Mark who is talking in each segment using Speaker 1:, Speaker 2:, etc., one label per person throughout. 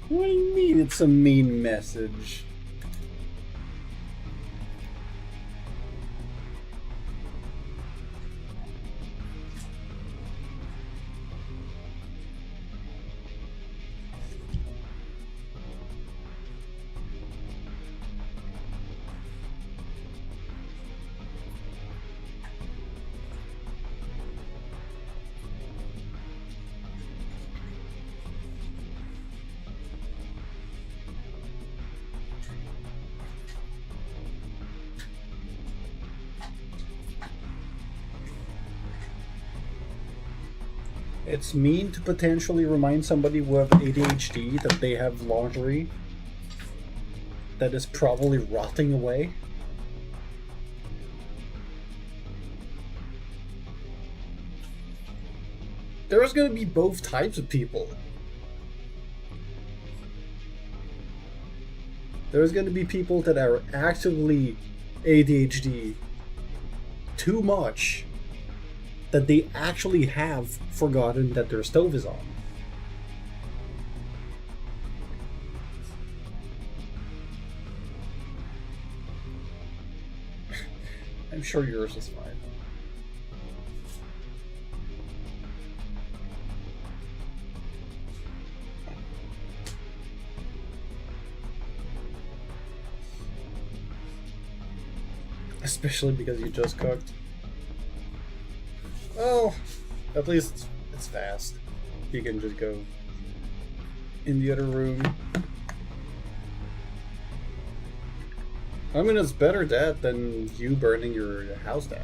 Speaker 1: What do you mean it's a mean message? It's mean to potentially remind somebody with ADHD that they have laundry that is probably rotting away. There's gonna be both types of people. There's gonna be people that are actively ADHD too much that they actually have forgotten that their stove is on. I'm sure yours is fine. Especially because you just cooked. Well, at least it's fast. You can just go in the other room. I mean, it's better that than you burning your house down.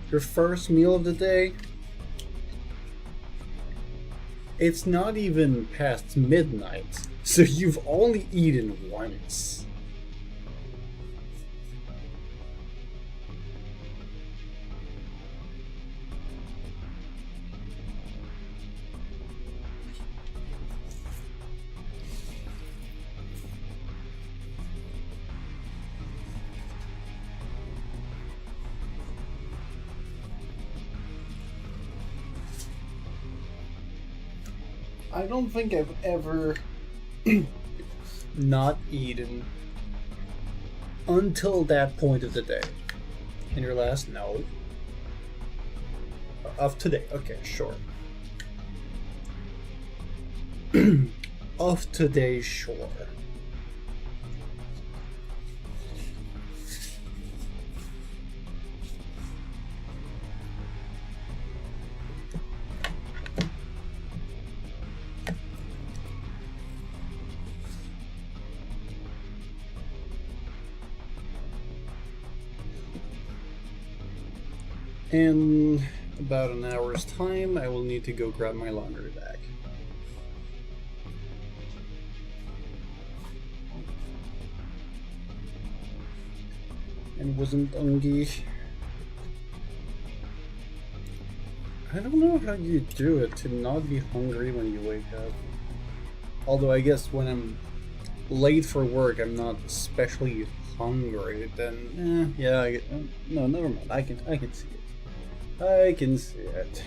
Speaker 1: Your first meal of the day, it's not even past midnight, so you've only eaten once. I don't think I've ever not eaten until that point of the day. And your last? No. Of today. Okay, sure. Of today, sure. In about an hour's time, I will need to go grab my laundry bag. And wasn't hungry. I don't know how you do it to not be hungry when you wake up. Although I guess when I'm late for work, I'm not especially hungry. Then, yeah. No, never mind. I can see it. I can see it.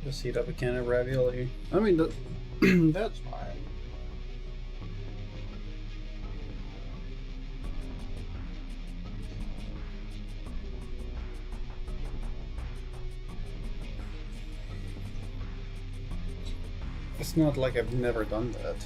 Speaker 1: Just heat up a can of ravioli. I mean, that's fine. It's not like I've never done that.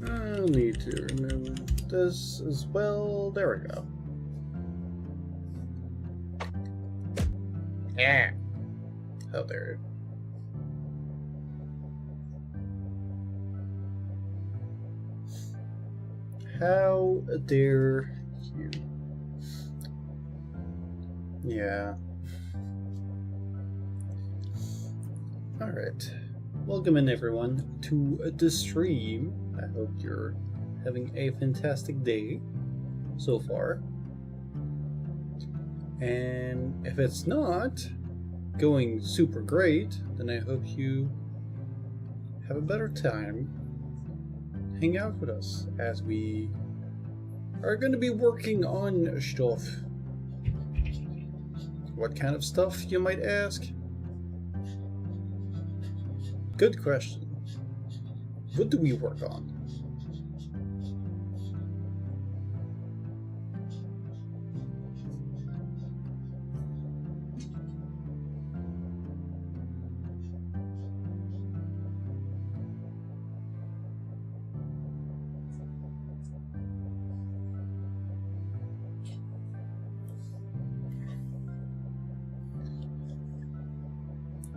Speaker 1: I'll need to remove this as well. There we go. Yeah. How dare you? How dare you? Yeah. Alright. Welcome in, everyone, to the stream. I hope you're having a fantastic day so far. And if it's not going super great, then I hope you have a better time. Hang out with us as we are going to be working on stuff. What kind of stuff, you might ask? Good question. What do we work on?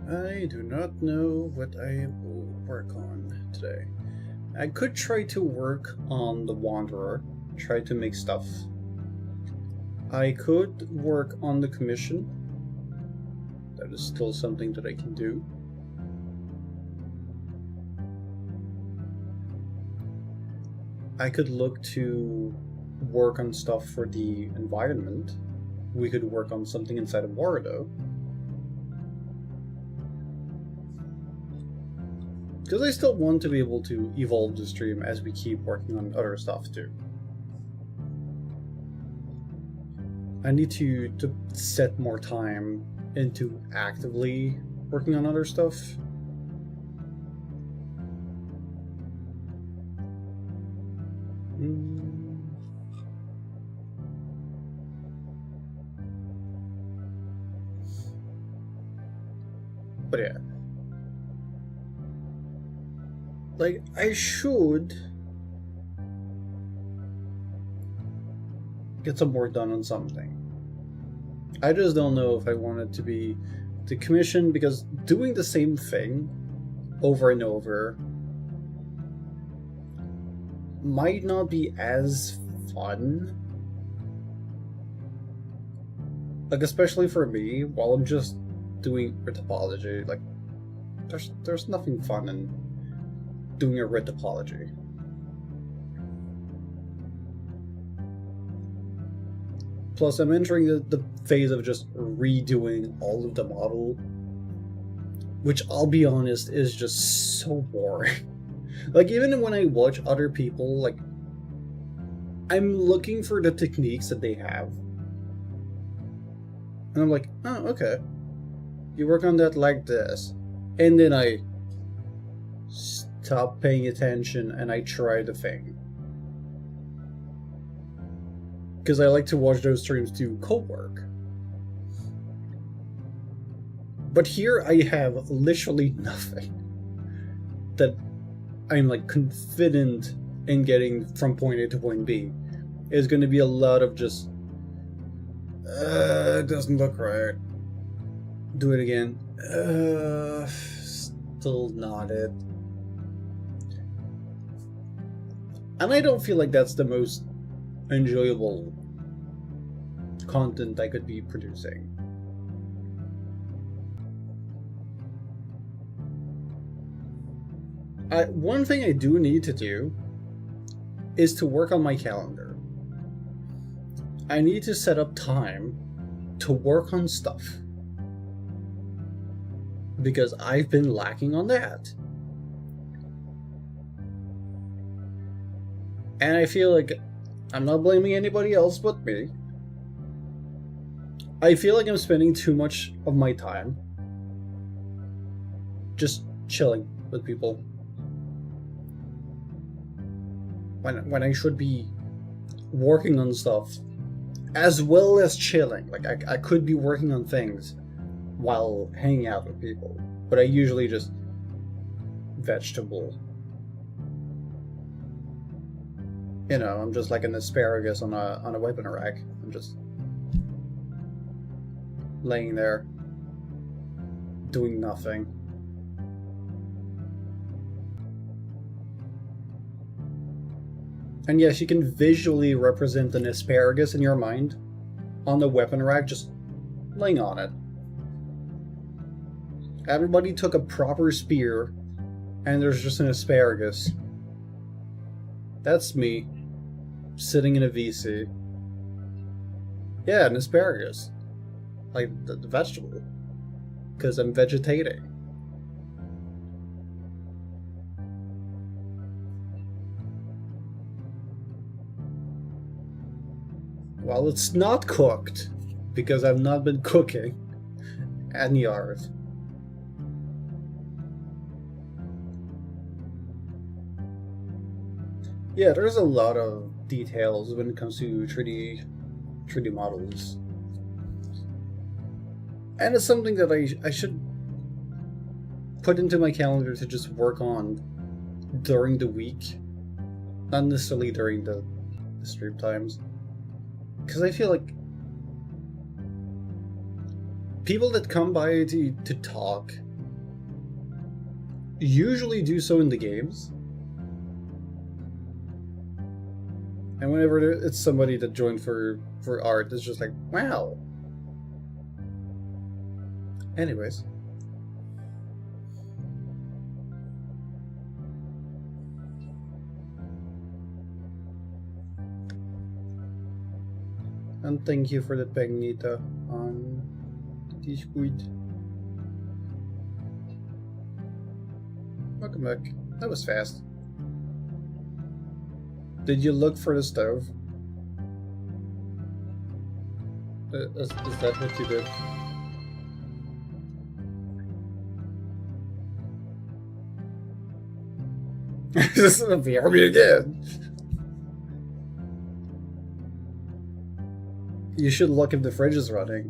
Speaker 1: I do not know what I will work on today. I could try to work on the Wanderer, try to make stuff. I could work on the commission. That is still something that I can do. I could look to work on stuff for the environment. We could work on something inside of Wardo. Because I still want to be able to evolve the stream as we keep working on other stuff too. I need to set more time into actively working on other stuff. But yeah. Like, I should get some work done on something. I just don't know if I want it to be the commission, because doing the same thing over and over might not be as fun. Like, especially for me, while I'm just doing topology, like, there's nothing fun in doing a red topology. Plus, I'm entering the phase of just redoing all of the model, which, I'll be honest, is just so boring. Like, even when I watch other people, like, I'm looking for the techniques that they have. And I'm like, oh, okay. You work on that like this. And then I stop paying attention and I try the thing. Because I like to watch those streams do co-work. But here I have literally nothing that I'm like confident in getting from point A to point B. It's going to be a lot of just, it doesn't look right. Do it again. Still not it. And I don't feel like that's the most enjoyable content I could be producing. One thing I do need to do is to work on my calendar. I need to set up time to work on stuff. Because I've been lacking on that. And I feel like I'm not blaming anybody else but me. I feel like I'm spending too much of my time just chilling with people. When I should be working on stuff as well as chilling. Like I could be working on things while hanging out with people, but I usually just vegetable. You know, I'm just like an asparagus on a weapon rack. I'm just laying there doing nothing. And yes, you can visually represent an asparagus in your mind on the weapon rack, just laying on it. Everybody took a proper spear, and there's just an asparagus. That's me, sitting in a VC. Yeah, an asparagus. Like the vegetable. Because I'm vegetating. Well, it's not cooked, because I've not been cooking any art. Yeah, there's a lot of details when it comes to 3D models. And it's something that I should put into my calendar to just work on during the week. Not necessarily during the stream times. Because I feel like people that come by to talk usually do so in the games. And whenever it's somebody that joined for art, it's just like, wow. Anyways. And thank you for the Pegnita on Discord. Welcome back. That was fast. Did you look for the stove? Is that what you did? This is gonna be me again. You should look if the fridge is running.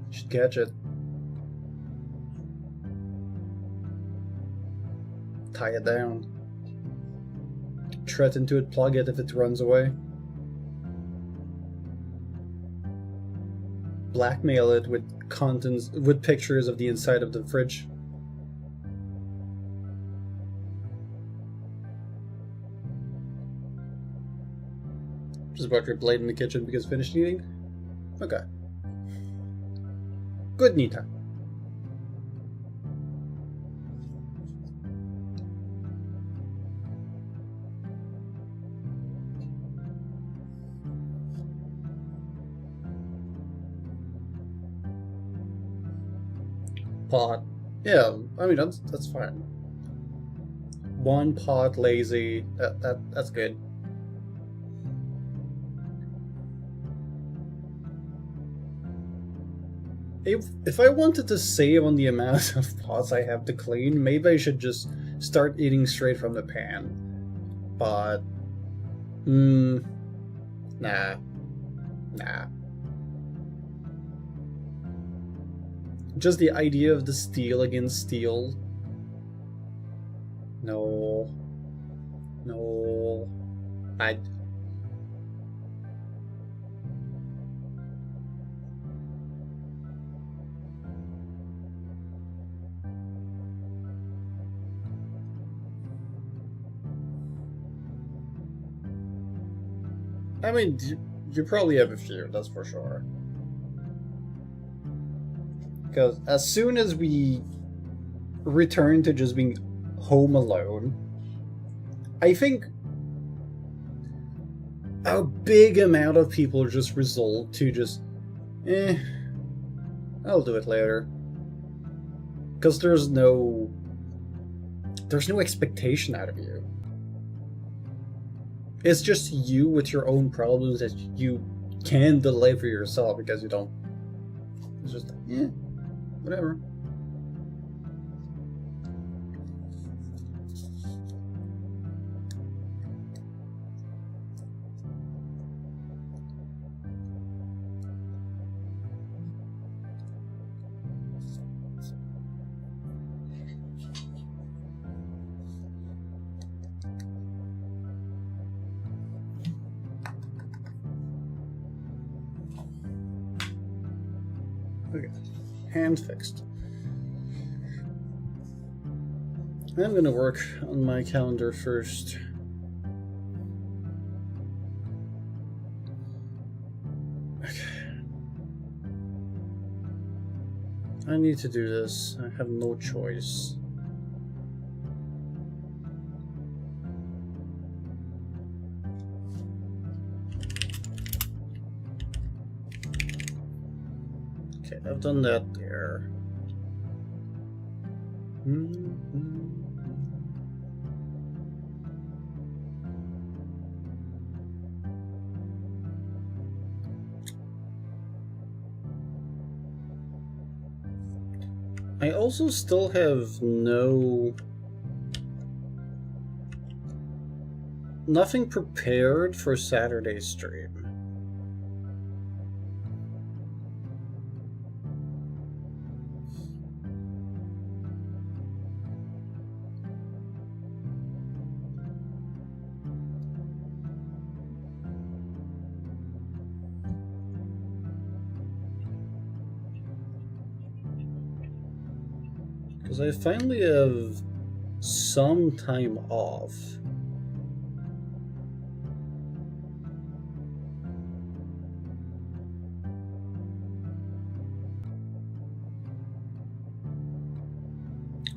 Speaker 1: You should catch it. Tie it down. Threaten to it, plug it if it runs away. Blackmail it with contents, with pictures of the inside of the fridge. Just brought your blade in the kitchen because finished eating? Okay. Good, Nita. Pot. Yeah, I mean that's fine. One pot, lazy. That's good. If I wanted to save on the amount of pots I have to clean, maybe I should just start eating straight from the pan. But nah. Just the idea of the steel against steel. No. I mean, you probably have a few, that's for sure. Because as soon as we return to just being home alone, I think a big amount of people just result to just, I'll do it later. Because there's no expectation out of you. It's just you with your own problems that you can deliver yourself because you don't. It's just, whatever. Okay, hand fixed. I'm gonna work on my calendar first. Okay. I need to do this. I have no choice. Okay, I've done that there. I also still have nothing prepared for Saturday's stream. Because I finally have some time off.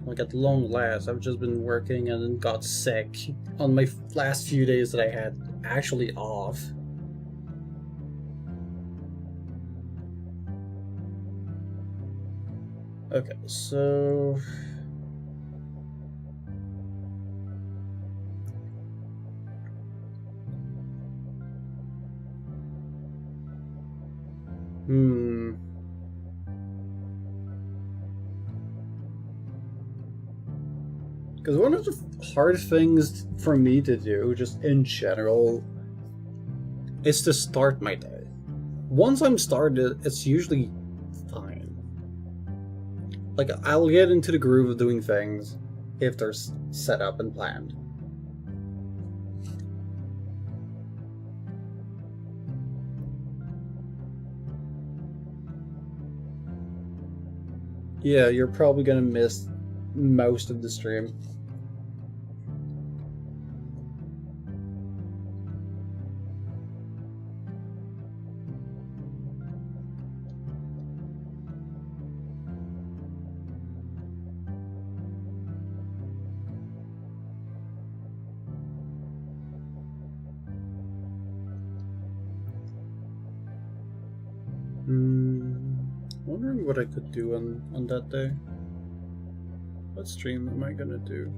Speaker 1: Like at long last, I've just been working and then got sick on my last few days that I had actually off. Okay, so because one of the hard things for me to do, just in general, is to start my day. Once I'm started, it's usually fine. Like, I'll get into the groove of doing things if they're set up and planned. Yeah, you're probably gonna miss most of the stream. Wondering what I could do on that day. What stream am I gonna do?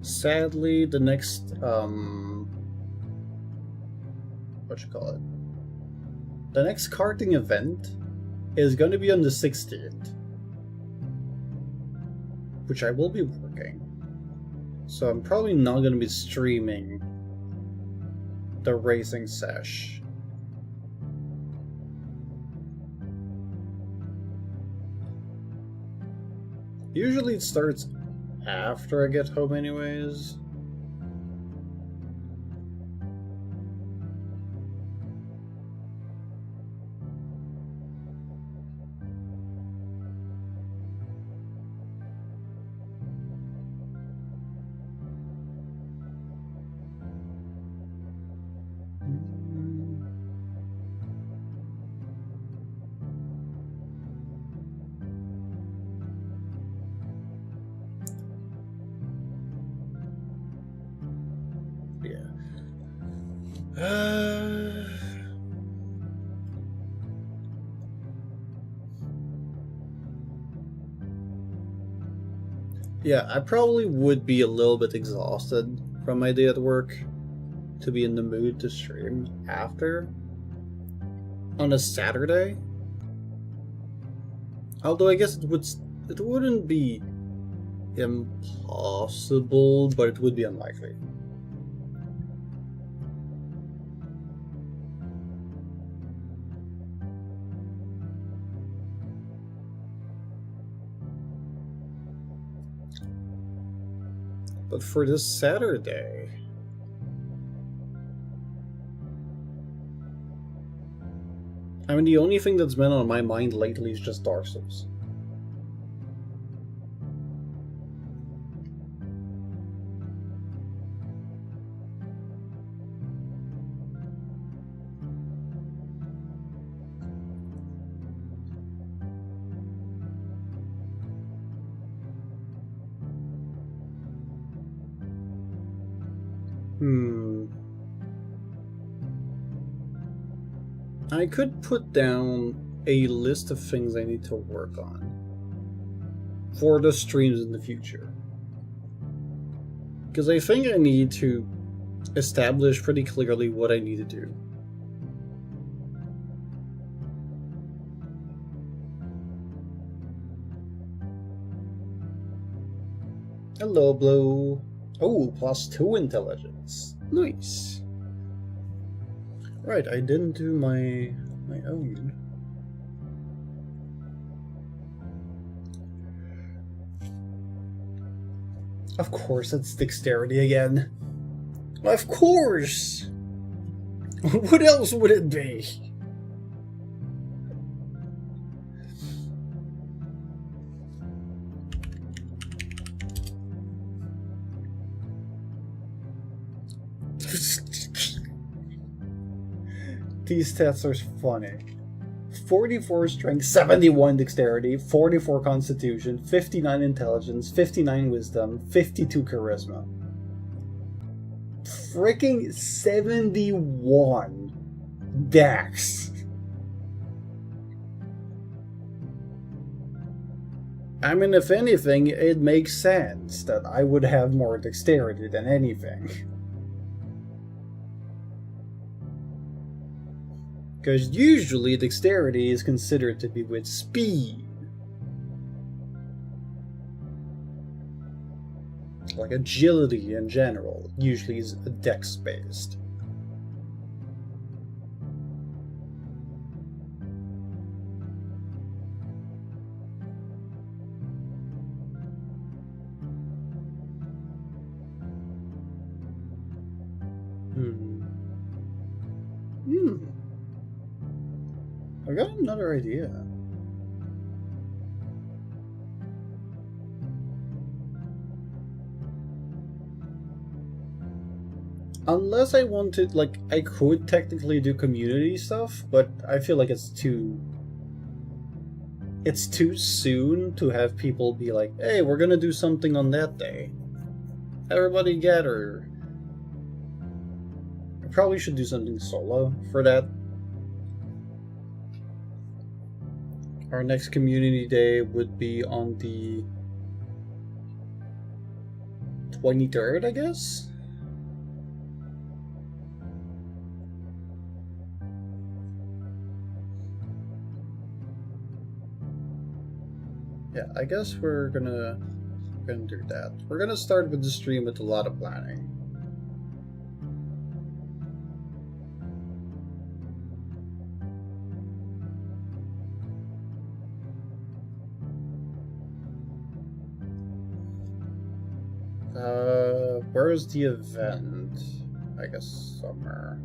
Speaker 1: Sadly, the next the next karting event is going to be on the 16th, which I will be working. So I'm probably not going to be streaming the racing sesh. Usually it starts after I get home anyways. Yeah, I probably would be a little bit exhausted from my day at work to be in the mood to stream after on a Saturday. Although I guess it wouldn't be impossible, but it would be unlikely. But for this Saturday, I mean, the only thing that's been on my mind lately is just Dark Souls. I could put down a list of things I need to work on for the streams in the future. Because I think I need to establish pretty clearly what I need to do. Hello, Blue. Oh, +2 intelligence. Nice. Right, I didn't do my own. Of course, it's dexterity again. Of course! What else would it be? These stats are funny. 44 strength, 71 dexterity, 44 constitution, 59 intelligence, 59 wisdom, 52 charisma. Freaking 71 dex. I mean, if anything, it makes sense that I would have more dexterity than anything. Because usually dexterity is considered to be with speed. Like agility in general, usually is dex based. I got another idea. Unless I wanted, like, I could technically do community stuff, but I feel like it's too soon to have people be like, hey, we're gonna do something on that day. Everybody gather. I probably should do something solo for that. Our next community day would be on the 23rd, I guess? Yeah, I guess we're gonna do that. We're gonna start with the stream with a lot of planning. Where's the event? I guess somewhere.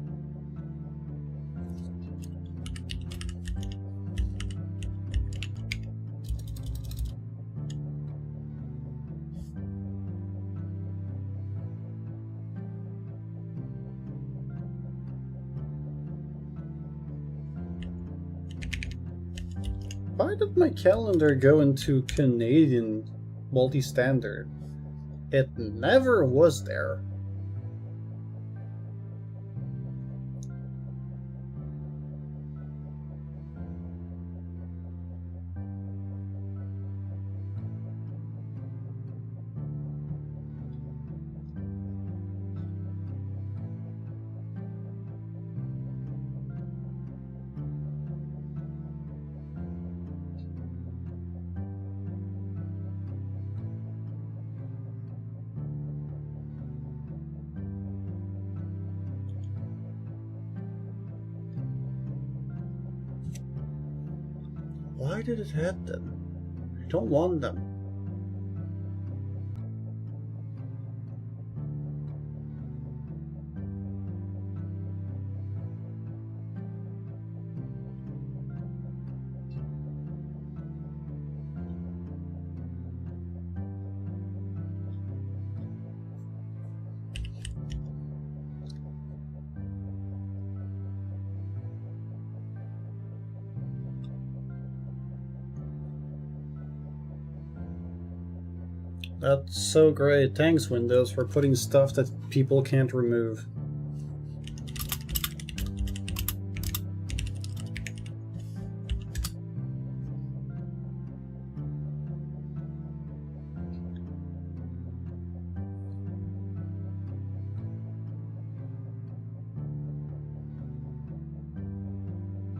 Speaker 1: Why did my calendar go into Canadian multi-standard? It never was there. Why did it hit them? I don't want them. That's so great. Thanks, Windows, for putting stuff that people can't remove.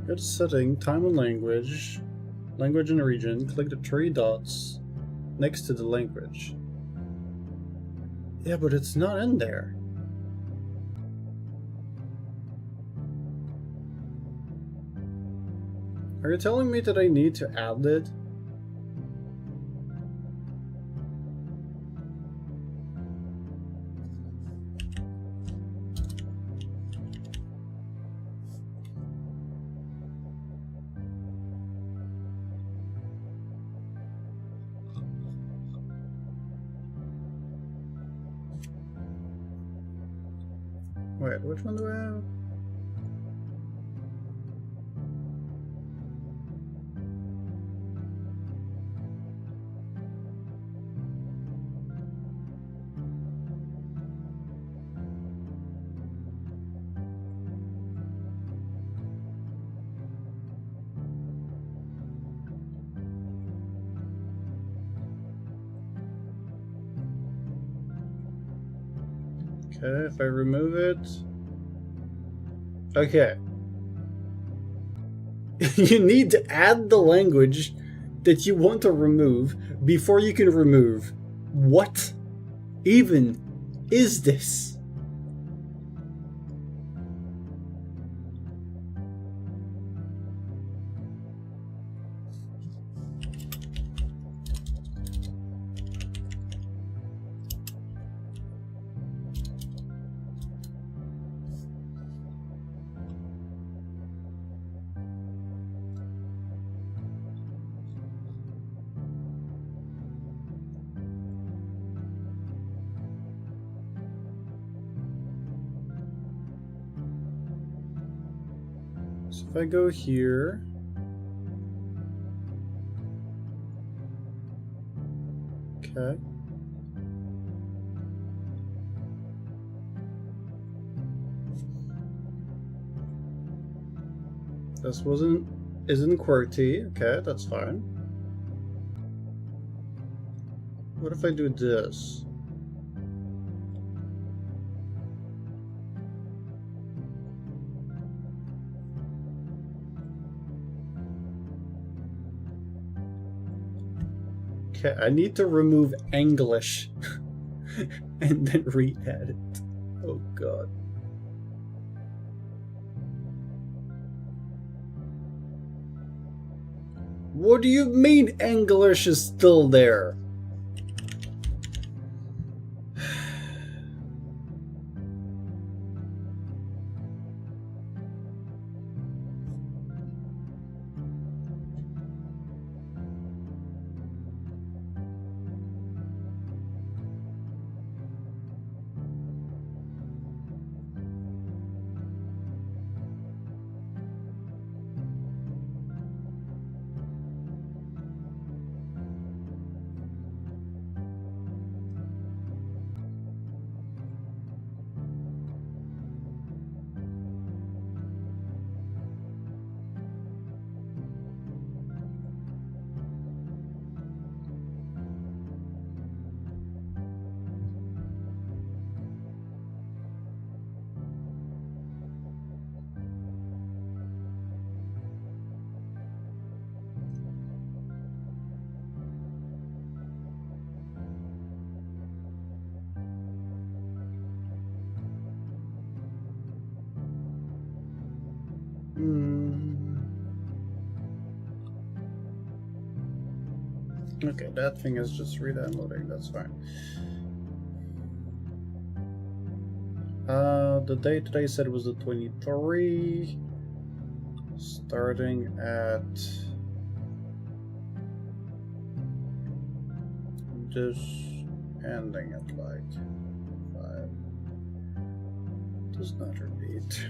Speaker 1: Go to setting, time and language, language and region, click the three dots next to the language. Yeah, but it's not in there. Are you telling me that I need to add it? Wait, which one do I have? Okay, if I remove it... Okay. You need to add the language that you want to remove before you can remove. What even is this? So if I go here, okay. This isn't QWERTY, okay, that's fine. What if I do this? Okay, I need to remove English and then re-add it. Oh god. What do you mean English is still there? Okay, that thing is just re-downloading, that's fine. The date today said it was the 23, starting at this, ending at like 5. Does not repeat.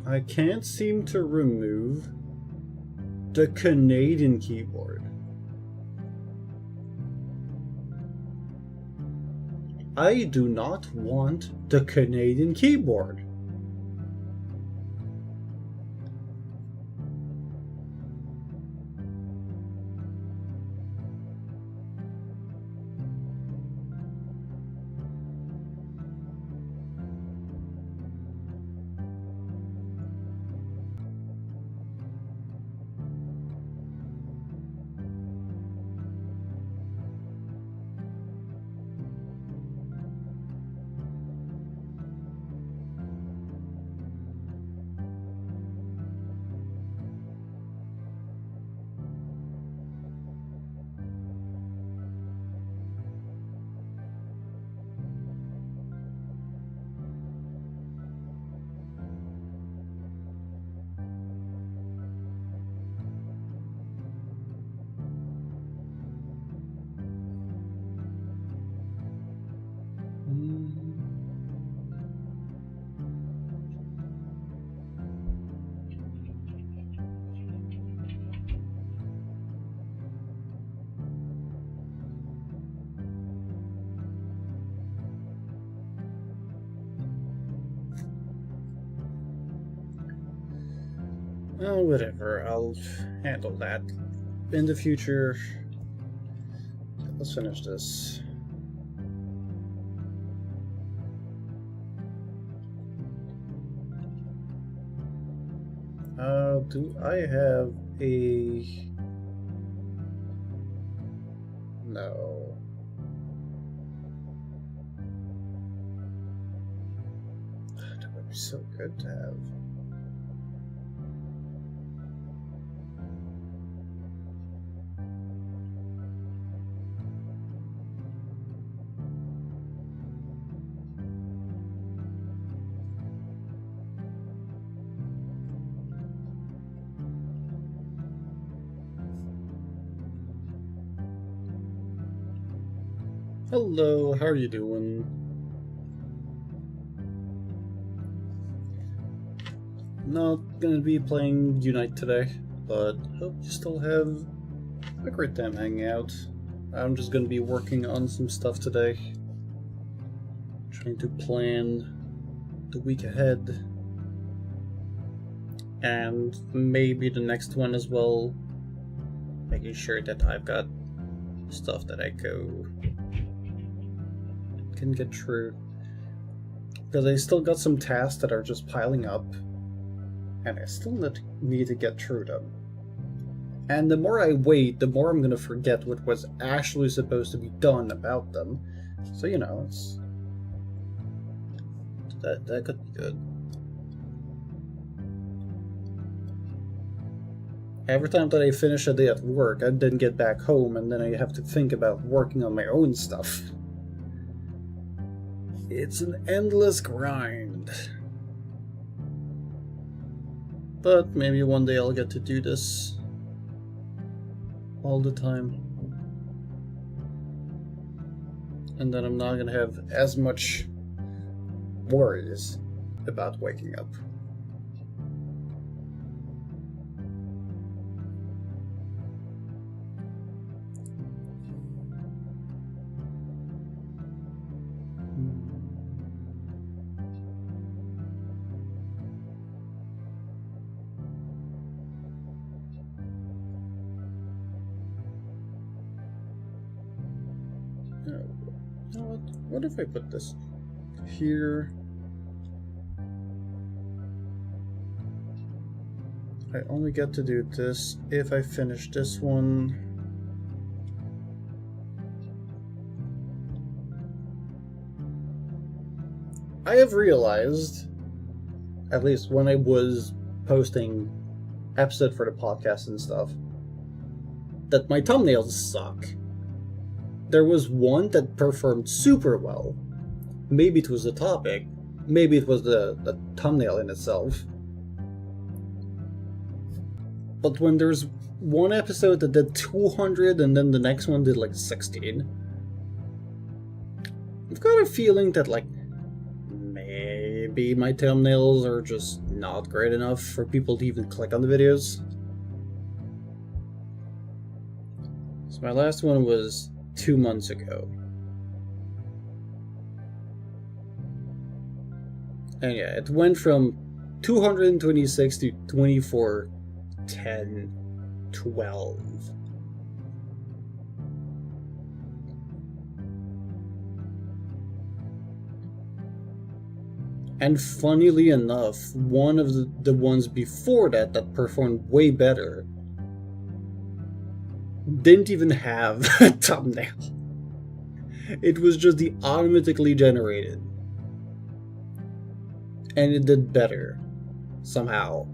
Speaker 1: I can't seem to remove the Canadian keyboard. I do not want the Canadian keyboard. Oh, whatever, I'll handle that in the future. Let's finish this. Do I have a... No. That would be so good to have. Hello, how are you doing? Not gonna be playing Unite today, but hope you still have a great time hanging out. I'm just gonna be working on some stuff today. Trying to plan the week ahead. And maybe the next one as well. Making sure that I've got stuff that I can get through. Because I still got some tasks that are just piling up. And I still need to get through them. And the more I wait, the more I'm gonna forget what was actually supposed to be done about them. So, you know, it's... That could be good. Every time that I finish a day at work, I then get back home and then I have to think about working on my own stuff. It's an endless grind. But maybe one day I'll get to do this all the time. And then I'm not gonna have as much worries about waking up. You know what? What if I put this here? I only get to do this if I finish this one. I have realized, at least when I was posting episodes for the podcast and stuff, that my thumbnails suck. There was one that performed super well. Maybe it was the topic, maybe it was the thumbnail in itself. But when there's one episode that did 200 and then the next one did like 16, I've got a feeling that like maybe my thumbnails are just not great enough for people to even click on the videos. So my last one was 2 months ago. And yeah, it went from 226 to 24, 10, 12. And funnily enough, one of the ones before that performed way better didn't even have a thumbnail. It was just the automatically generated. And it did better. Somehow.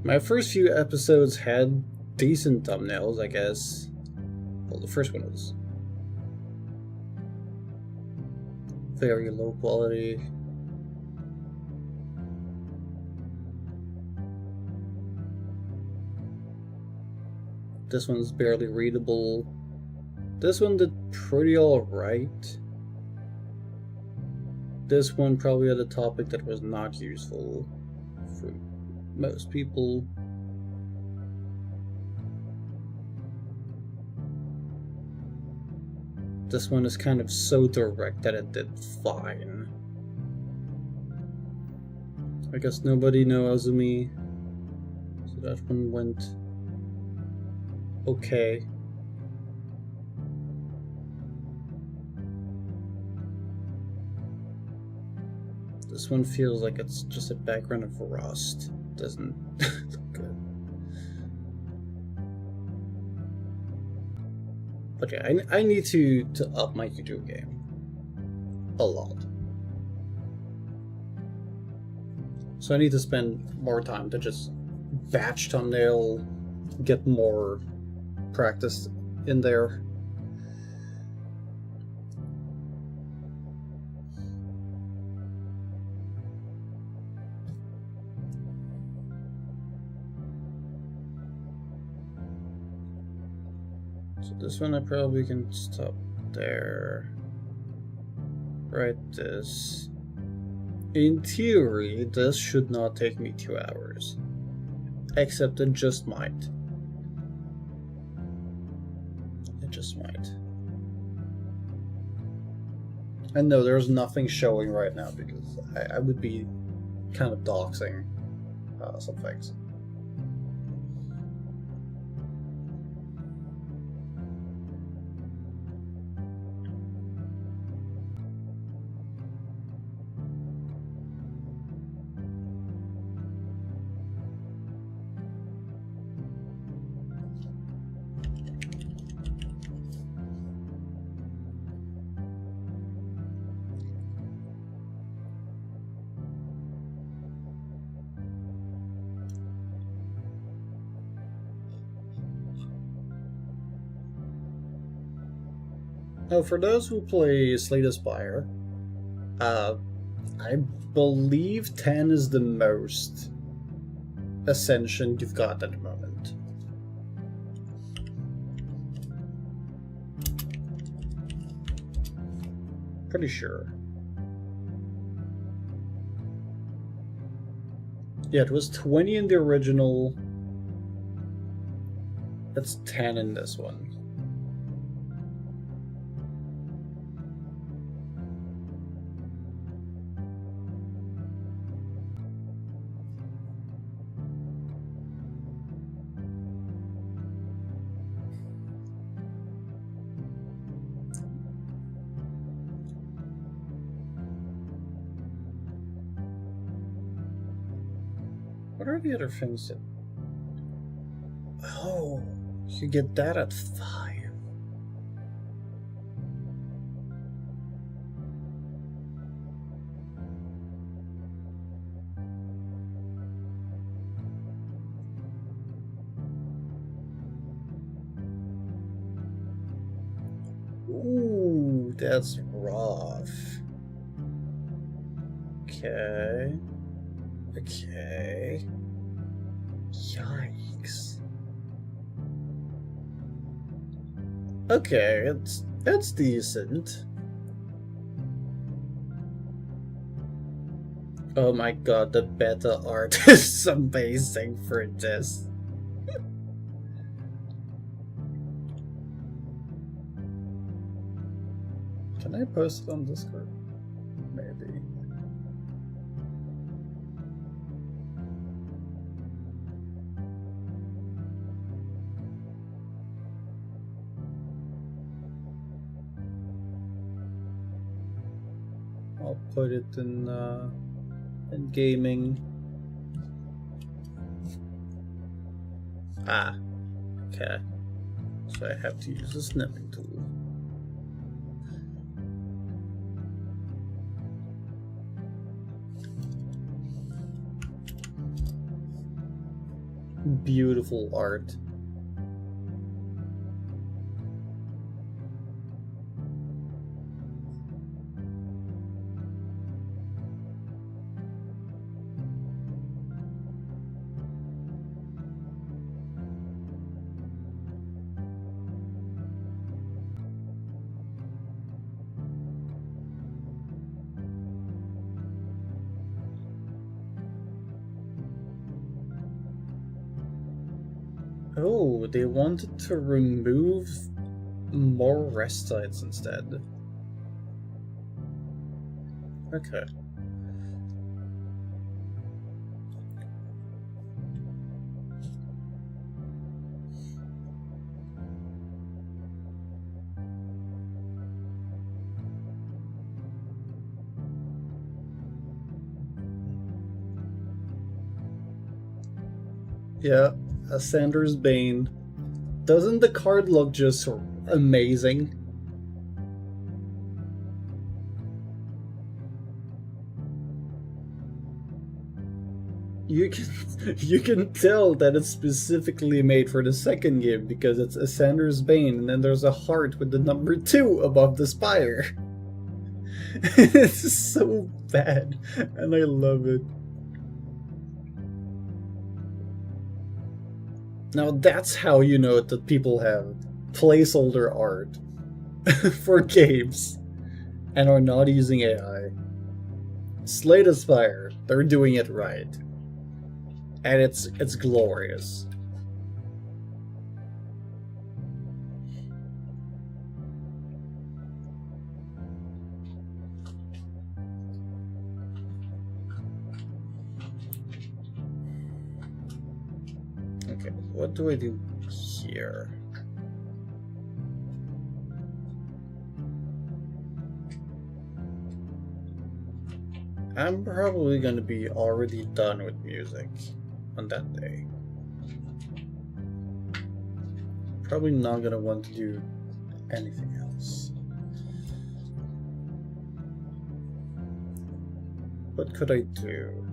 Speaker 1: My first few episodes had decent thumbnails, I guess. Well, the first one was very low quality. This one's barely readable. This one did pretty alright. This one probably had a topic that was not useful for most people. This one is kind of so direct that it did fine. I guess nobody knows me, so that one went okay. This one feels like it's just a background of rust. Doesn't look good. But yeah, I need to up my YouTube game. A lot. So I need to spend more time to just batch thumbnail, get more practice in there. So this one I probably can stop there. Right, this. In theory, this should not take me 2 hours. Except it just might. It just might. And no, there's nothing showing right now because I would be kind of doxing some things. Now, for those who play Slay the Spire, I believe 10 is the most ascension you've got at the moment. Pretty sure. Yeah, it was 20 in the original. That's 10 in this one. What are the other things that... Oh, you get that at 5. Ooh, that's rough. Okay. Okay. Yikes. Okay, it's decent. Oh my god, the beta art is amazing for this. Can I post it on Discord? Maybe. I'll put it in gaming. Ah, okay. So I have to use the snipping tool. Beautiful art. Oh, they wanted to remove more rest sites instead. Okay. Yeah, Sanders Bane. Doesn't the card look just amazing? You can tell that it's specifically made for the second game because it's a Sanders Bane and then there's a heart with the number 2 above the spire. It's so bad and I love it. Now that's how you know that people have placeholder art for games and are not using AI. Slay the Spire, they're doing it right. And it's glorious. Okay, what do I do here? I'm probably gonna be already done with music on that day. Probably not gonna want to do anything else. What could I do?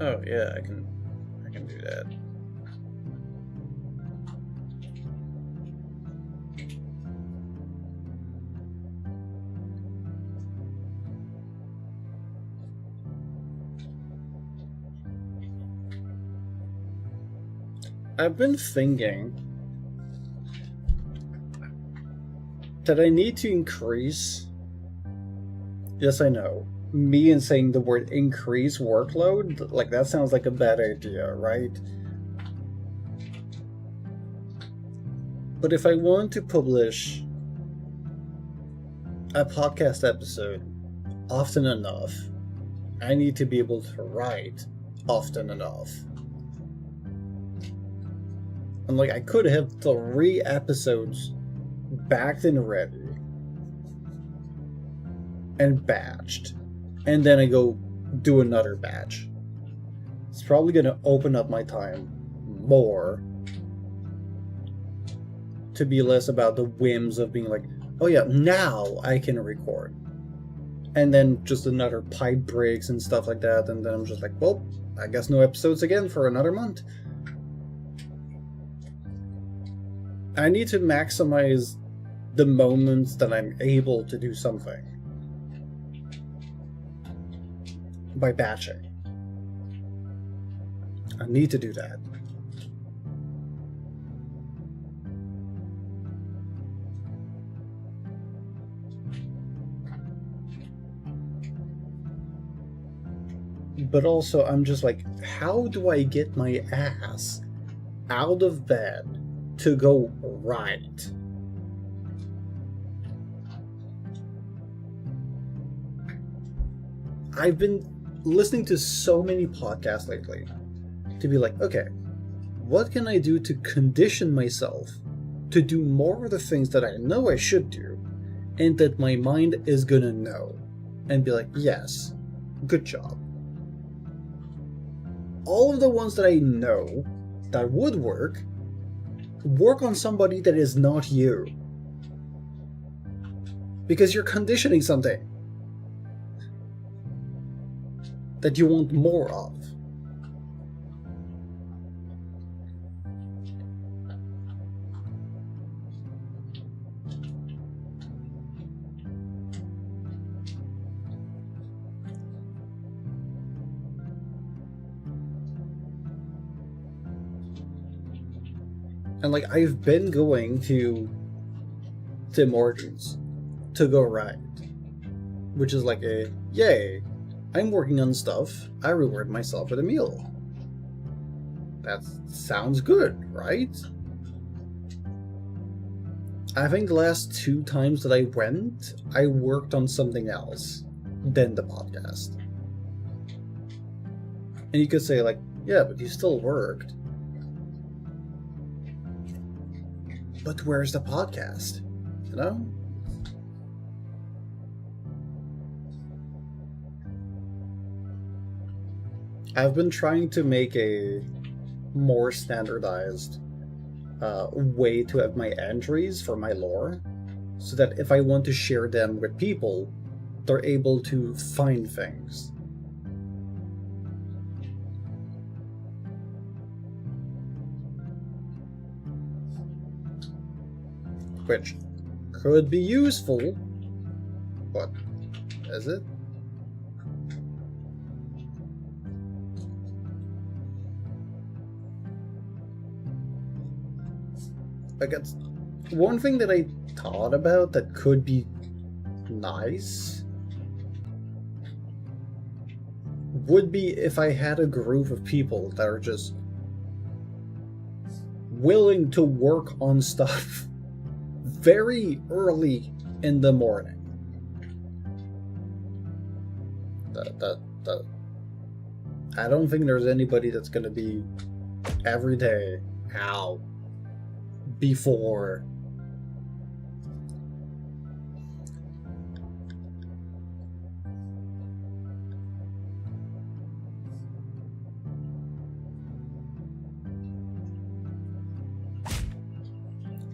Speaker 1: Oh yeah, I can do that. I've been thinking that I need to increase. Yes, I know. Me and saying the word increase workload, like that sounds like a bad idea, right? But if I want to publish a podcast episode often enough, I need to be able to write often enough. And like I could have 3 episodes backed and ready. and batched, and then I go do another batch. It's probably going to open up my time more to be less about the whims of being like, oh yeah, now I can record. And then just another pipe breaks and stuff like that, and then I'm just like, well, I guess no episodes again for another month. I need to maximize the moments that I'm able to do something by batching. I need to do that. But also, I'm just like, how do I get my ass out of bed to go right? I've been listening to so many podcasts lately to be like, okay, what can I do to condition myself to do more of the things that I know I should do and that my mind is gonna know and be like, yes, good job. All of the ones that I know that would work on somebody that is not you. Because you're conditioning something that you want more of. And like, I've been going to Tim Hortons to go ride, which is like a yay, I'm working on stuff, I reward myself with a meal. That sounds good, right? I think the last 2 times that I went, I worked on something else than the podcast. And you could say like, yeah, but you still worked. But where's the podcast? You know? I've been trying to make a more standardized way to have my entries for my lore, so that if I want to share them with people, they're able to find things. Which could be useful, but is it? I guess one thing that I thought about that could be nice would be if I had a group of people that are just willing to work on stuff very early in the morning. I don't think there's anybody that's gonna be every day out before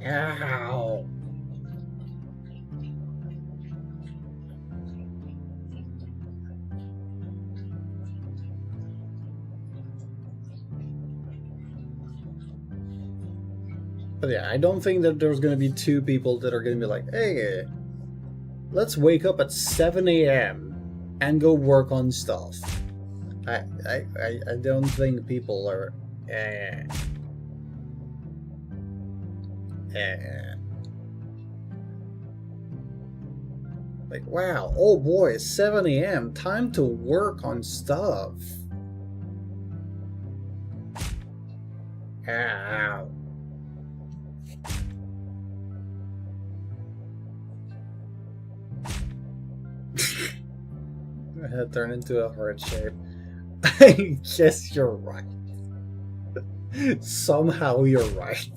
Speaker 1: ow. But yeah, I don't think that there's going to be 2 people that are going to be like, hey, let's wake up at 7 a.m. and go work on stuff. I don't think people are... Like, wow, oh boy, it's 7 a.m. Time to work on stuff. Ow. My head turned into a heart shape. I guess you're right. Somehow you're right.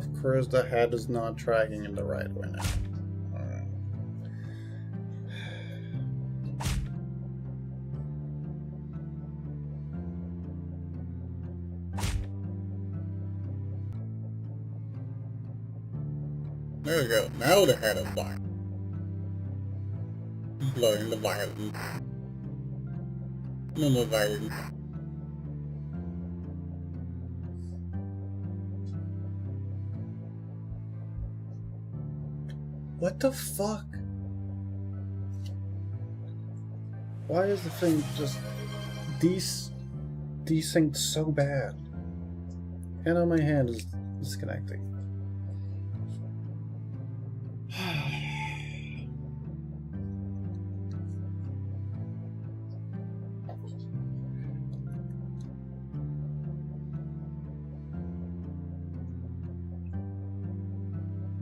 Speaker 1: Of course, the head is not tracking in the right way now. Alright.
Speaker 2: There we go. Now the head is fine. Blowing the violence. No more violence.
Speaker 1: What the fuck? Why is the thing just desynced so bad? And on my hand is disconnecting.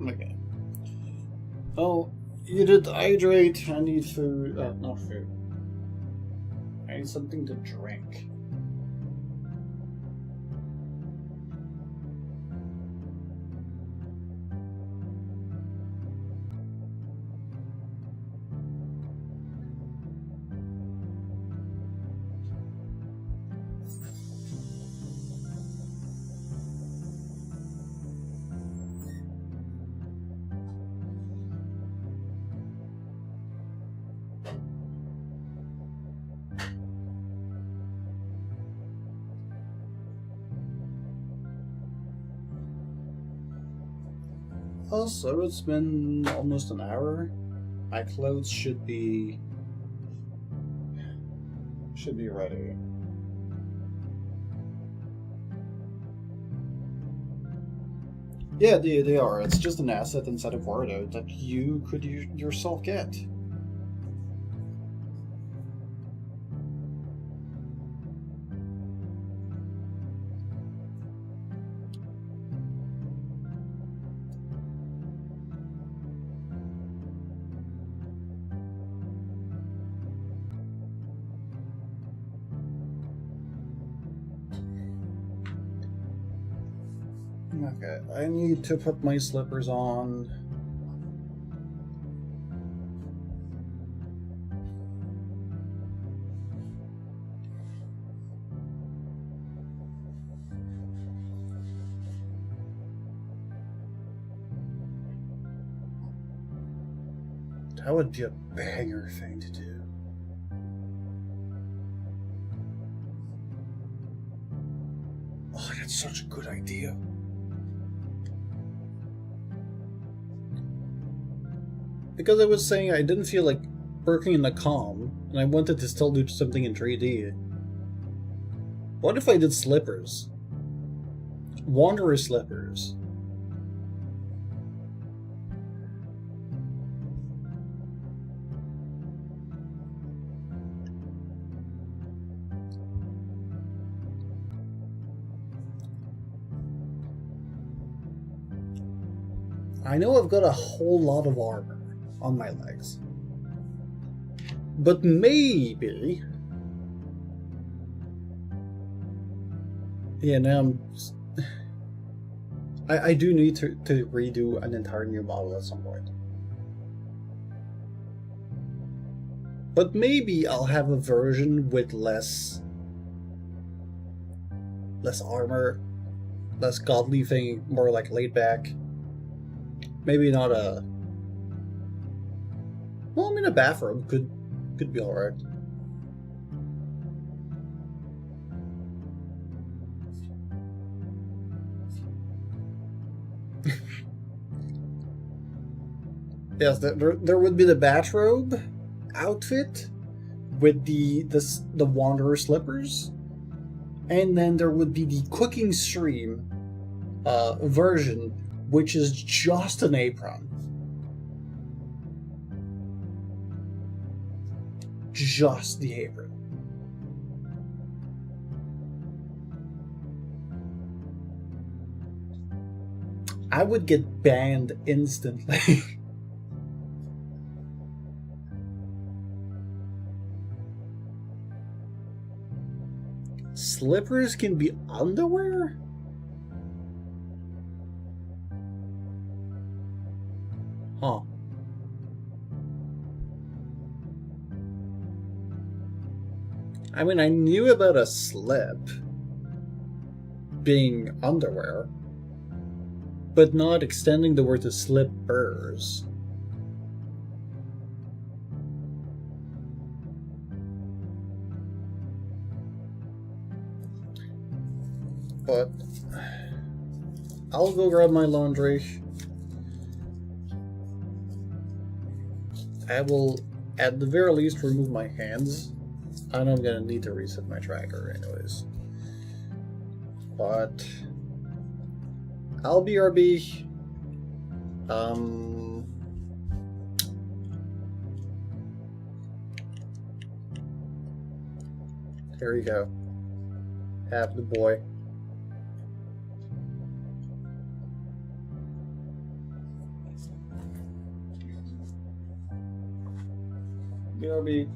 Speaker 1: Okay. Oh, you did hydrate. I need food. Not food. I need something to drink. Also, it's been almost an hour. My clothes should be ready. Yeah, they are. It's just an asset inside of Wardo that you could yourself get. Okay, I need to put my slippers on. That would be a banger thing to do. Oh, that's such a good idea. Because I was saying I didn't feel like working in the comm, and I wanted to still do something in 3D. What if I did slippers? Wanderer slippers. I know I've got a whole lot of armor on my legs. But maybe... Yeah, now I do need to redo an entire new model at some point. But maybe I'll have a version with less armor, less godly thing, more like laid back. Maybe not a... Well, I mean, a bathrobe could be alright. Yes, there would be the bathrobe outfit with the wanderer slippers, and then there would be the cooking stream version, which is just an apron. Just the apron. I would get banned instantly. Slippers can be underwear? I mean, I knew about a slip being underwear, but not extending the word to slippers. But I'll go grab my laundry. I will, at the very least, remove my hands. I know I'm gonna need to reset my tracker anyways. But I'll BRB. Here you go. Have the boy. BRB.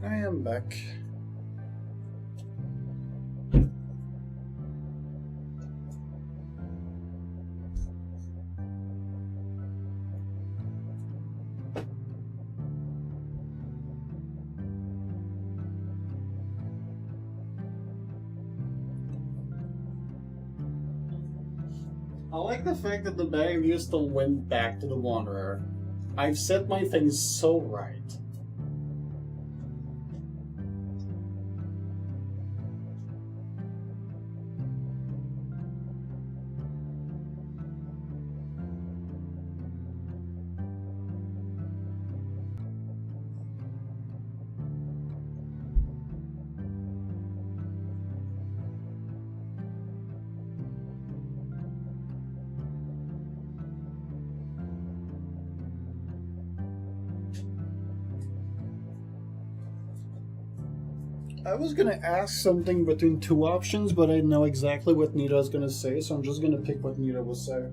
Speaker 1: I am back. I like the fact that the bag of still went back to the Wanderer. I've set my things so right. I was gonna ask something between two options, but I know exactly what Nita is gonna say, so I'm just gonna pick what Nita will say.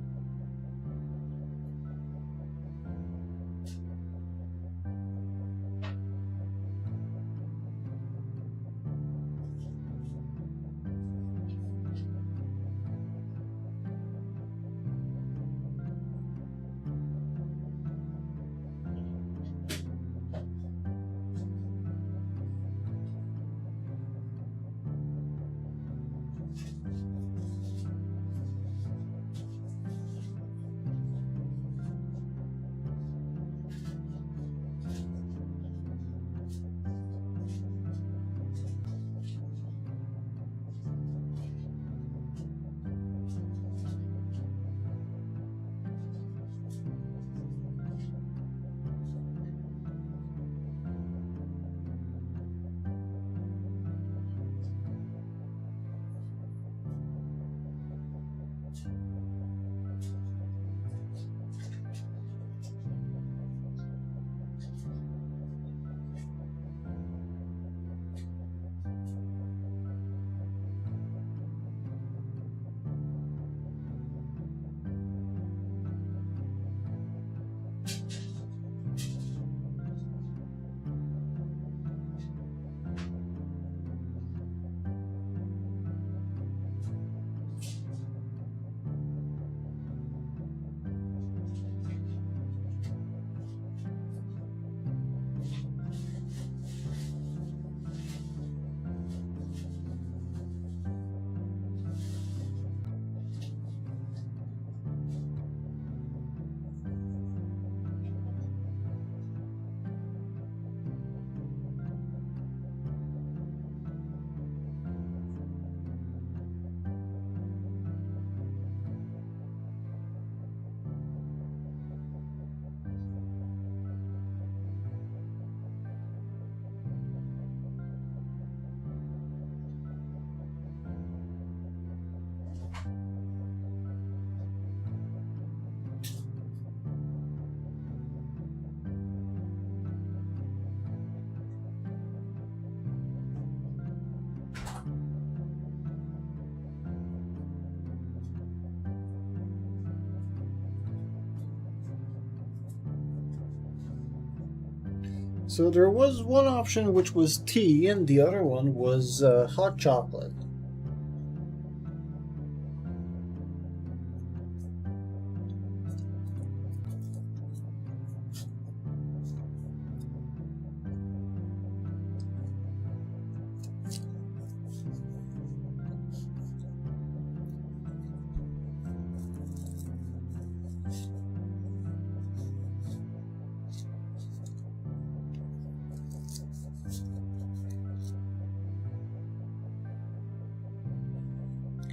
Speaker 1: So there was one option which was tea, and the other one was hot chocolate.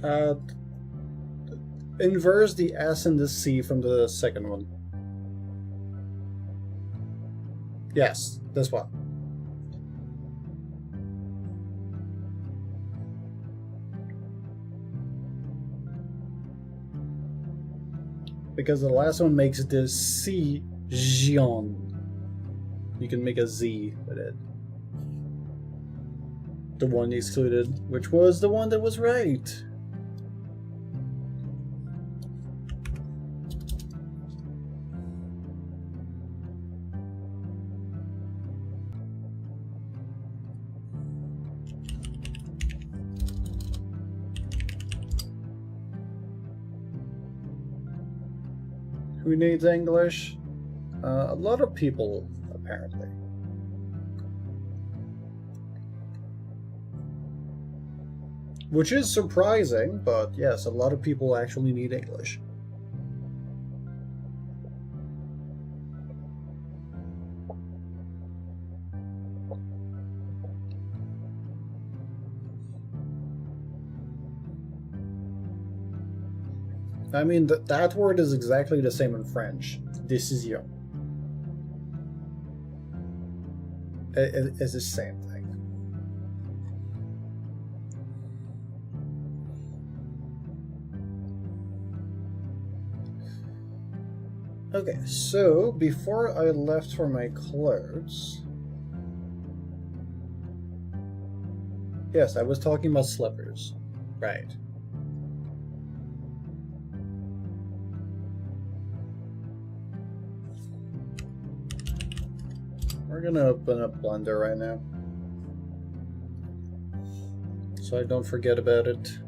Speaker 1: Uh, Inverse the S and the C from the second one. Yes, this one. Because the last one makes the C Jion. You can make a Z with it. The one excluded, which was the one that was right. Who needs English? A lot of people, apparently. Which is surprising, but yes, a lot of people actually need English. I mean, that word is exactly the same in French. Décision. It's the same thing. Okay, so before I left for my clothes, Yes, I was talking about slippers. Right. We're gonna open up Blender right now, so I don't forget about it.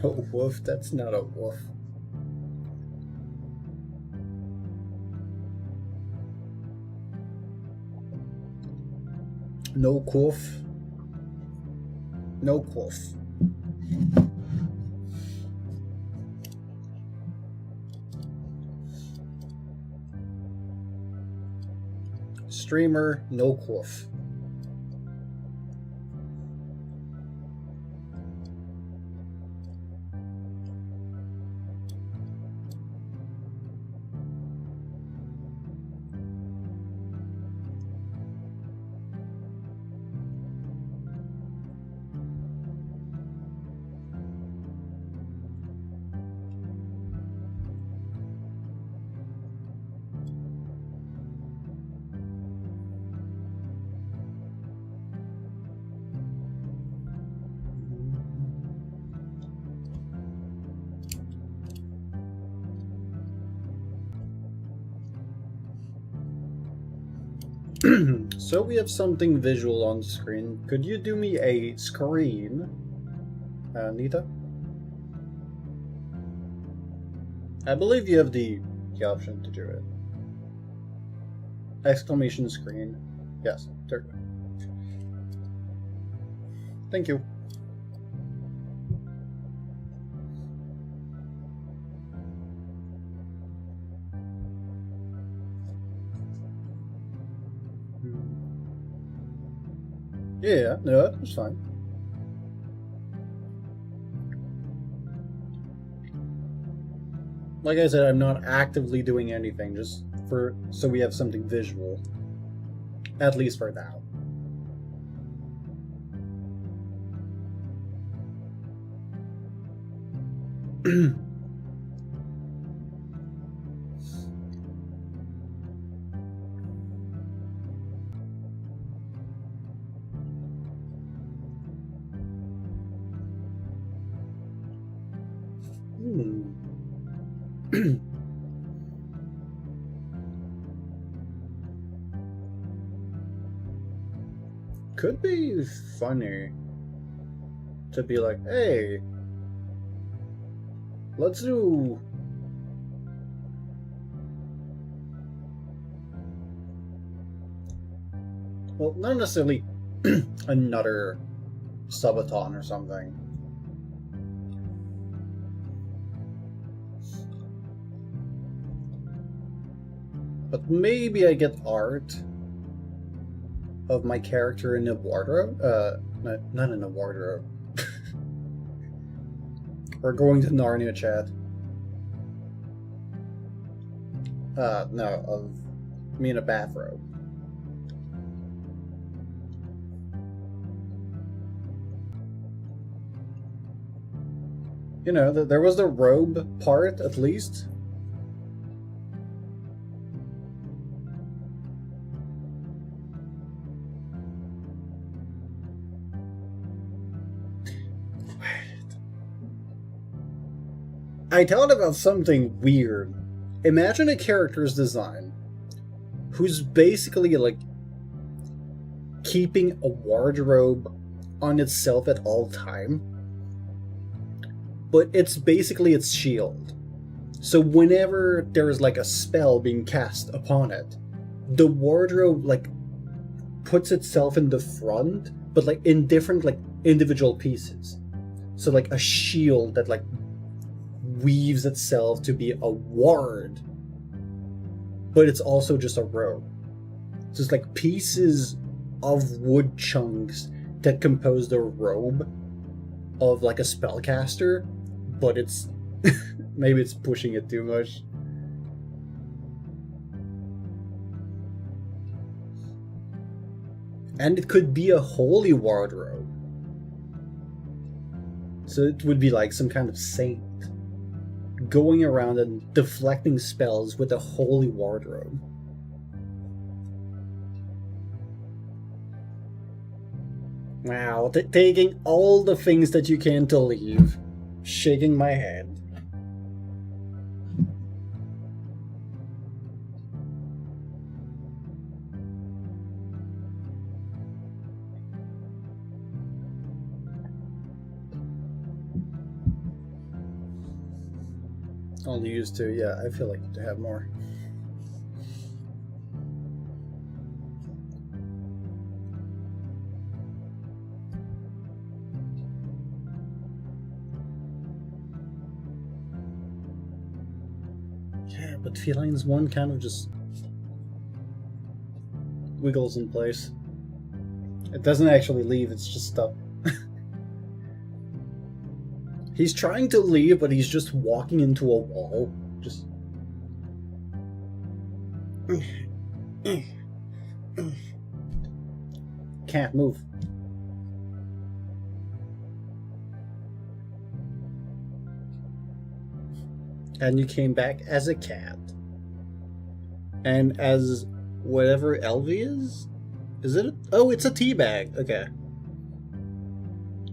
Speaker 1: No woof, that's not a woof. No quoof. No quoof. Streamer, no quoof. So we have something visual on screen. Could you do me a screen, Nita? I believe you have the option to do it. Exclamation screen. Yes, there. Thank you. Yeah, no, that's fine. Like I said, I'm not actively doing anything, just so we have something visual. At least for now. Could be funny to be like, hey, let's do well, not necessarily another subathon or something. But maybe I get art of my character in a wardrobe. Not in a wardrobe. We're going to Narnia, chat. No, of me in a bathrobe. You know, there was the robe part, at least. I thought about something weird. Imagine a character's design who's basically like keeping a wardrobe on itself at all time, but it's basically its shield. So whenever there's like a spell being cast upon it, the wardrobe like puts itself in the front, but like in different like individual pieces. So like a shield that like weaves itself to be a ward, but it's also just a robe. So it's like pieces of wood chunks that compose the robe of like a spellcaster, but it's maybe it's pushing it too much. And it could be a holy wardrobe. So it would be like some kind of saint going around and deflecting spells with a holy wardrobe. Wow, taking all the things that you can to leave, shaking my head. Only used to, yeah, I feel like to have more. Yeah, but Feline's one kind of just wiggles in place. It doesn't actually leave, it's just stuck. He's trying to leave, but he's just walking into a wall. Just... Can't move. And you came back as a cat. And as whatever Elvie is? Is it oh, it's a tea bag. Okay.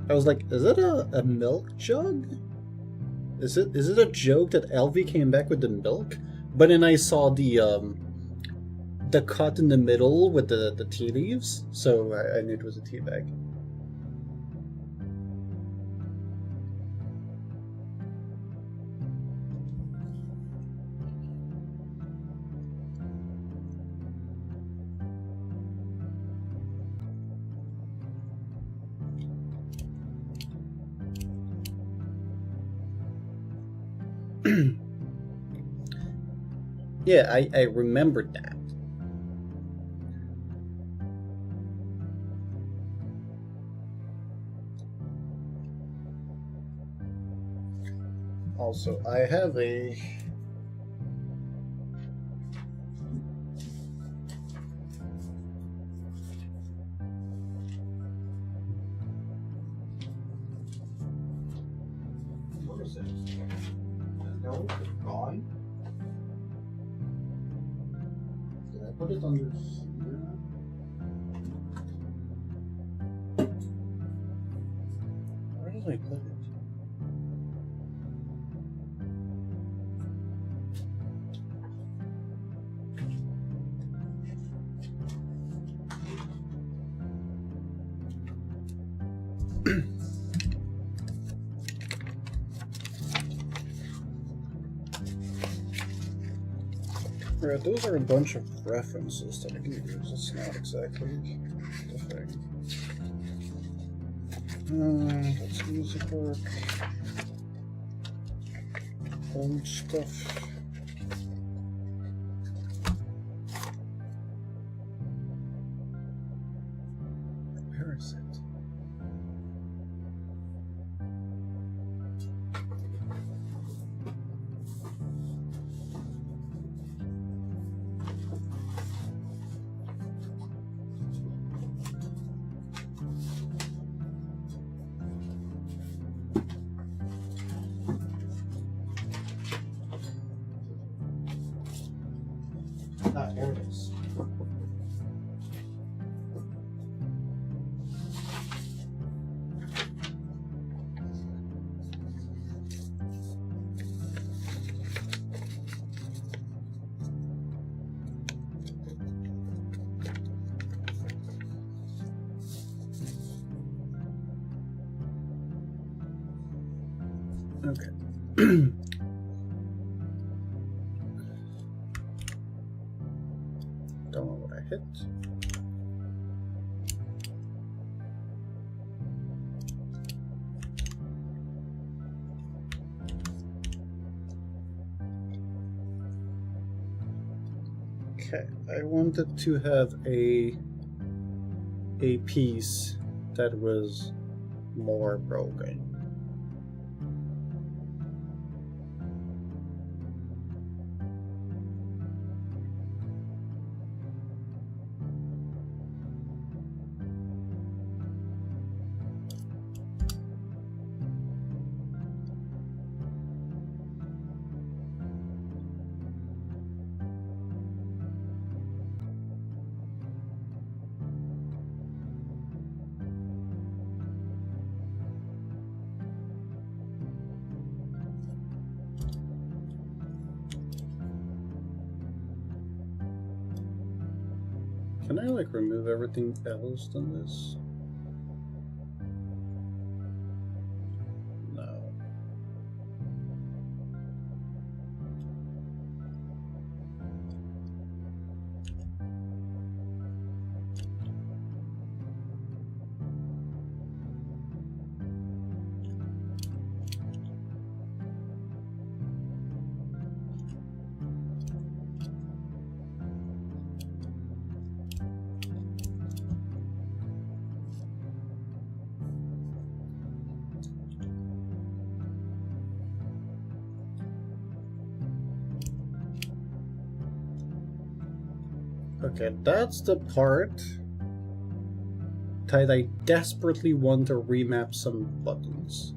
Speaker 1: I was like, is it a milk jug? Is it a joke that Elvie came back with the milk? But then I saw the cut in the middle with the tea leaves, so I knew it was a tea bag. Yeah, I remembered that. Also, I have a... What is it? No, it's gone. Did I put it under here? Where did I put it? Right, those are a bunch of references that I can use. It's not exactly the thing. That's music work. Old stuff. Where is it? Ah, there it is. Okay. Don't know what I hit. Okay, I wanted to have a piece that was more broken. Can I like remove everything else than this? No. Okay, that's the part that I desperately want to remap some buttons.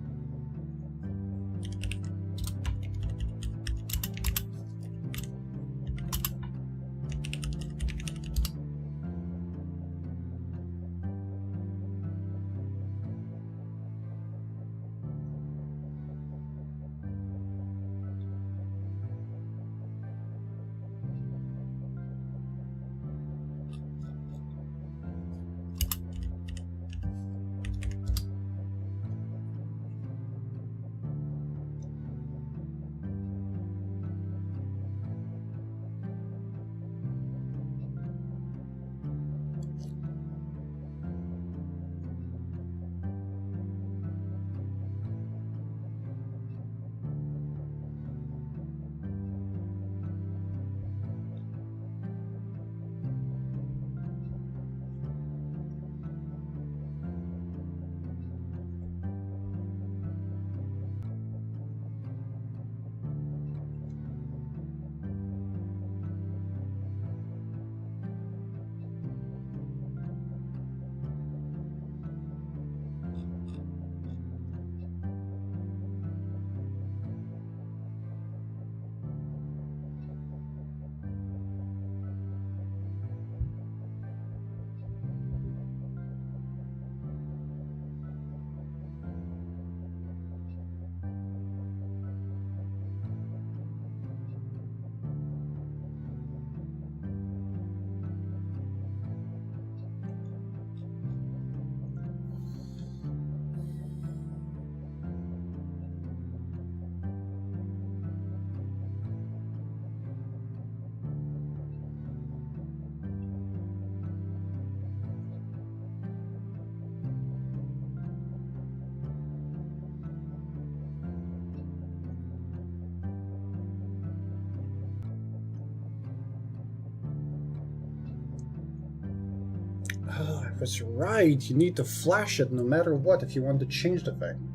Speaker 1: Oh, I was right. You need to flash it no matter what if you want to change the thing.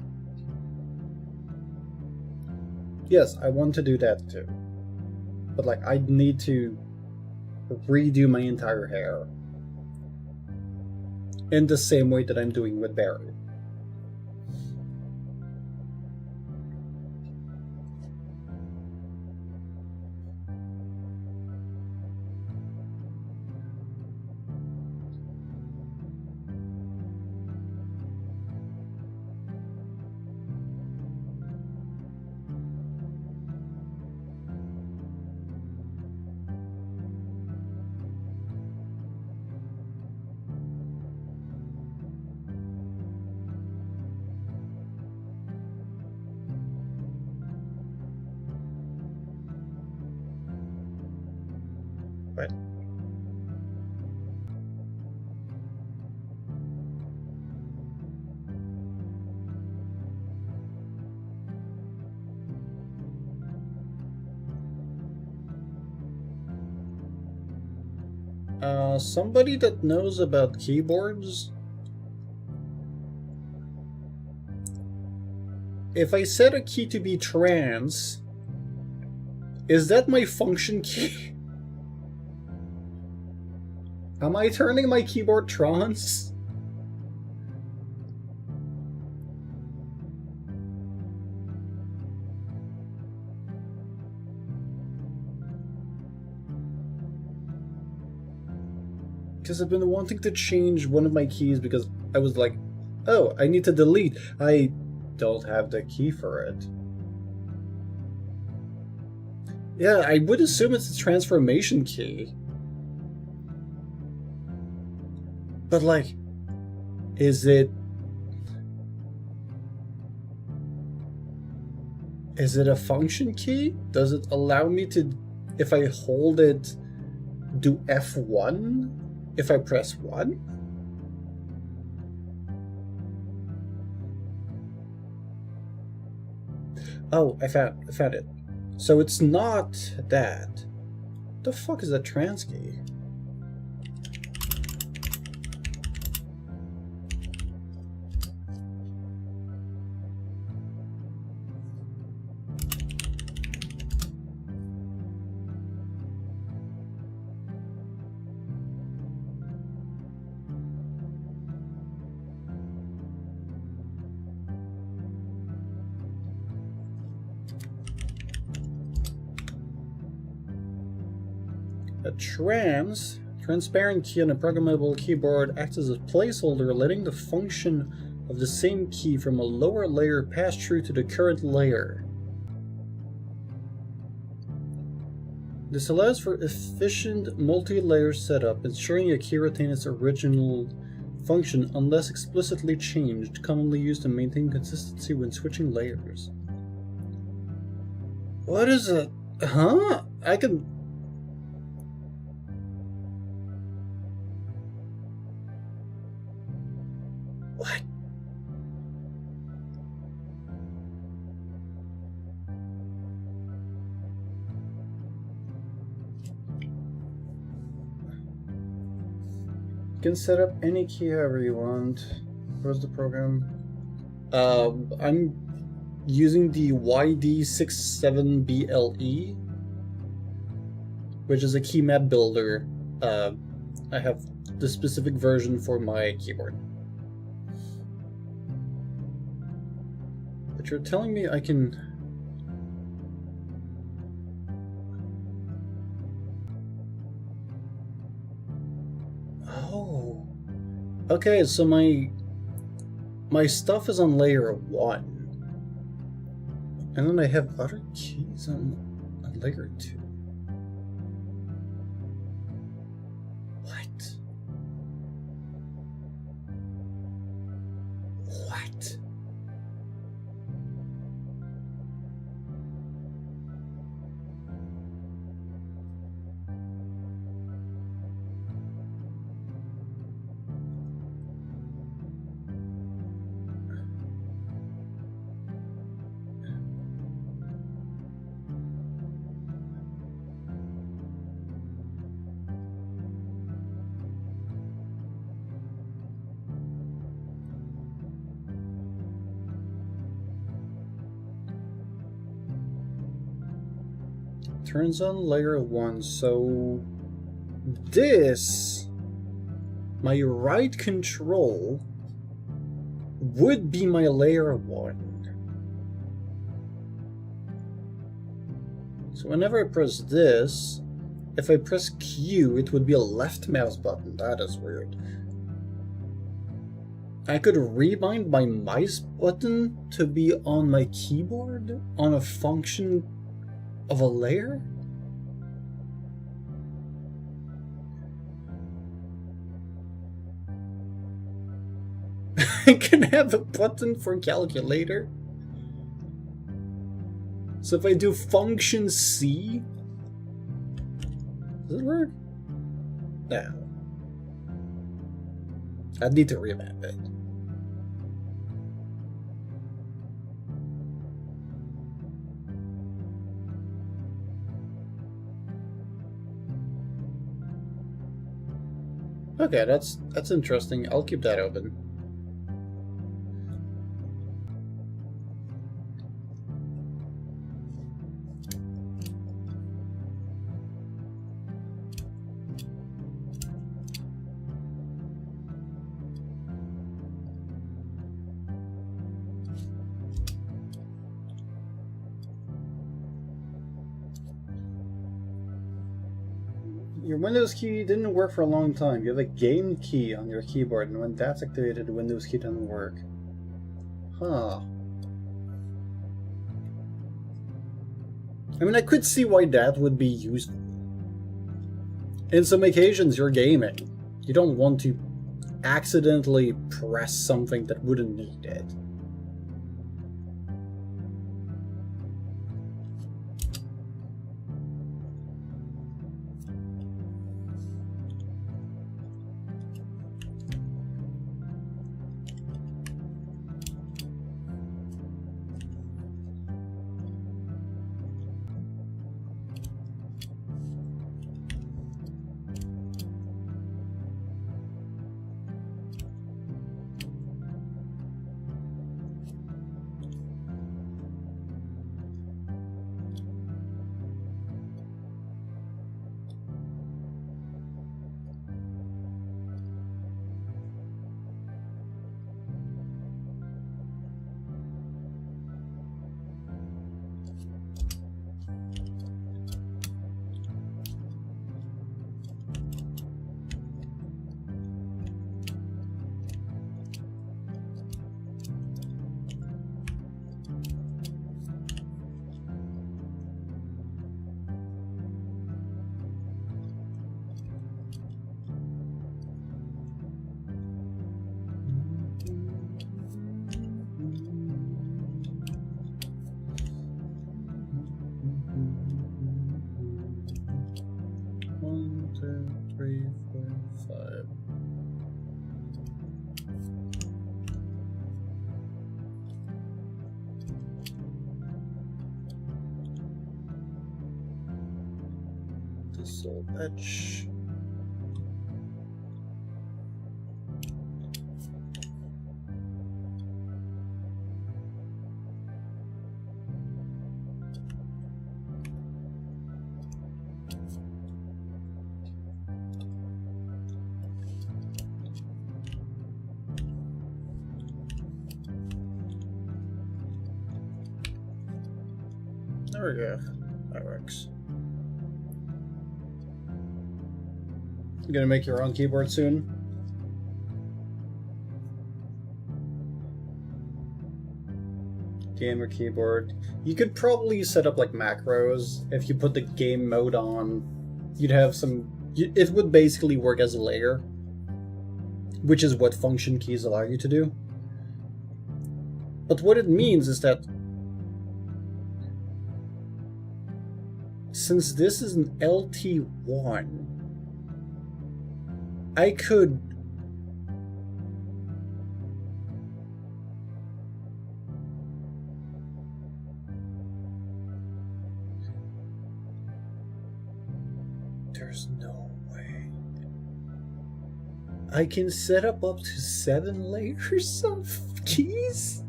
Speaker 1: Yes, I want to do that too. But like, I need to redo my entire hair in the same way that I'm doing with Barry. Somebody that knows about keyboards? If I set a key to be trans, is that my function key? Am I turning my keyboard trans? Because I've been wanting to change one of my keys because I was like, oh, I need to delete. I don't have the key for it. Yeah, I would assume it's a transformation key. But like, is it a function key? Does it allow me to, if I hold it, do F1 if I press 1? Oh, I found it. So it's not that. The fuck is a trans key? A transparent key on a programmable keyboard acts as a placeholder, letting the function of the same key from a lower layer pass through to the current layer. This allows for efficient multi-layer setup, ensuring a key retains its original function unless explicitly changed, commonly used to maintain consistency when switching layers. What is it? Huh? I can... What? You can set up any key however you want. Where's the program? I'm using the YD67BLE, which is a key map builder. I have the specific version for my keyboard. But you're telling me I can... Oh. Okay, so my stuff is on layer 1. And then I have other keys on layer 2. What? What? Turns on layer 1, so this, my right control, would be my layer 1. So whenever I press this, if I press Q, it would be a left mouse button. That is weird. I could rebind my mouse button to be on my keyboard on a function of a layer? I can have a button for calculator. So if I do function C, does it work? No. I'd need to remap it. Okay, that's interesting. I'll keep that open. Your Windows key didn't work for a long time. You have a game key on your keyboard, and when that's activated, the Windows key doesn't work. Huh. I mean, I could see why that would be useful. In some occasions, you're gaming. You don't want to accidentally press something that wouldn't need it. Soul Edge. There we go. That works. You gonna make your own keyboard soon? Gamer keyboard. You could probably set up like macros. If you put the game mode on, you'd have some... It would basically work as a layer, which is what function keys allow you to do. But what it means is that since this is an LT1, I could there's no way I can set up to 7 layers of keys?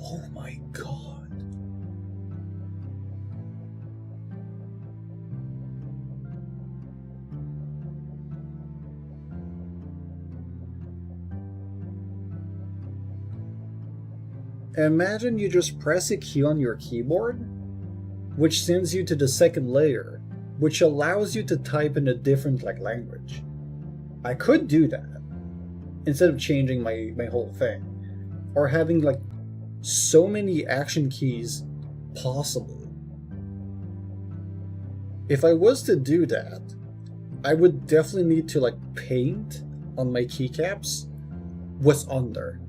Speaker 1: Oh my god. Imagine you just press a key on your keyboard, which sends you to the second layer, which allows you to type in a different language. I could do that instead of changing my whole thing, or having so many action keys possible. If I was to do that, I would definitely need to paint on my keycaps what's under.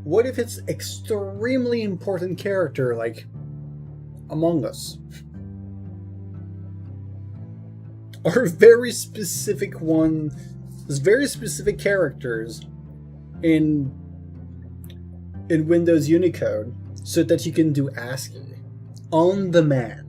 Speaker 1: What if it's extremely important character like Among Us? are very specific one. There's very specific characters in Windows Unicode so that you can do ASCII on demand.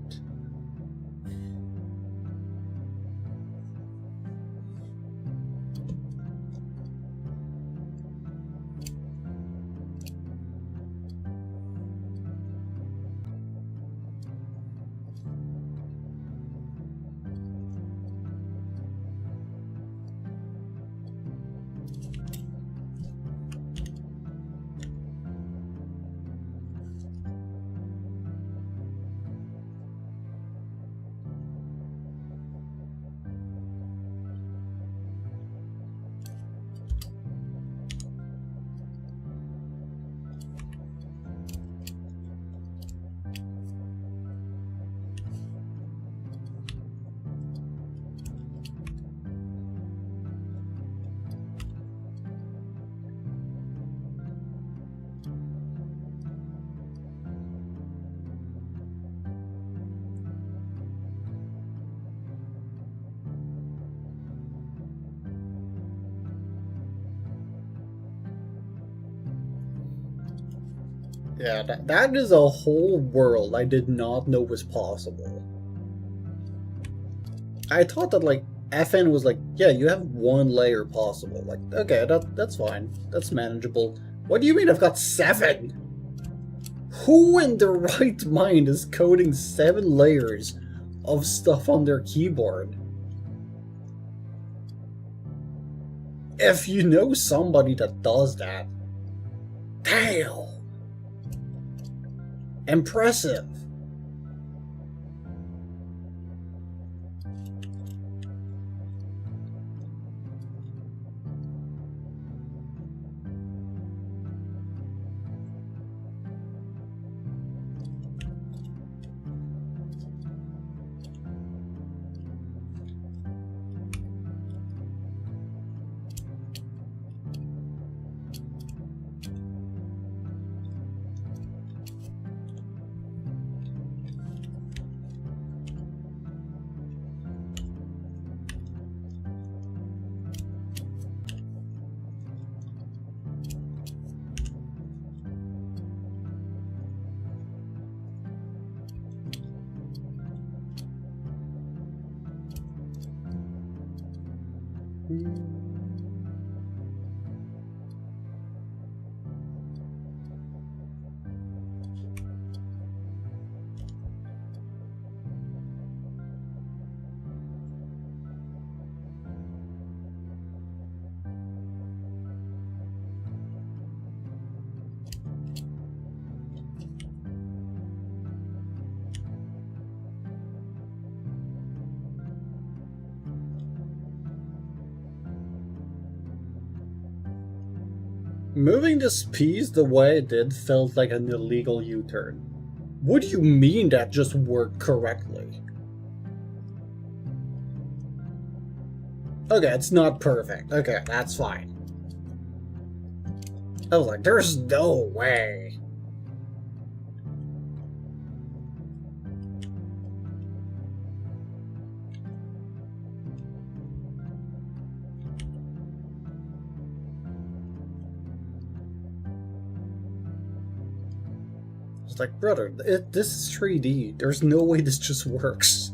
Speaker 1: Yeah, that is a whole world I did not know was possible. I thought that, like, FN was like, yeah, you have one layer possible. Like, okay, that's fine. That's manageable. What do you mean I've got 7? Who in their right mind is coding 7 layers of stuff on their keyboard? If you know somebody that does that, damn! Impressive! Moving this piece the way it did felt like an illegal U-turn. What do you mean that just worked correctly? Okay, it's not perfect. Okay, that's fine. I was like, there's no way. It's like, brother, this is 3D. There's no way this just works.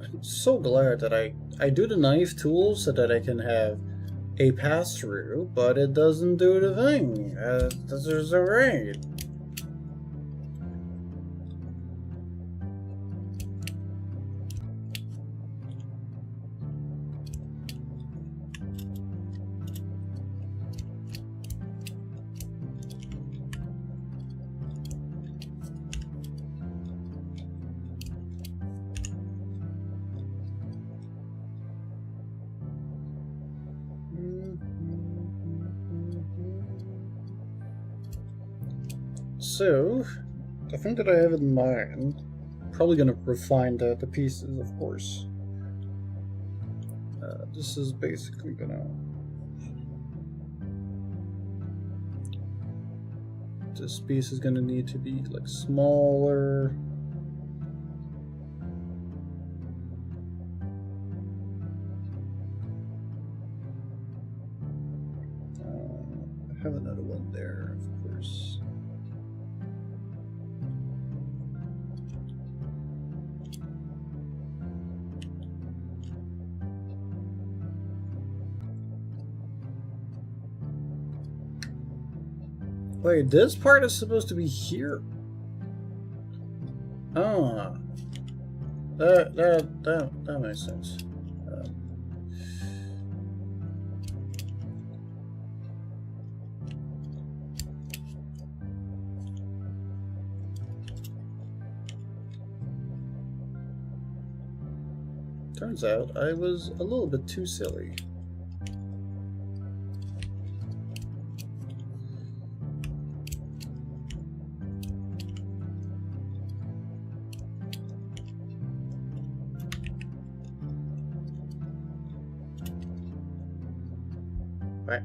Speaker 1: I'm so glad that I do the knife tool so that I can have a pass-through, but it doesn't do the thing. There's a raid. so the thing that I have in mind, probably gonna refine the pieces, of course. This is basically gonna. This piece is gonna need to be like smaller. I have another one there, of course. Wait, this part is supposed to be here. Ah, that makes sense. Turns out I was a little bit too silly. Right.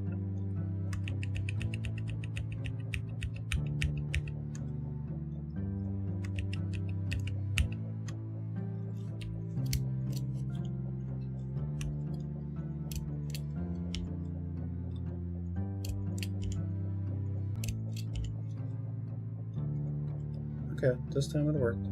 Speaker 1: Okay, this time it worked.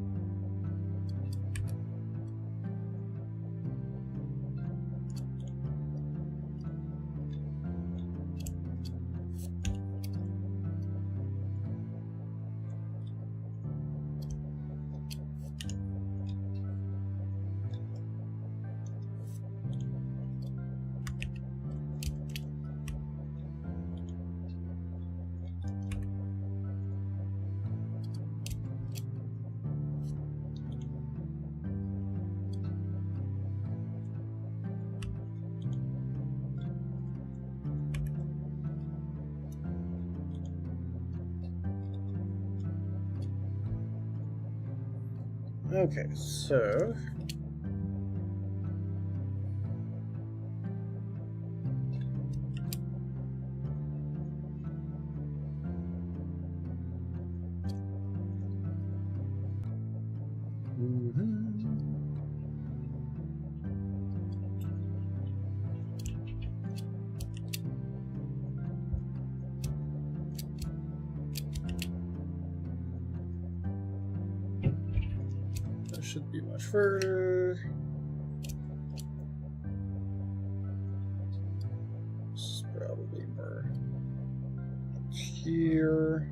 Speaker 1: Okay, so that should be much further. This is probably more here.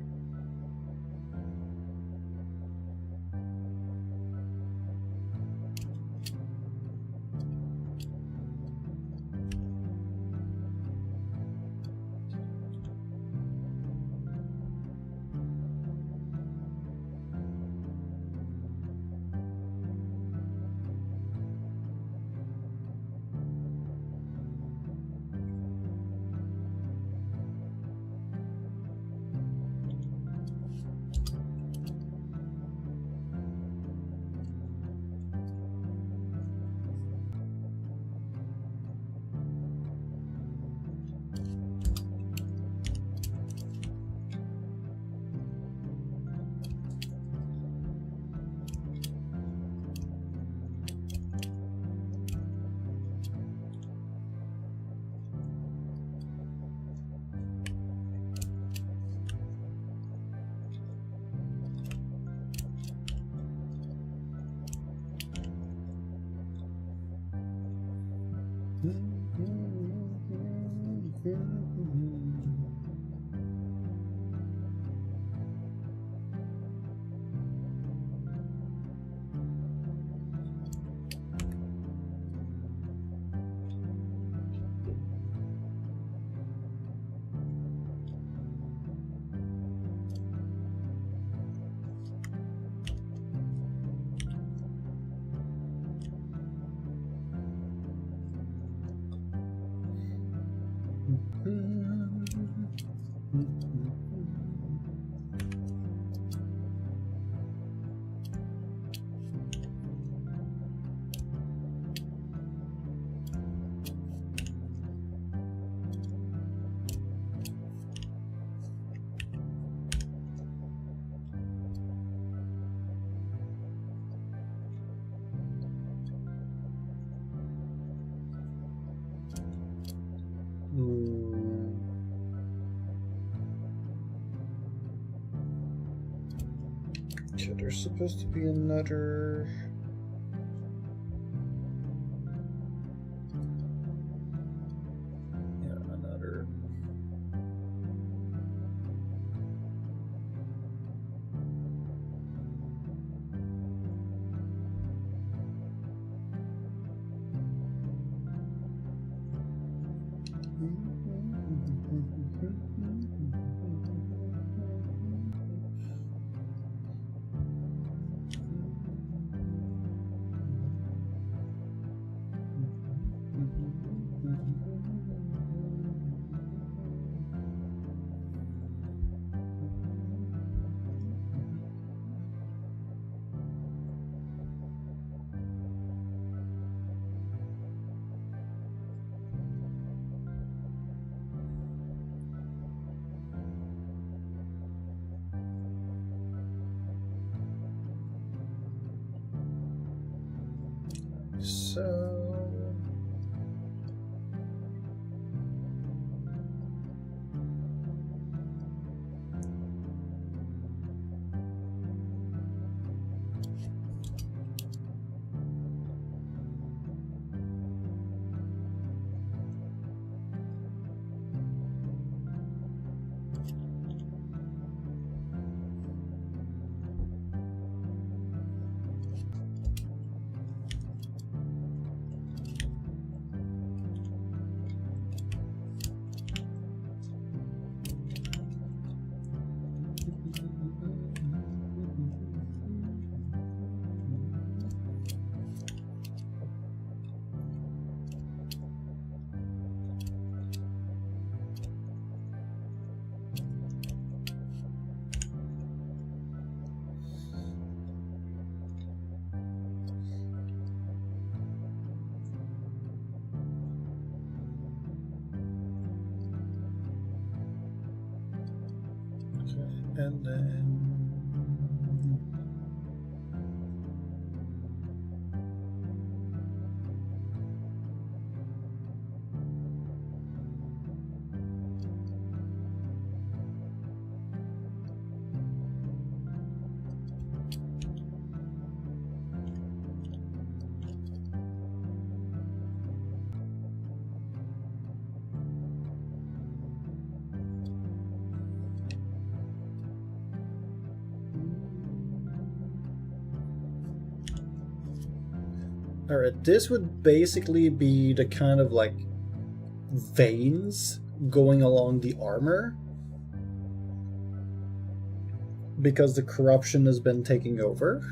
Speaker 1: Okay, there's supposed to be another. Yeah, another. So and then. Alright, this would basically be the kind of like veins going along the armor because the corruption has been taking over.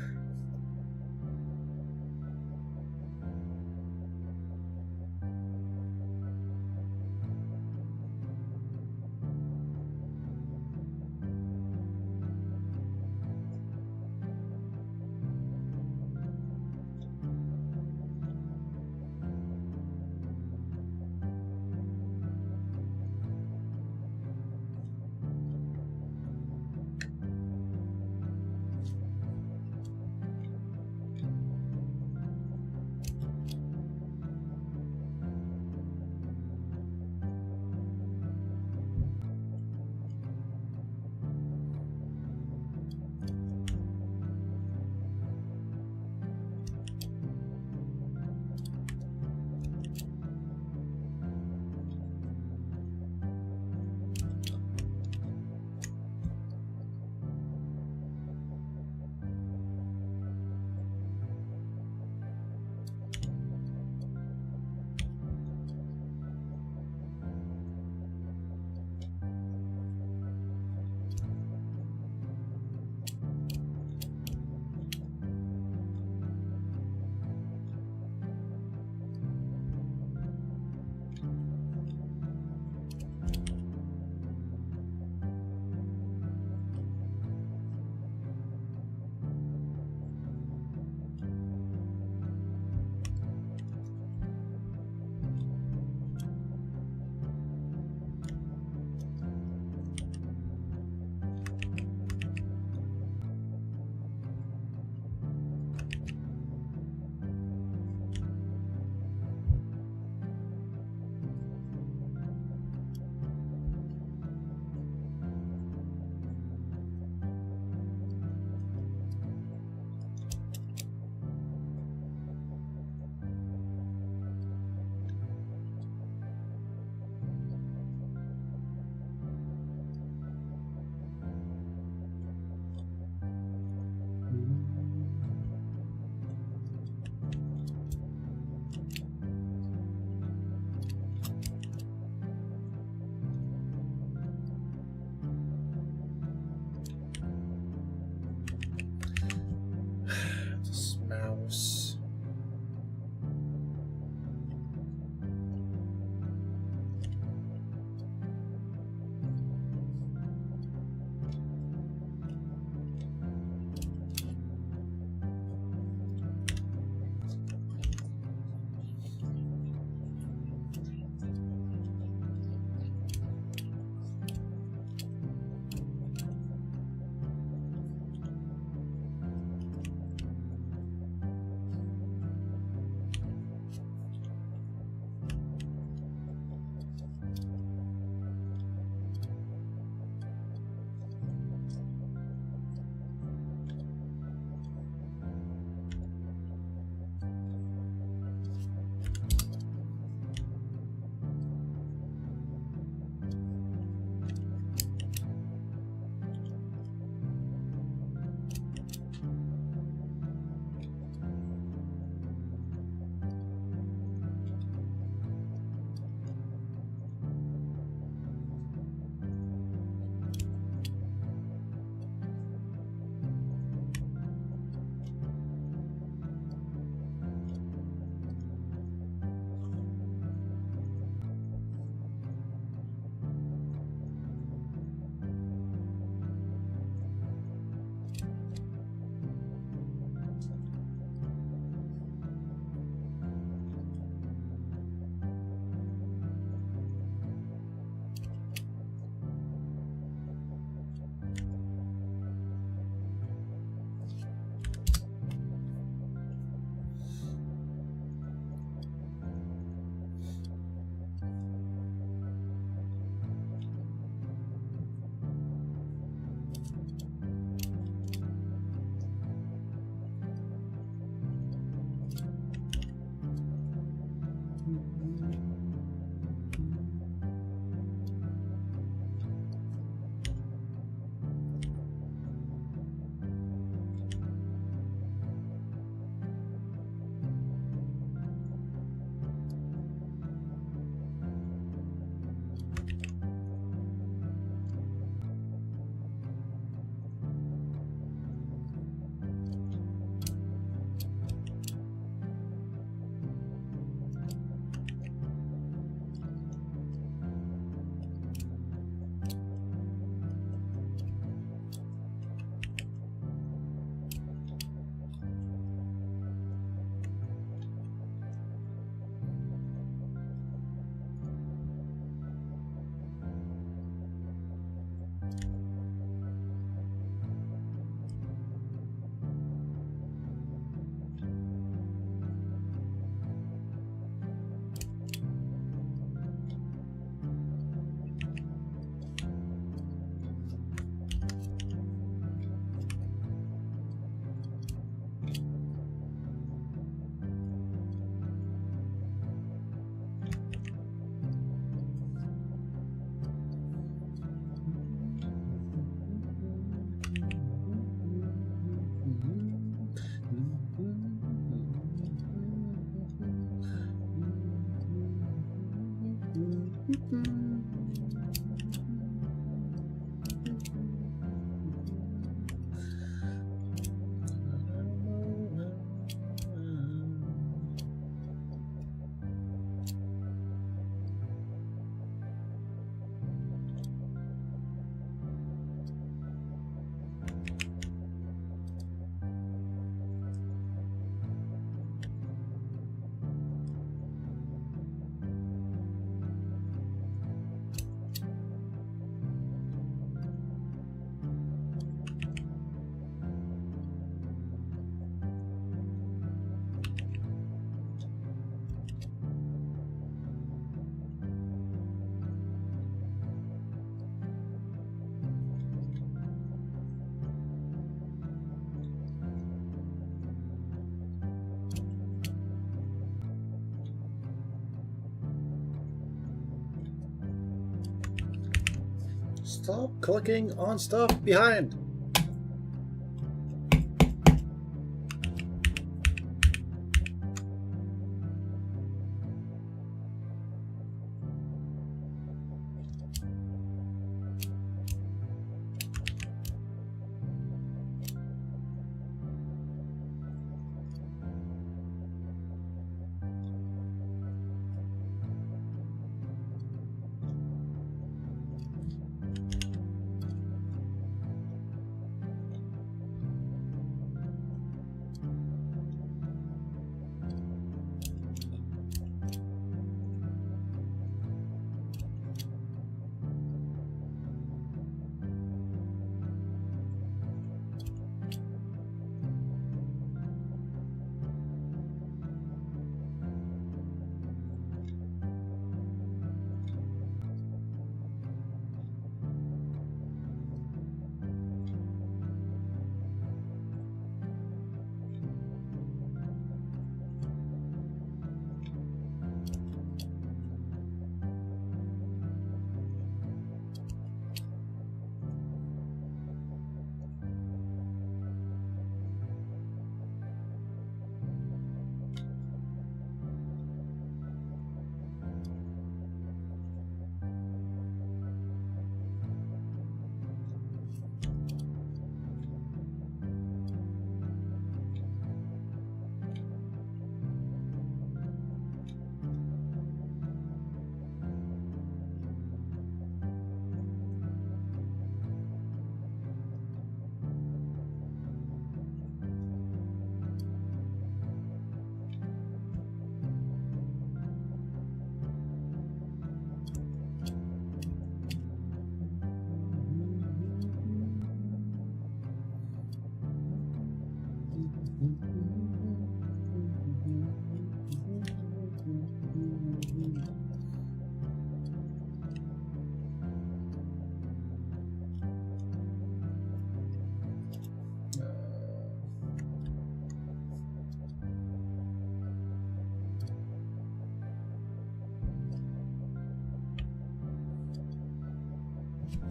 Speaker 1: Stop clicking on stuff behind.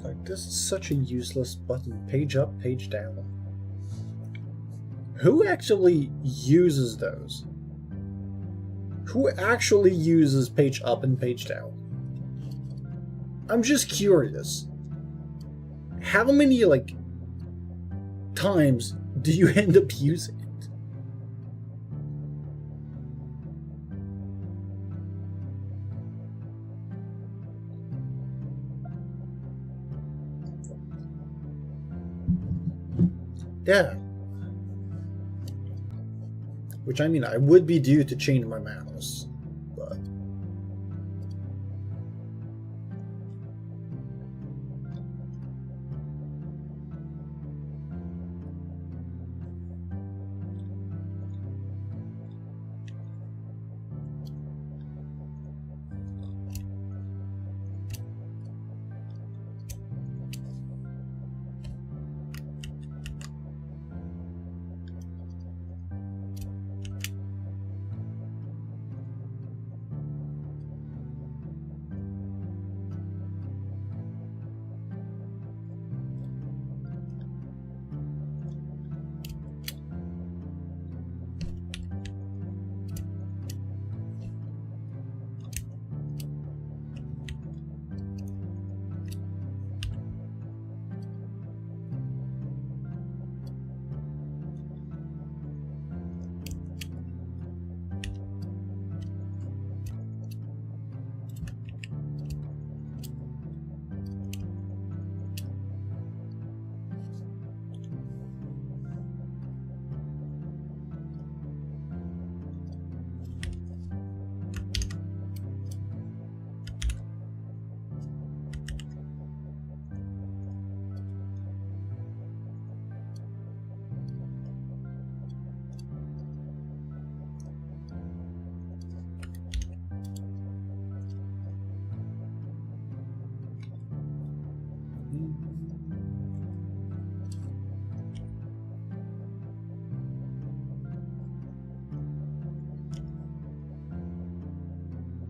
Speaker 1: Like, this is such a useless button. Page up, page down. Who actually uses those? Who actually uses page up and page down? I'm just curious. How many, like, times do you end up using it? Yeah. Which, I mean, I would be due to change my mouse, but...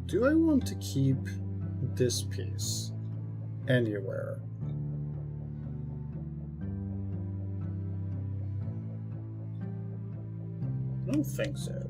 Speaker 1: do I want to keep this piece anywhere? I don't think so.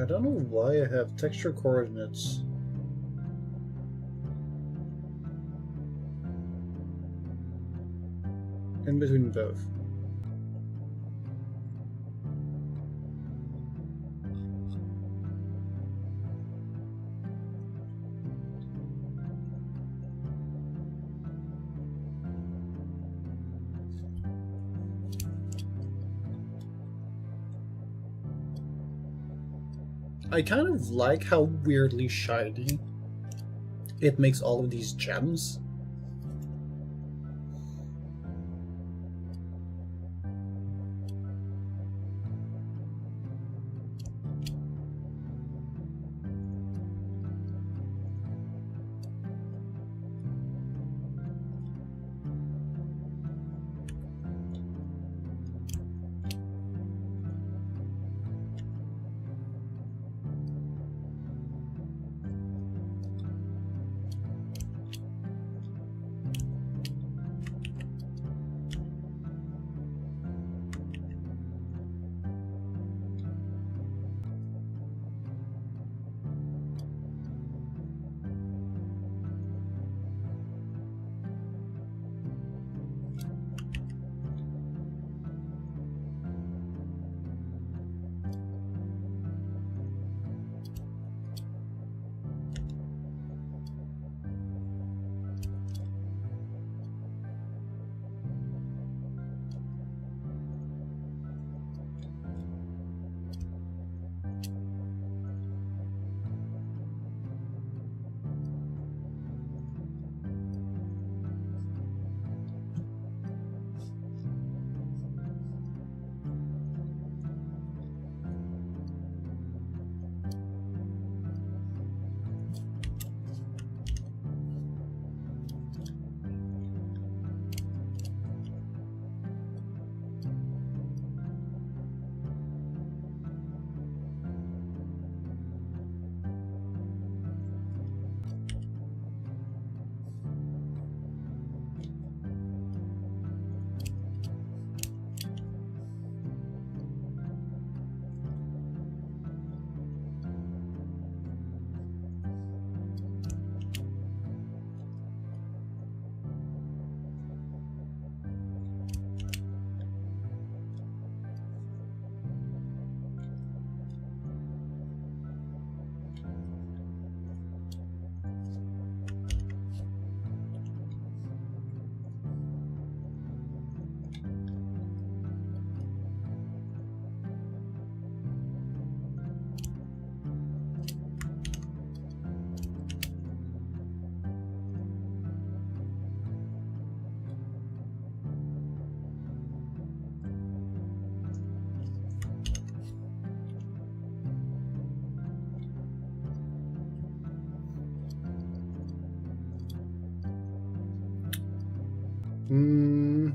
Speaker 1: I don't know why I have texture coordinates. In between both. I kind of like how weirdly shiny it makes all of these gems. Hmm.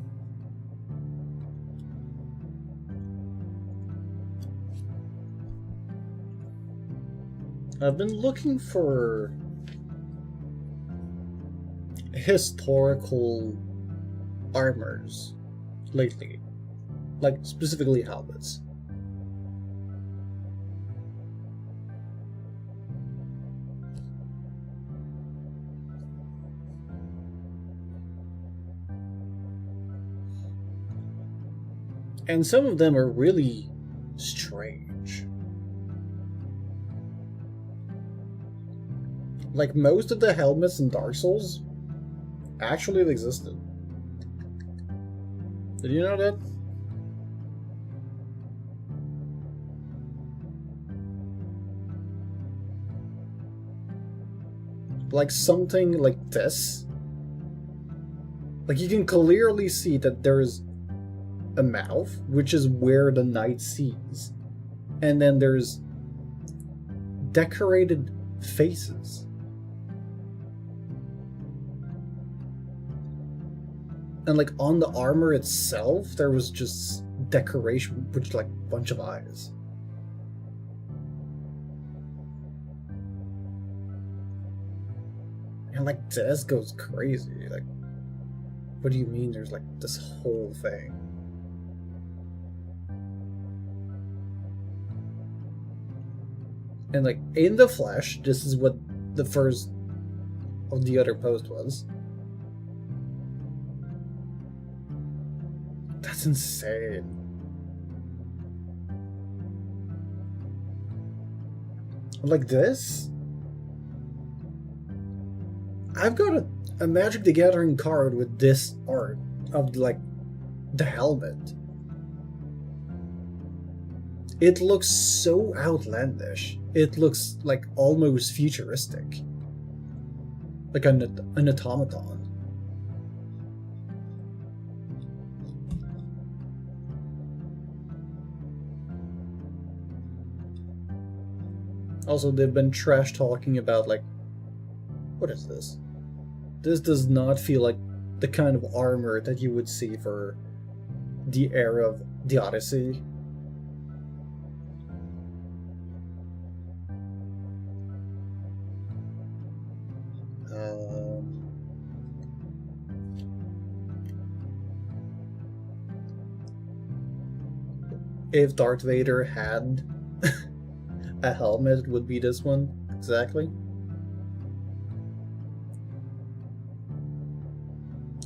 Speaker 1: I've been looking for historical armors lately, like specifically helmets. And some of them are really strange. Like most of the helmets in Dark Souls actually existed. Did you know that? Like something like this. Like you can clearly see that there's a mouth, which is where the knight sees. And then there's decorated faces. And like on the armor itself, there was just decoration, which like a bunch of eyes. And like this goes crazy. Like, what do you mean there's like this whole thing? And like in the flesh, this is what the first of the other post was. That's insane. Like this? I've got a Magic the Gathering card with this art of like the helmet. It looks so outlandish. It looks like almost futuristic. Like an automaton. Also, they've been trash talking about like, what is this? This does not feel like the kind of armor that you would see for the era of the Odyssey. If Darth Vader had a helmet, it would be this one, exactly.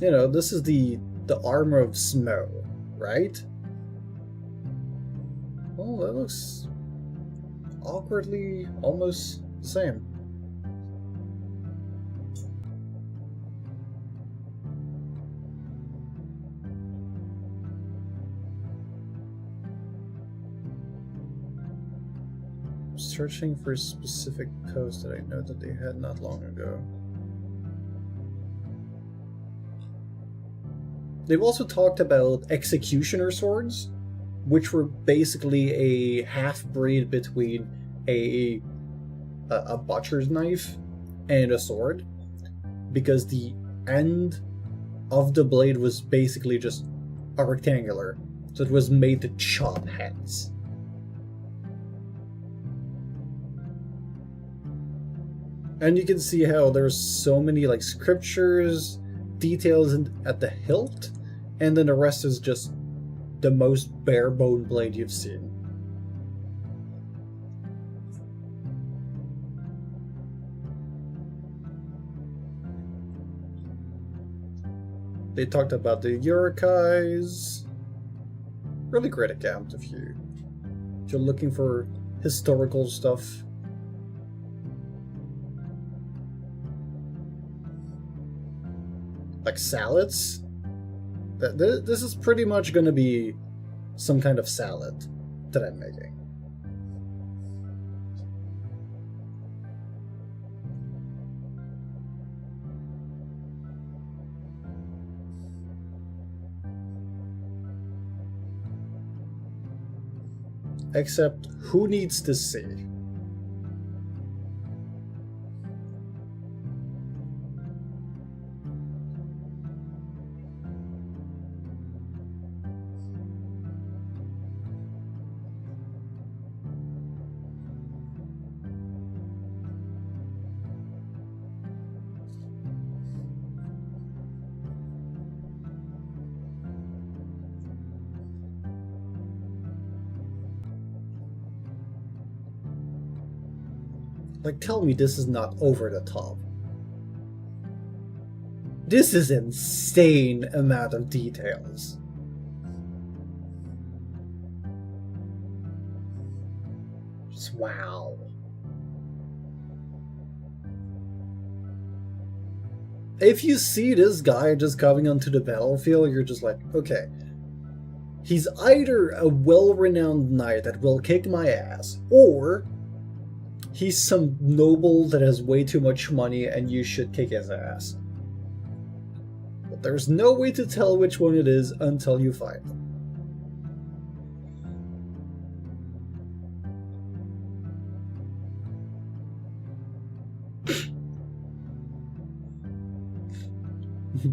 Speaker 1: You know, this is the armor of Smo, right? Well, that looks awkwardly almost the same. Searching for a specific post that I know that they had not long ago. They've also talked about executioner swords, which were basically a half-breed between a butcher's knife and a sword, because the end of the blade was basically just a rectangular, so it was made to chop heads. And you can see how there's so many like scriptures, details at the hilt, and then the rest is just the most bare bone blade you've seen. They talked about the Urukais. Really great account if you're looking for historical stuff. Like salads. This is pretty much going to be some kind of salad that I'm making. Except, who needs to see? Like, tell me this is not over the top. This is insane amount of details. Just wow. If you see this guy just coming onto the battlefield, you're just like, okay, he's either a well-renowned knight that will kick my ass, or he's some noble that has way too much money and you should kick his ass. But there's no way to tell which one it is until you find him.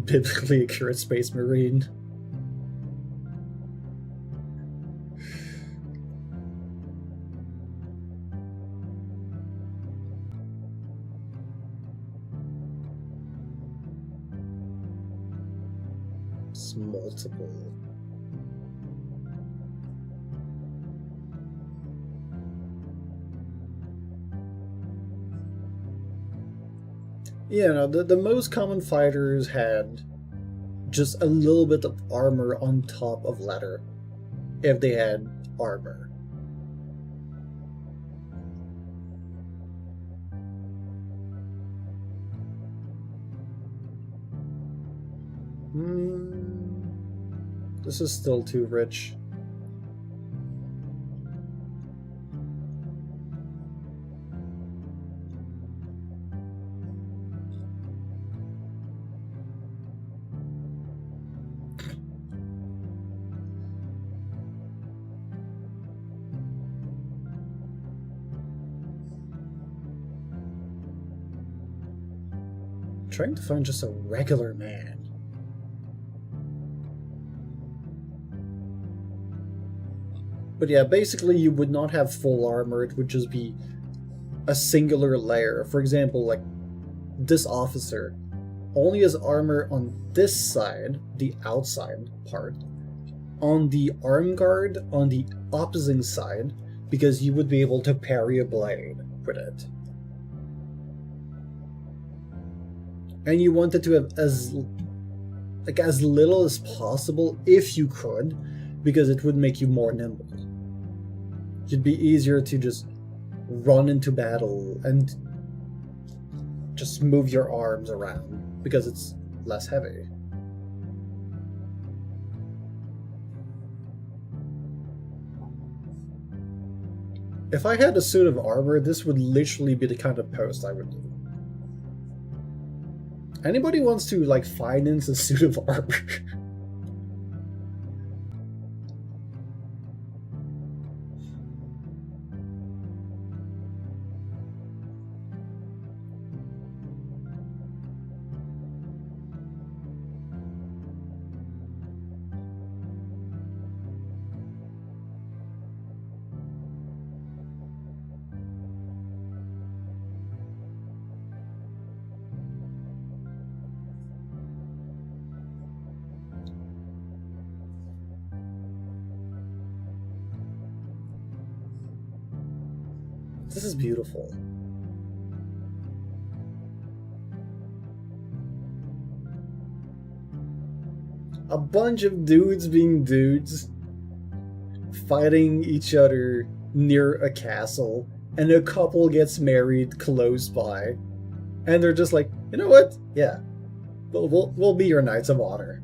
Speaker 1: Biblically accurate Space Marine. It's multiple. Yeah, no, the most common fighters had just a little bit of armor on top of leather, if they had armor. This is still too rich. Trying to find just a regular man. But yeah, basically you would not have full armor, it would just be a singular layer. For example, like this officer only has armor on this side, the outside part, on the arm guard on the opposing side, because you would be able to parry a blade with it. And you wanted to have as little as possible if you could, because it would make you more nimble. It'd be easier to just run into battle and just move your arms around because it's less heavy. If I had a suit of armor, this would literally be the kind of post I would do. Anybody wants to, like, finance a suit of armor? This is beautiful. A bunch of dudes being dudes, fighting each other near a castle, and a couple gets married close by, and they're just like, you know what? Yeah, we'll be your knights of honor.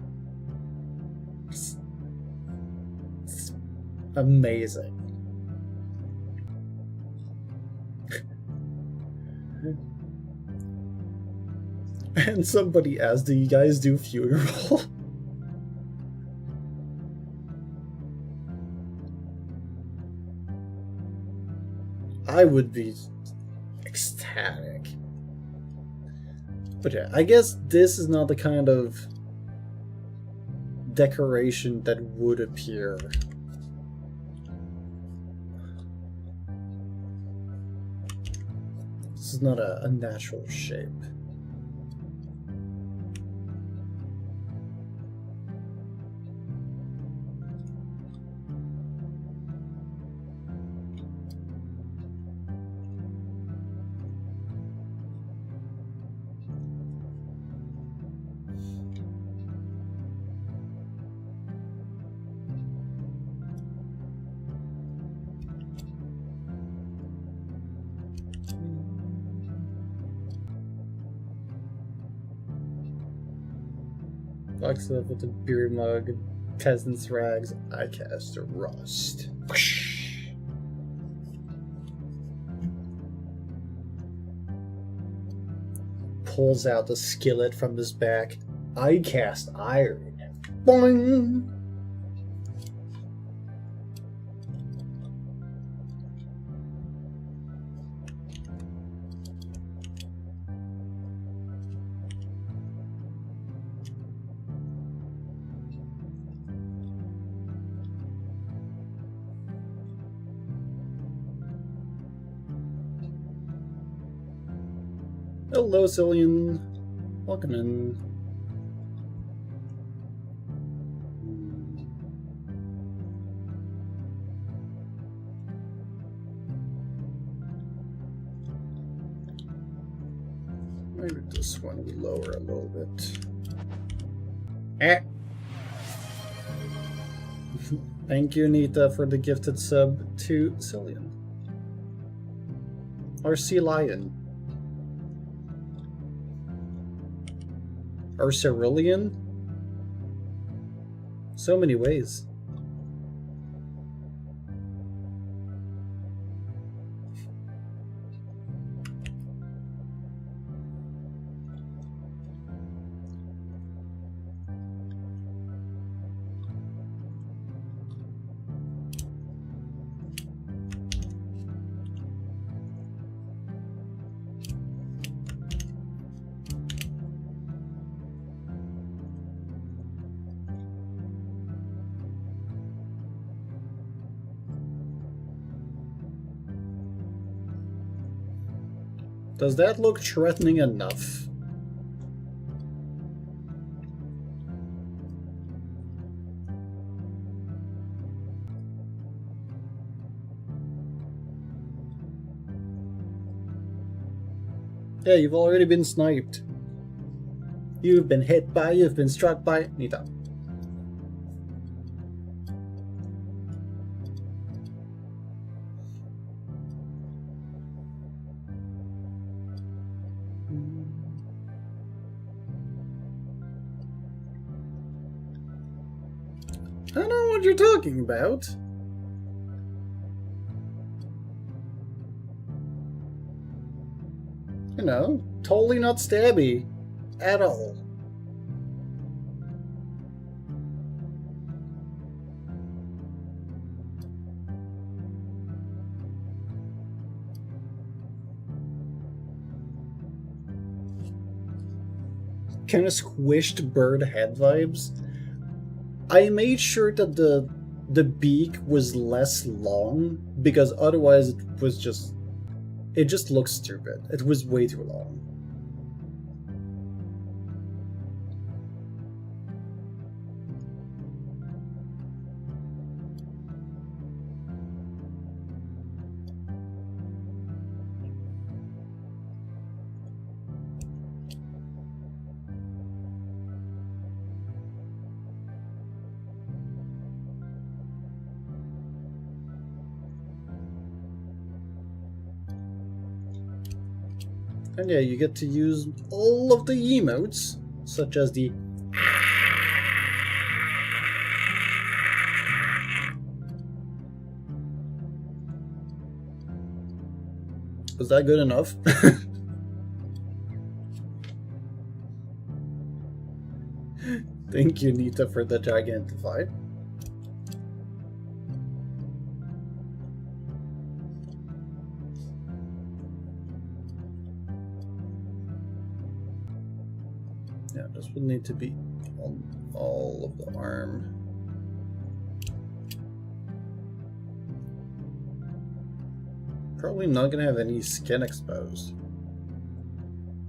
Speaker 1: It's amazing. And somebody asked, do you guys do funeral? I would be ecstatic. But yeah, I guess this is not the kind of decoration that would appear. This is not a natural shape. Fucks up with the beer mug, peasant's rags. I cast a rust. Pulls out the skillet from his back. I cast iron. Boing! Hello, Cillian. Welcome in. Maybe this one we lower a little bit. Thank you, Nita, for the gifted sub to Cillian. Or Sea Lion. Or Cerulean? So many ways. Does that look threatening enough? Yeah, you've already been sniped. You've been hit by, you've been struck by. Nita. I don't know what you're talking about. You know, totally not stabby. At all. Kind of squished bird head vibes. I made sure that the beak was less long because otherwise it just looks stupid. It was way too long. And yeah, you get to use all of the emotes, such as the Was that good enough? Thank you, Nita, for the Gigantify. Yeah, this would need to be on all of the arm. Probably not gonna have any skin exposed.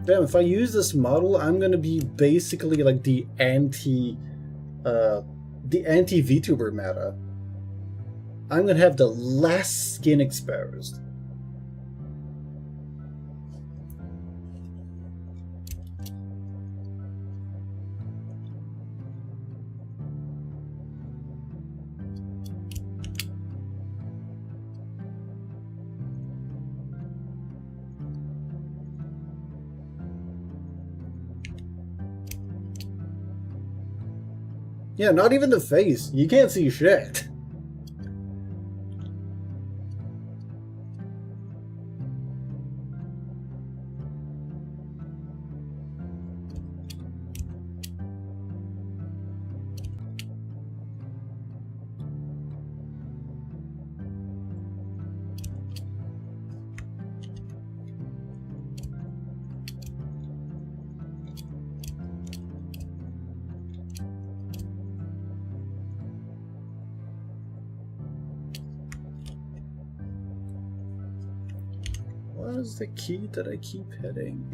Speaker 1: Damn, if I use this model, I'm gonna be basically like the anti VTuber meta. I'm gonna have the last skin exposed. Yeah, not even the face. You can't see shit. What is the key that I keep hitting?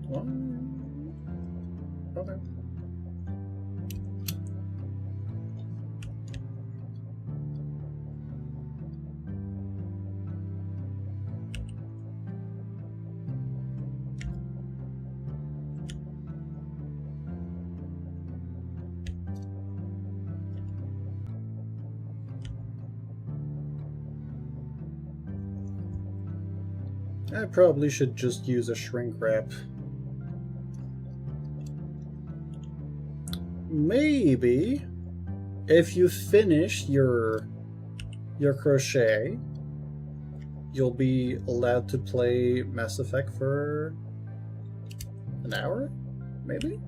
Speaker 1: What? Okay. I probably should just use a shrink wrap. Maybe if you finish your crochet, you'll be allowed to play Mass Effect for an hour, maybe?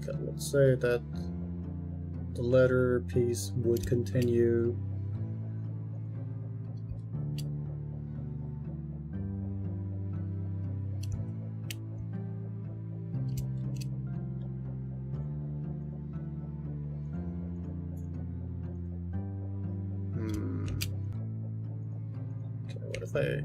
Speaker 1: Okay, let's say that the letter piece would continue. Okay, what if I...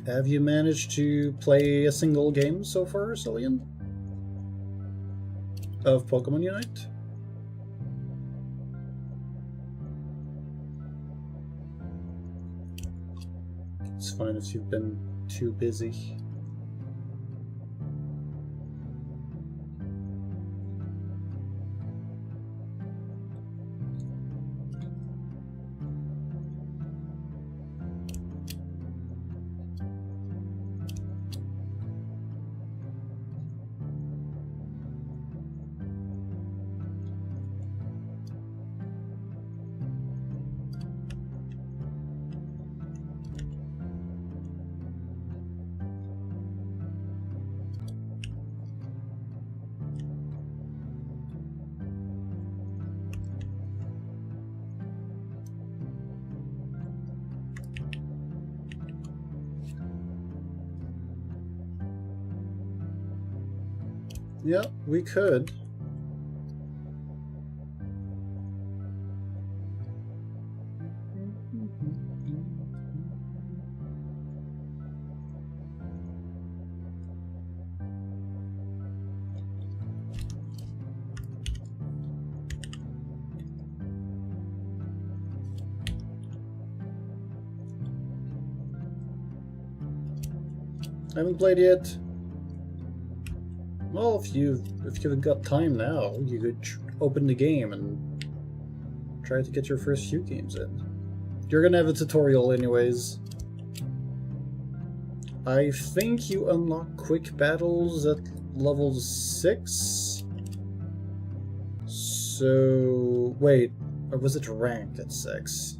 Speaker 1: Have you managed to play a single game so far, Cillian? Of Pokemon Unite? It's fine if you've been too busy. Yeah, we could. I haven't played yet. Well, if you've got time now, you could open the game and try to get your first few games in. You're gonna have a tutorial anyways. I think you unlock quick battles at level 6. So wait, or was it ranked at 6?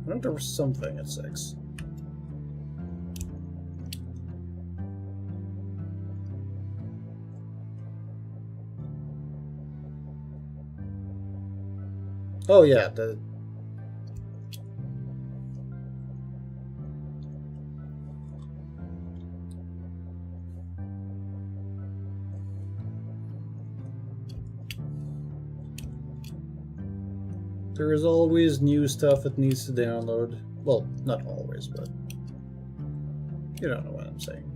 Speaker 1: I think there was something at 6. Oh yeah, there is always new stuff it needs to download. Well, not always, but you don't know what I'm saying.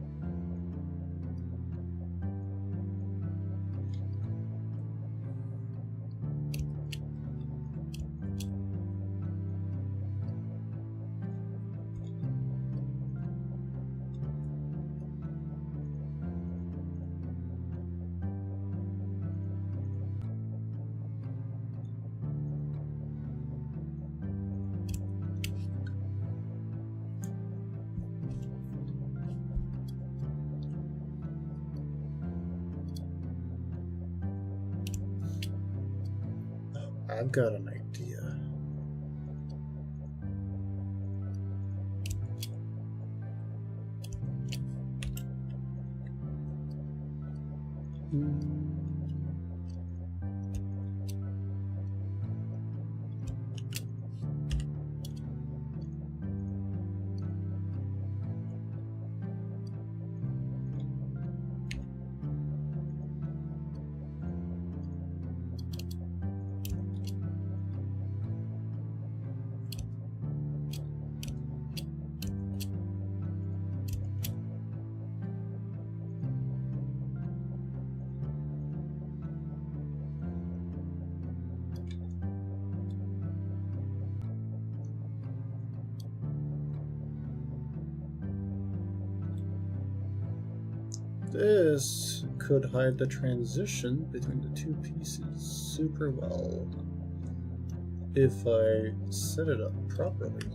Speaker 1: I've got an idea. This could hide the transition between the two pieces super well if I set it up properly.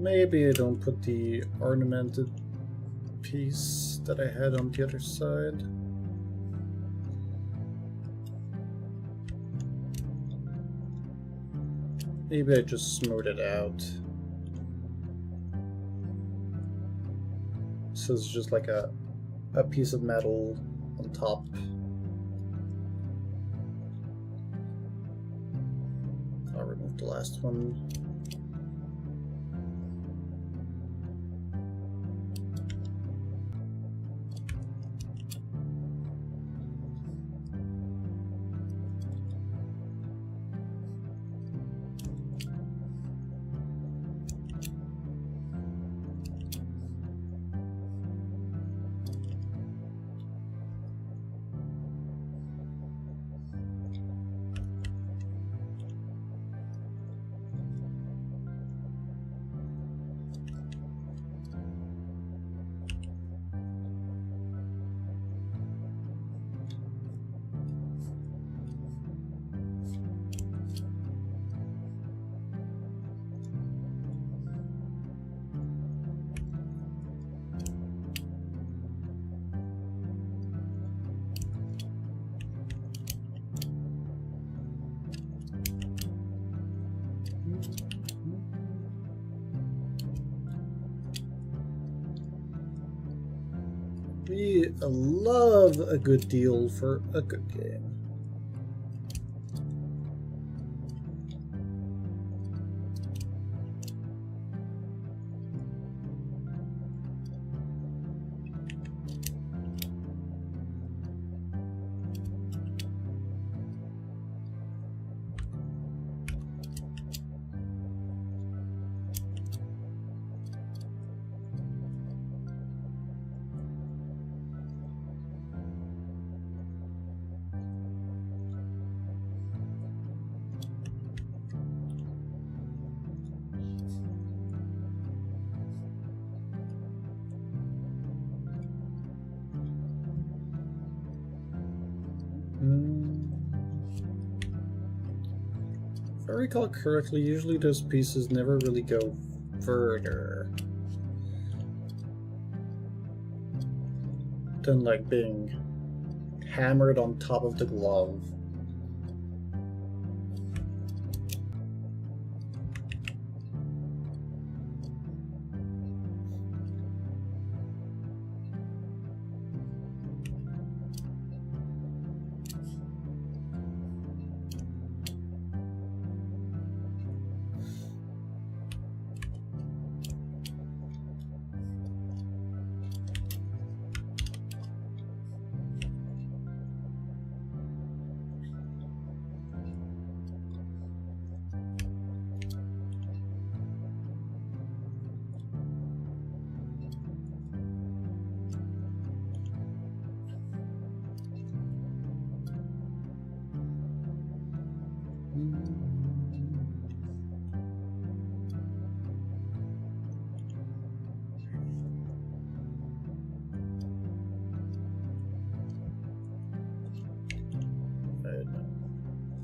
Speaker 1: Maybe I don't put the ornamented piece that I had on the other side. Maybe I just smooth it out. So it's just like a piece of metal on top. I'll remove the last one. We love a good deal for a good game. If I recall correctly, usually those pieces never really go further than like being hammered on top of the glove.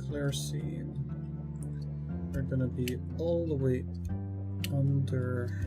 Speaker 1: Clear seam. They're gonna be all the way under.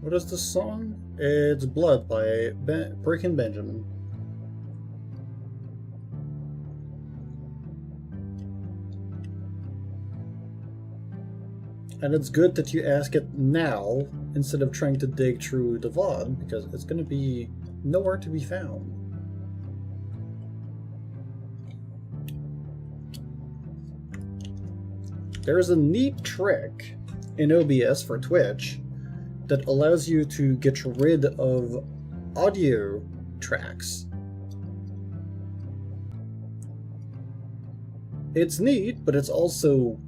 Speaker 1: What is this song? It's Blood by Breaking Benjamin. And it's good that you ask it now instead of trying to dig through the VOD, because it's going to be nowhere to be found. There's a neat trick in OBS for Twitch that allows you to get rid of audio tracks. It's neat, but it's also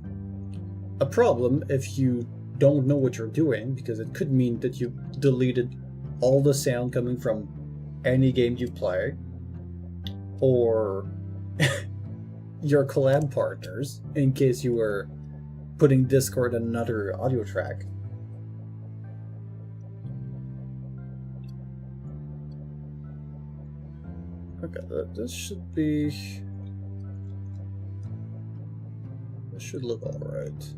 Speaker 1: a problem if you don't know what you're doing, because it could mean that you deleted all the sound coming from any game you play, or your collab partners, in case you were putting Discord on another audio track. Okay, this should be... This should look alright.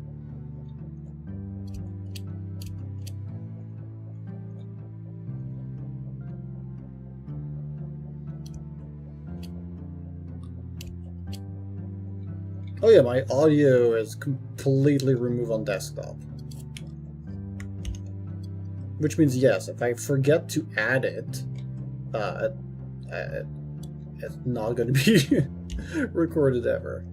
Speaker 1: Oh yeah, my audio is completely removed on desktop. Which means, yes, if I forget to add it, it's not going to be recorded ever.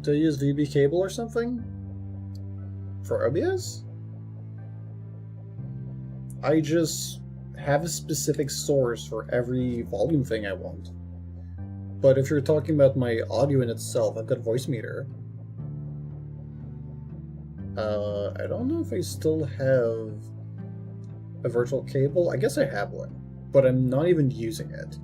Speaker 1: Do I use VB cable or something? For OBS? I just have a specific source for every volume thing I want. But if you're talking about my audio in itself, I've got Voicemeeter. I don't know if I still have a virtual cable. I guess I have one, but I'm not even using it.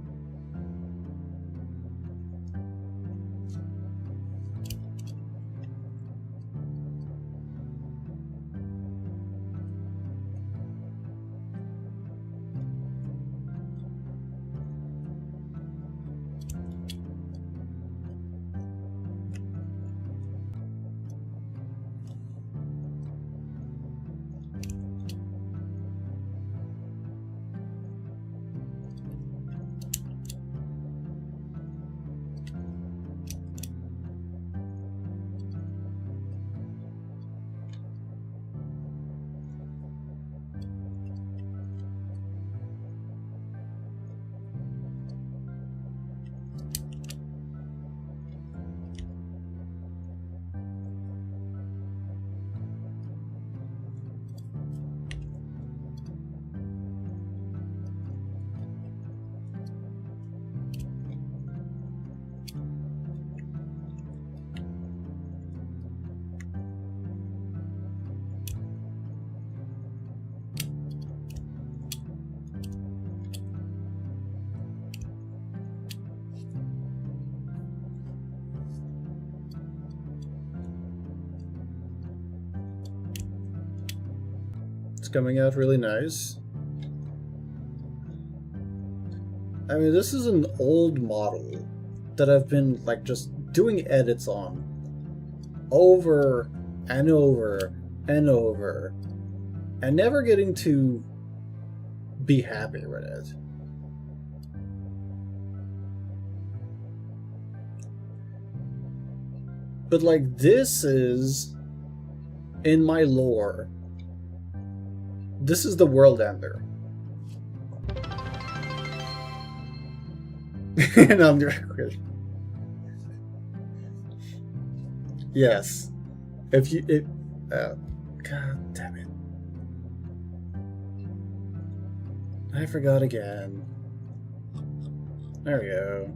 Speaker 1: Coming out really nice. I mean, this is an old model that I've been like just doing edits on over and over and over and never getting to be happy with it. But like, this is in my lore. This is the world ender. And I'm yes. If you God damn it. I forgot again. There we go.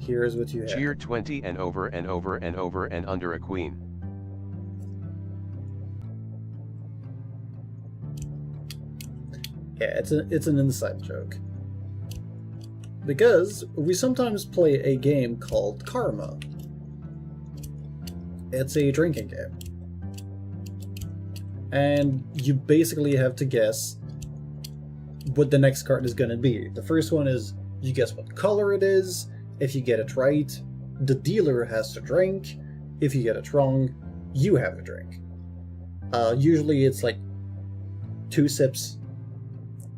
Speaker 1: Here's what you have.
Speaker 3: Cheer 20 and over and over and over and under a queen. Yeah, it's an inside joke.
Speaker 1: Because we sometimes play a game called Karma. It's a drinking game. And you basically have to guess what the next card is going to be. The first one is you guess what color it is. If you get it right, the dealer has to drink. If you get it wrong, you have to drink. Usually it's like 2 sips.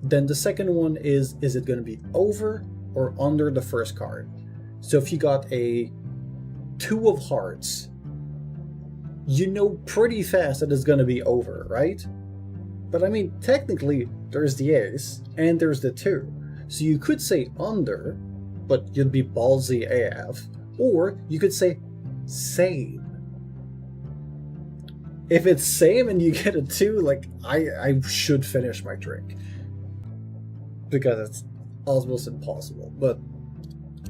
Speaker 1: Then the second one is it going to be over or under the first card? So if you got a 2 of hearts, you know pretty fast that it's going to be over, right? But I mean, technically, there's the ace and there's the 2. So you could say under, but you'd be ballsy AF. Or you could say same. If it's same and you get a 2, like, I should finish my drink. Because it's almost impossible. But,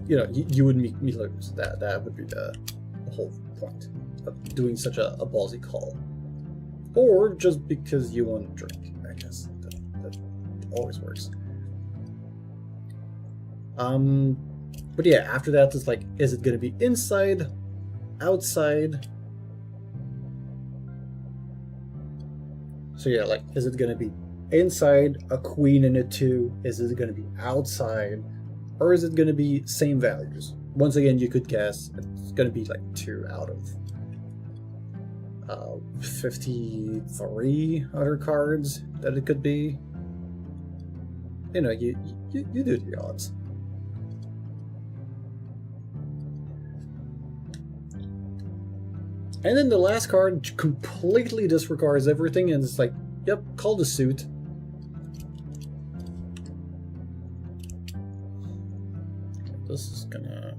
Speaker 1: you know, you would make me lose. That would be the whole point of doing such a ballsy call. Or just because you want to drink, I guess. That always works. But yeah, after that, it's like, is it going to be inside, outside? So yeah, like, is it going to be inside, a queen and a 2? Is it going to be outside? Or is it going to be same values? Once again, you could guess it's going to be like 2 out of 53 other cards that it could be. You know, you do the odds. And then the last card completely disregards everything and it's like, yep, call the suit. This is gonna...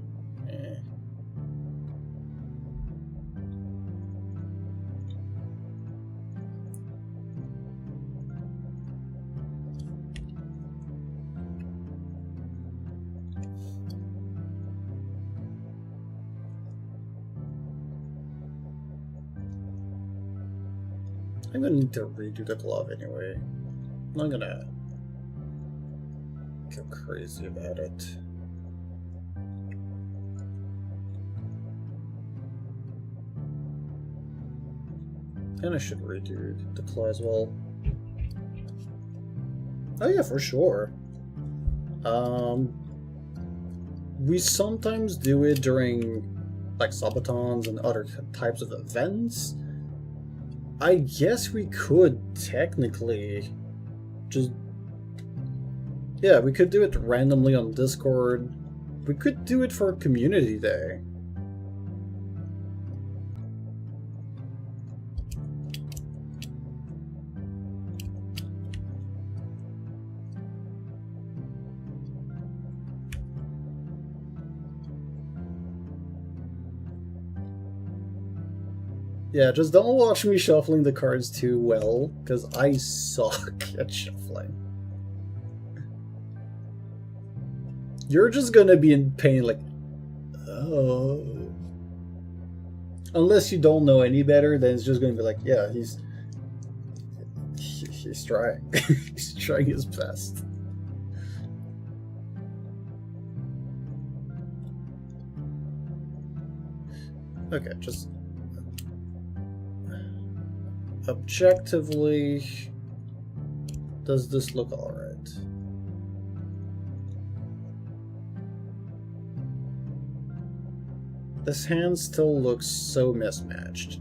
Speaker 1: I'm gonna need to redo the glove anyway. I'm not gonna go crazy about it. And I should redo the claw as well. Oh yeah, for sure. We sometimes do it during like Sabatons and other types of events. I guess we could technically just... Yeah, we could do it randomly on Discord. We could do it for Community Day. Yeah, just don't watch me shuffling the cards too well, because I suck at shuffling. You're just gonna be in pain like, oh. Unless you don't know any better, then it's just gonna be like, yeah, he's trying. He's trying his best. Okay, just... Objectively, does this look alright? This hand still looks so mismatched.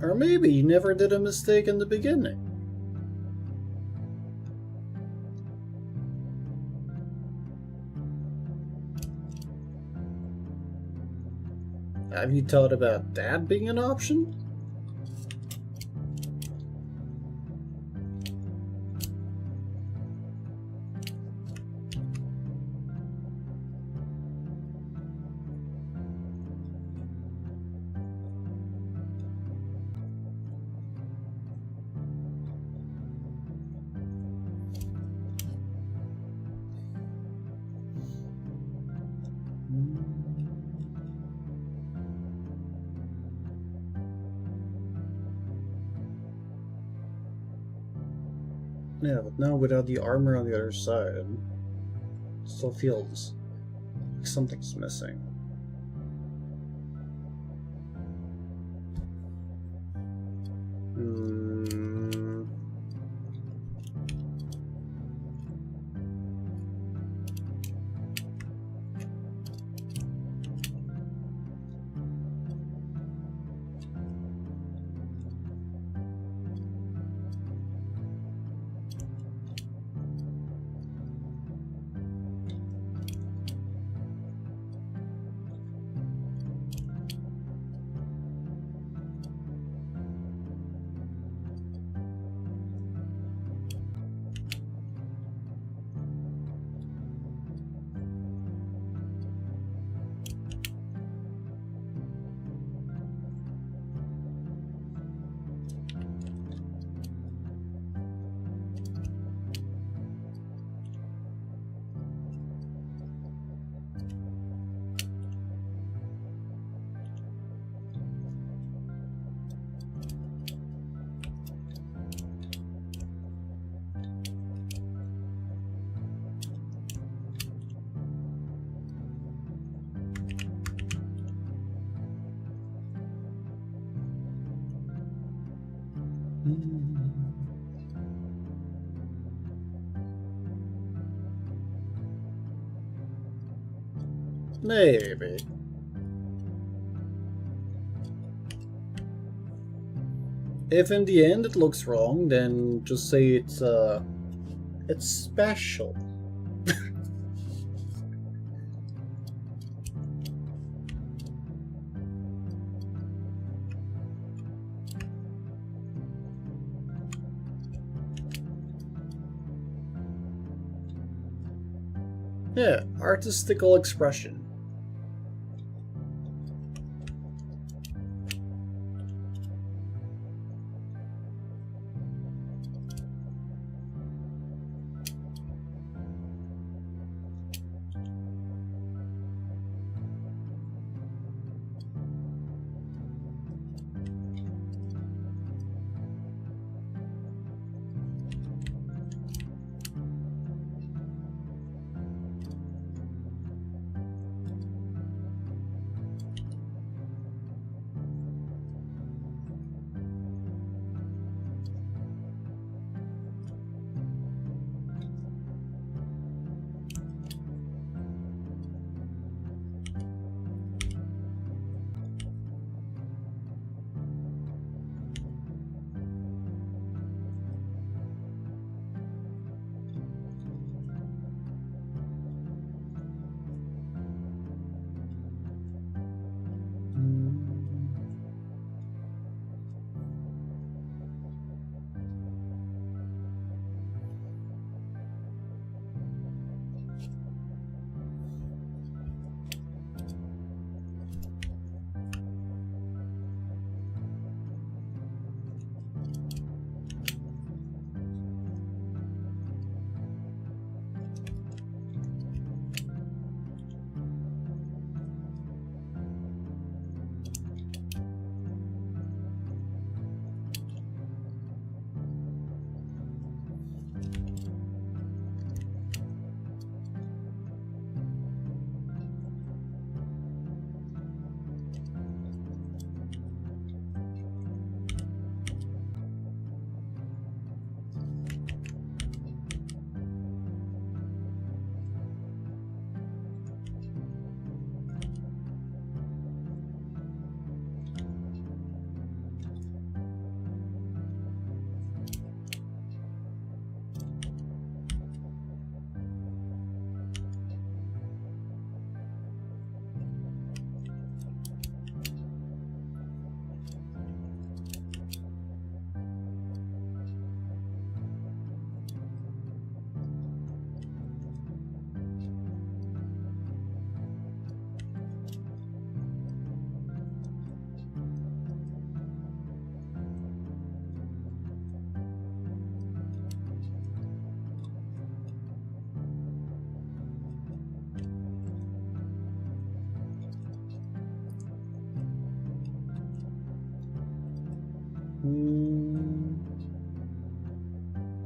Speaker 1: Or maybe he never did a mistake in the beginning. Have you thought about that being an option? Yeah, but now without the armor on the other side, it still feels like something's missing. Maybe. If in the end it looks wrong, then just say it's special. Yeah, artistical expression.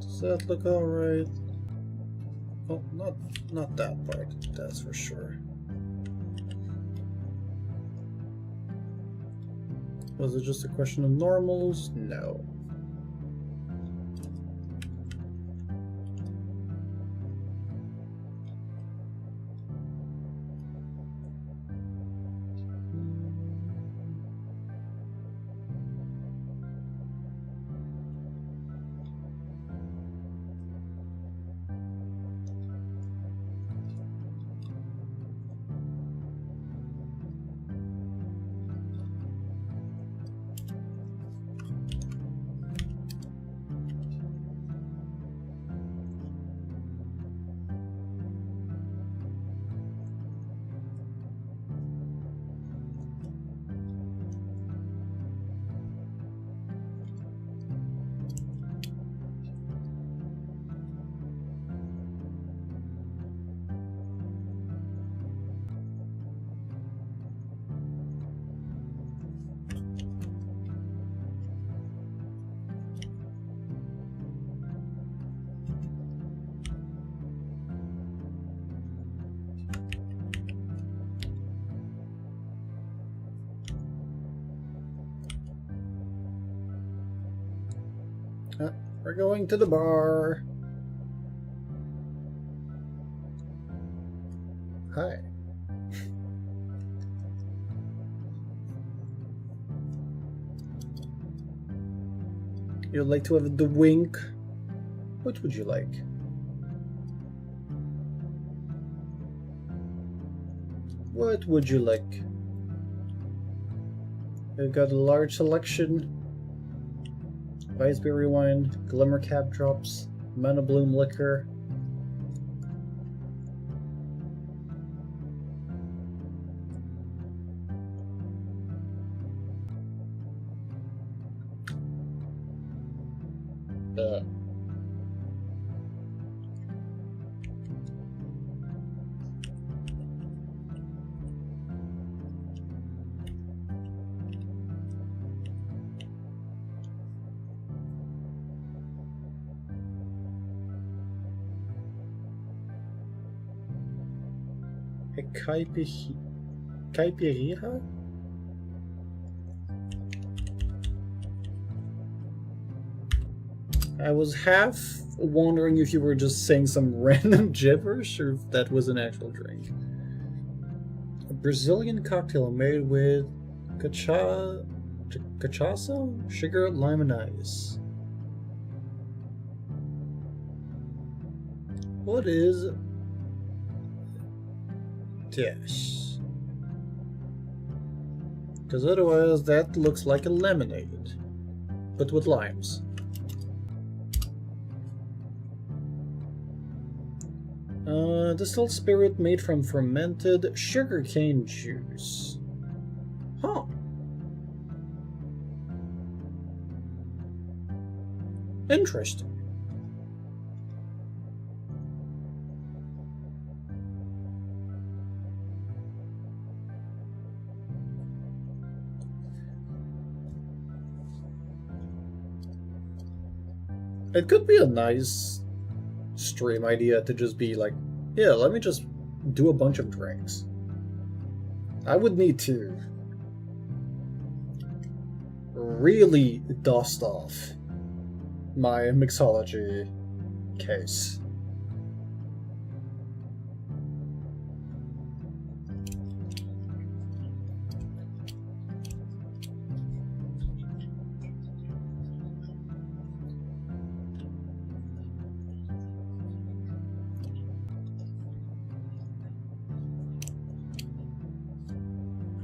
Speaker 1: Does that look alright? Oh, not that part, that's for sure. Was it just a question of normals? No. We're going to the bar. Hi. You'd like to have the wink? What would you like? What would you like? We've got a large selection. Weissberry wine, glimmer cap drops, mana bloom liquor. Caipirinha? I was half wondering if you were just saying some random gibberish or if that was an actual drink. A Brazilian cocktail made with cachaça, sugar, lime, and ice. What is this? Because otherwise that looks like a lemonade, but with limes. Distilled spirit made from fermented sugarcane juice. Huh. Interesting. It could be a nice stream idea to just be like, yeah, let me just do a bunch of drinks. I would need to really dust off my mixology case.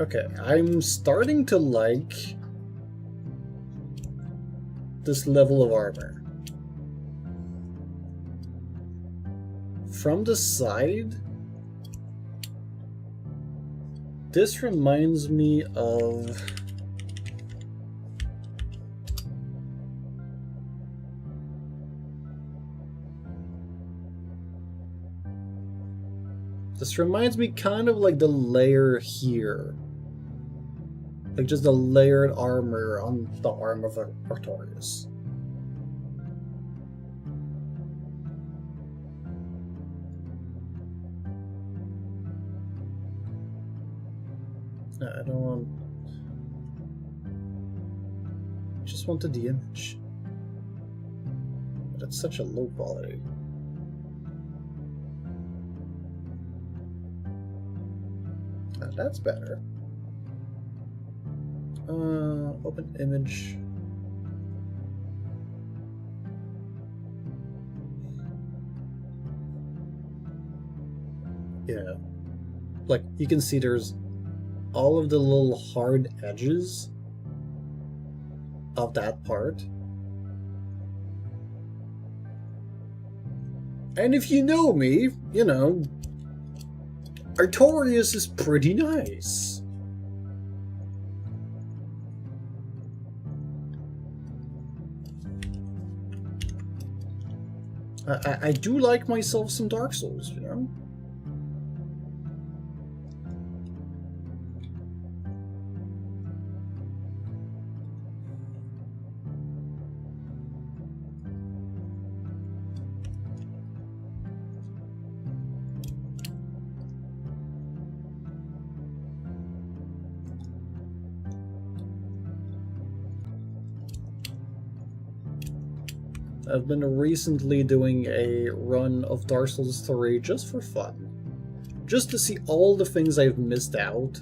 Speaker 1: Okay, I'm starting to like this level of armor. From the side, this reminds me of kind of like the layer here. Like just the layered armor on the arm of Artorias. I don't want... I just wanted the image. But it's such a low quality. That's better. Open image. Yeah. Like, you can see there's all of the little hard edges of that part. And if you know me, you know, Artorias is pretty nice. I do like myself some Dark Souls, you know? I've been recently doing a run of Dark Souls 3 just for fun. Just to see all the things I've missed out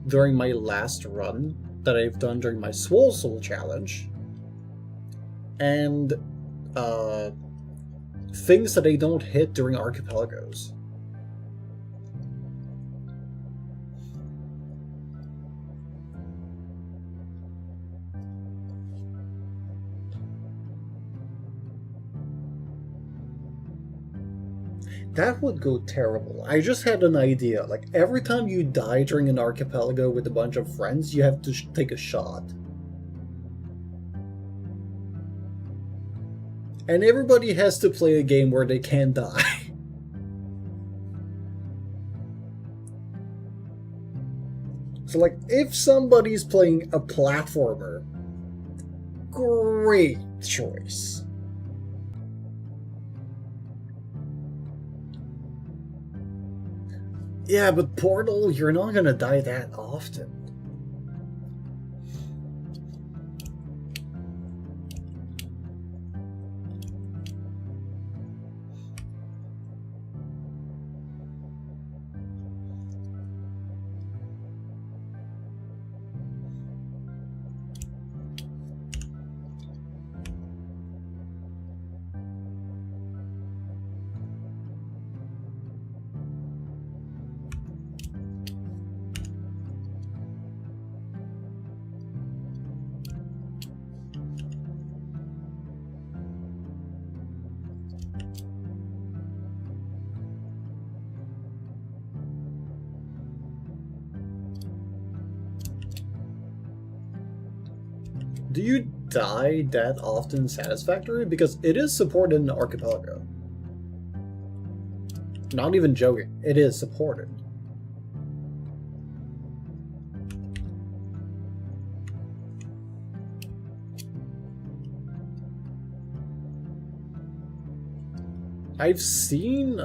Speaker 1: during my last run that I've done during my Swole Soul challenge. And things that I don't hit during Archipelagos. That would go terrible. I just had an idea. Like, every time you die during an archipelago with a bunch of friends, you have to take a shot. And everybody has to play a game where they can't die. So, like, if somebody's playing a platformer, great choice. Yeah, but Portal, you're not gonna die that often. Do you die that often Satisfactory? Because it is supported in Archipelago. Not even joking, it is supported. I've seen,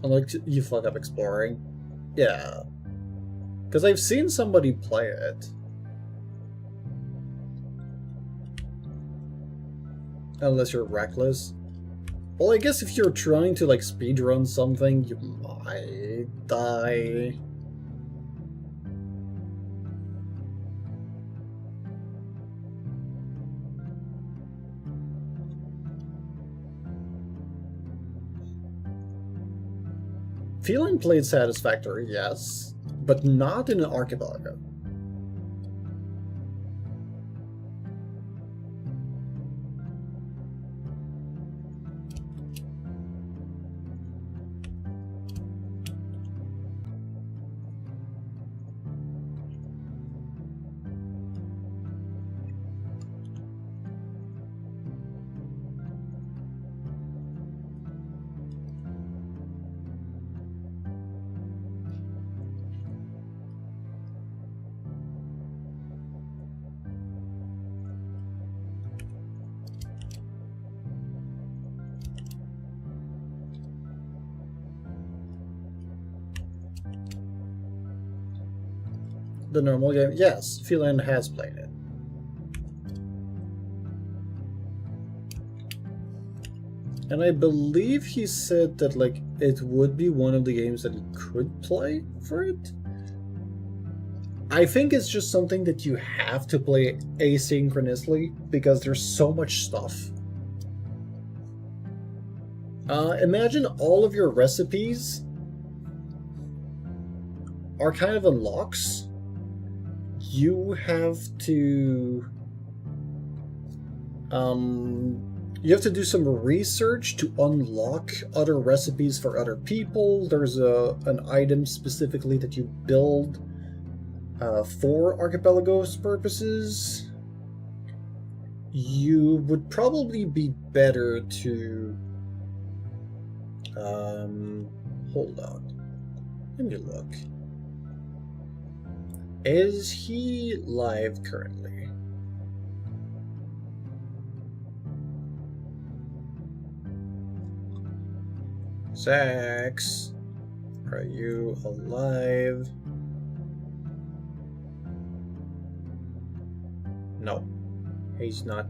Speaker 1: like, you fuck up exploring. Yeah. Because I've seen somebody play it. Unless you're reckless. Well, I guess if you're trying to, like, speedrun something, you might die. Feeling played Satisfactory, yes, but not in an archipelago. The normal game? Yes, Phelan has played it. And I believe he said that like it would be one of the games that he could play for it. I think it's just something that you have to play asynchronously because there's so much stuff. Imagine all of your recipes are kind of unlocks. You have to do some research to unlock other recipes for other people. There's an item specifically that you build for Archipelago's purposes. You would probably be better to hold on. Let me look. Is he live currently? Zax, are you alive? No, he's not.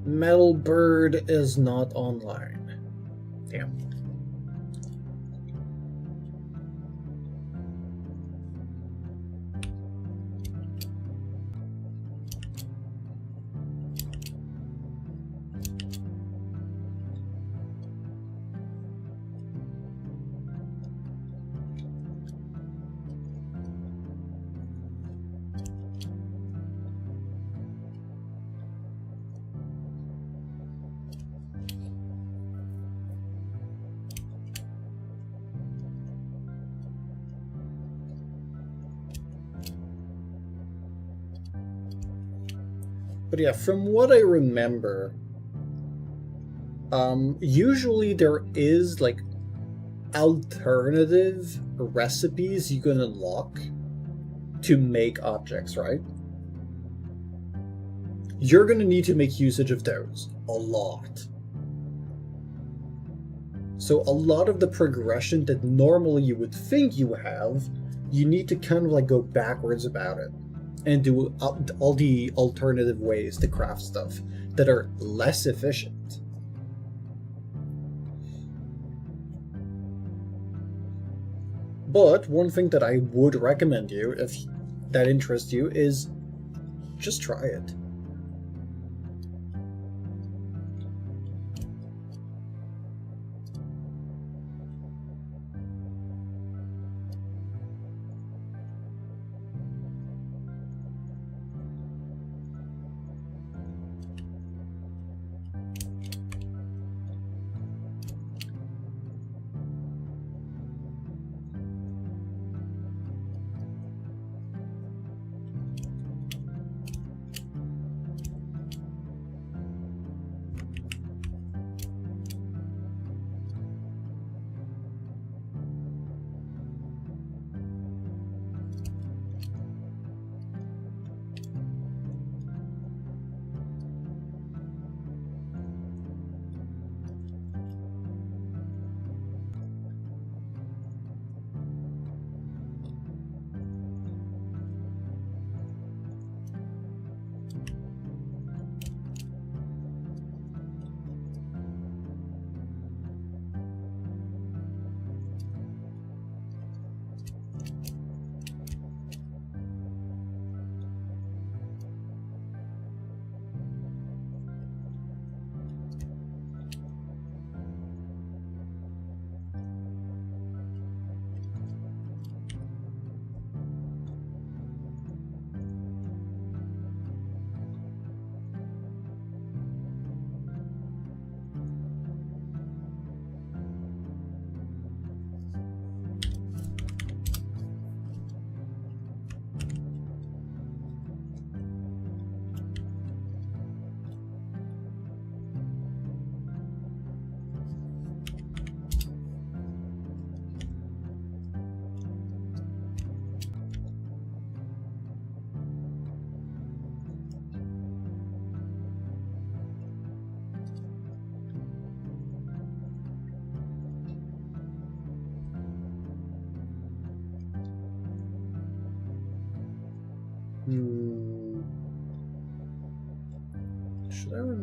Speaker 1: Metal Bird is not online. Damn. But yeah, from what I remember, usually there is like alternative recipes you can unlock to make objects, right? You're gonna need to make usage of those a lot. So a lot of the progression that normally you would think you have, you need to kind of like go backwards about it and do all the alternative ways to craft stuff that are less efficient. But one thing that I would recommend you, if that interests you, is just try it.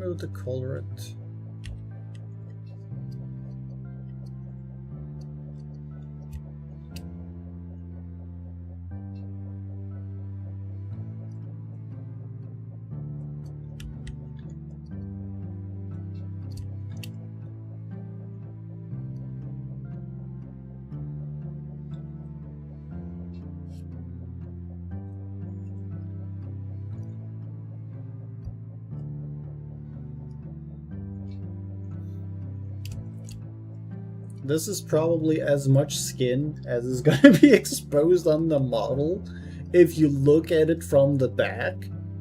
Speaker 1: know to color it. This is probably as much skin as is going to be exposed on the model if you look at it from the back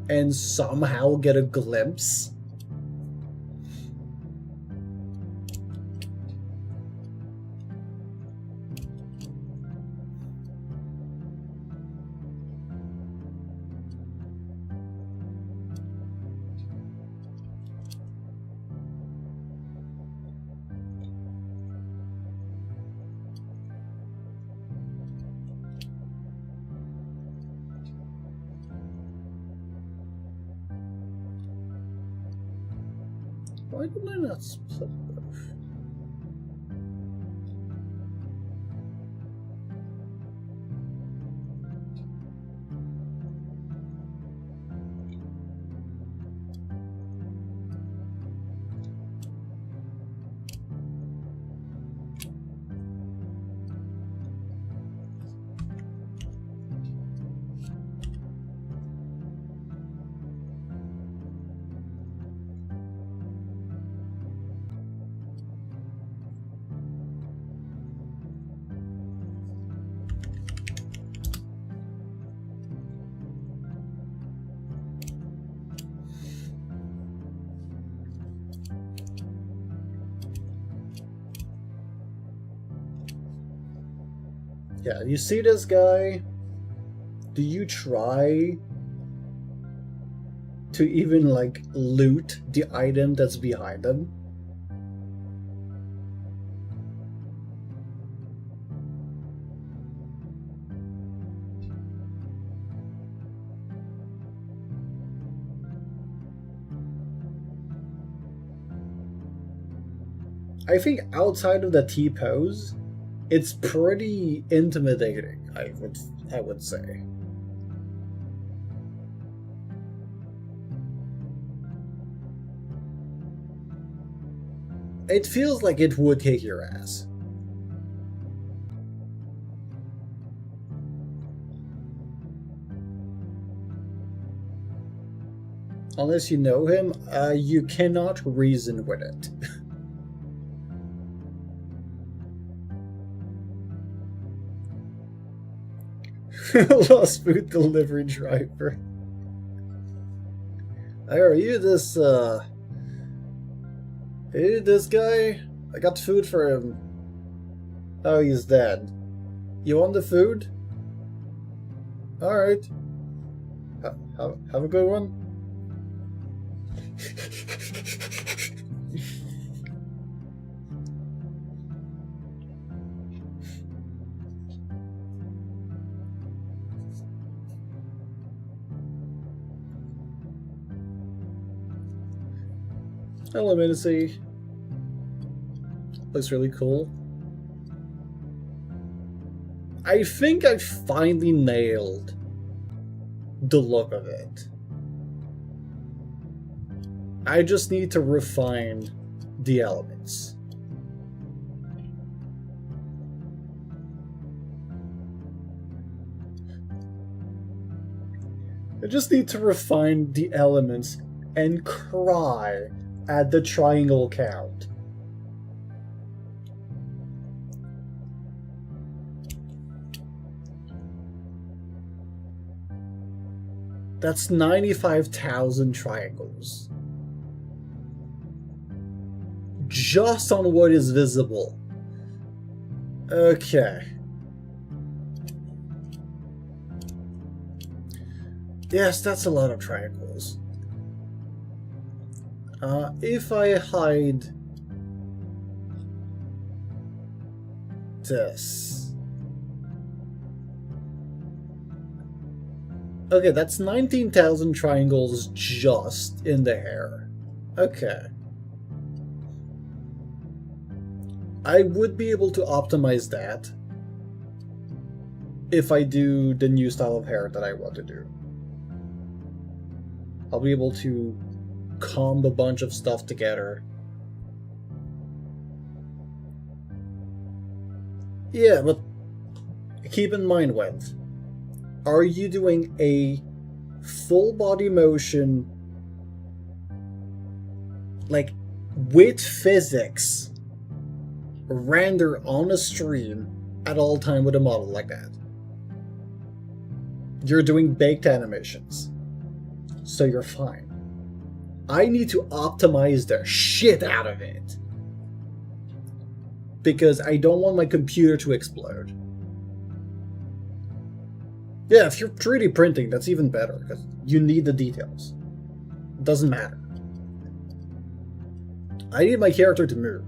Speaker 1: and somehow get a glimpse. Why did I not split both? Yeah, you see this guy? Do you try to even, like, loot the item that's behind him? I think outside of the T-pose, it's pretty intimidating, I would say. It feels like it would kick your ass. Unless you know him, you cannot reason with it. Lost food delivery driver. Hey, are you this, hey, this guy? I got food for him. Oh, he's dead. You want the food? Alright. Have a good one. Hello,Minacy. Looks really cool. I think I finally nailed the look of it. I just need to refine the elements. I just need to refine the elements and cry at the triangle count. That's 95,000 triangles. Just on what is visible. Okay. Yes, that's a lot of triangles. If I hide this. Okay, that's 19,000 triangles just in the hair. Okay. I would be able to optimize that if I do the new style of hair that I want to do. I'll be able to comb a bunch of stuff together. Yeah, but keep in mind, Wendt, are you doing a full body motion, like with physics, render on a stream at all time with a model like that? You're doing baked animations, so you're fine. I need to optimize the shit out of it because I don't want my computer to explode. Yeah, if you're 3D printing, that's even better because you need the details. It doesn't matter. I need my character to move.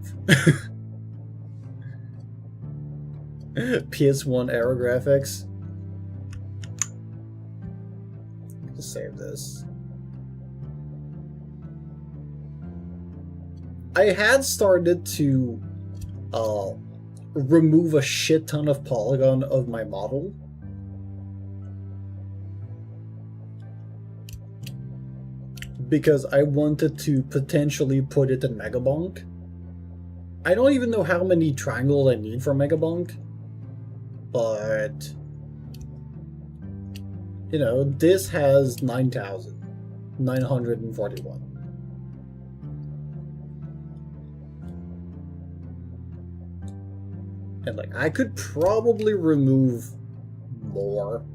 Speaker 1: PS1 Aero graphics. Let's save this. I had started to remove a shit ton of polygon of my model. Because I wanted to potentially put it in Megabonk. I don't even know how many triangles I need for Megabonk. But you know, this has 9,941. And like, I could probably remove more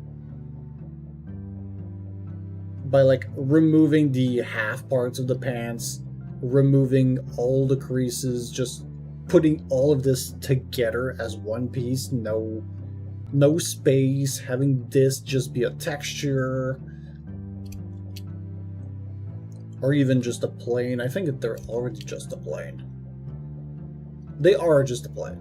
Speaker 1: by like removing the half parts of the pants, removing all the creases, just putting all of this together as one piece, no space, having this just be a texture, or even just a plane. I think that they're already just a plane. They are just a plane.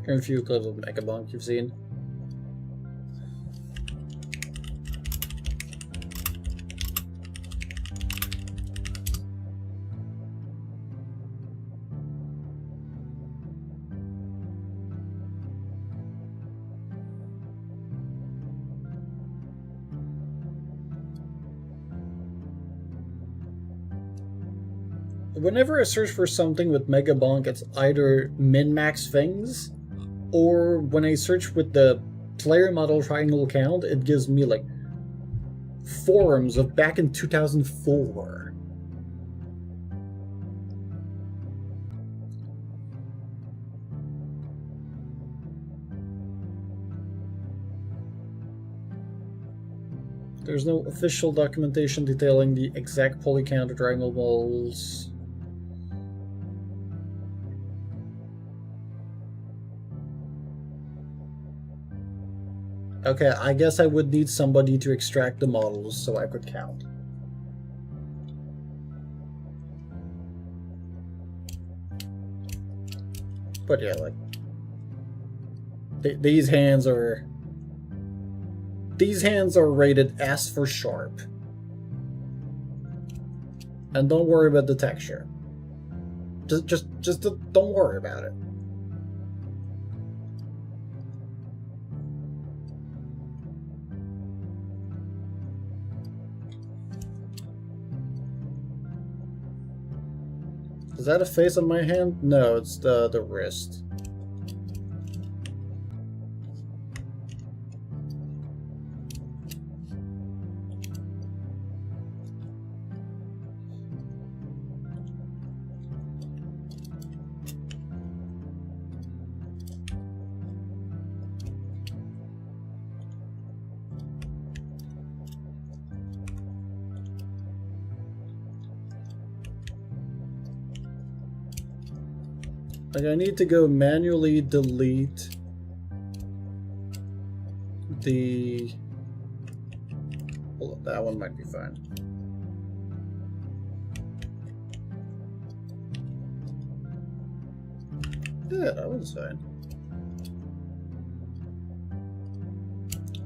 Speaker 1: Here are a few clips of Megabonk you've seen. Whenever I search for something with Megabonk, it's either min-max things, or when I search with the player model triangle count, it gives me like forums of back in 2004. There's no official documentation detailing the exact poly count of triangle models. Okay, I guess I would need somebody to extract the models so I could count. But yeah, like, these hands are rated S for sharp. And don't worry about the texture. Just don't worry about it. Is that a face on my hand? No, it's the wrist. Like, I need to go manually delete the... Hold on, that one might be fine. Yeah, that one's fine.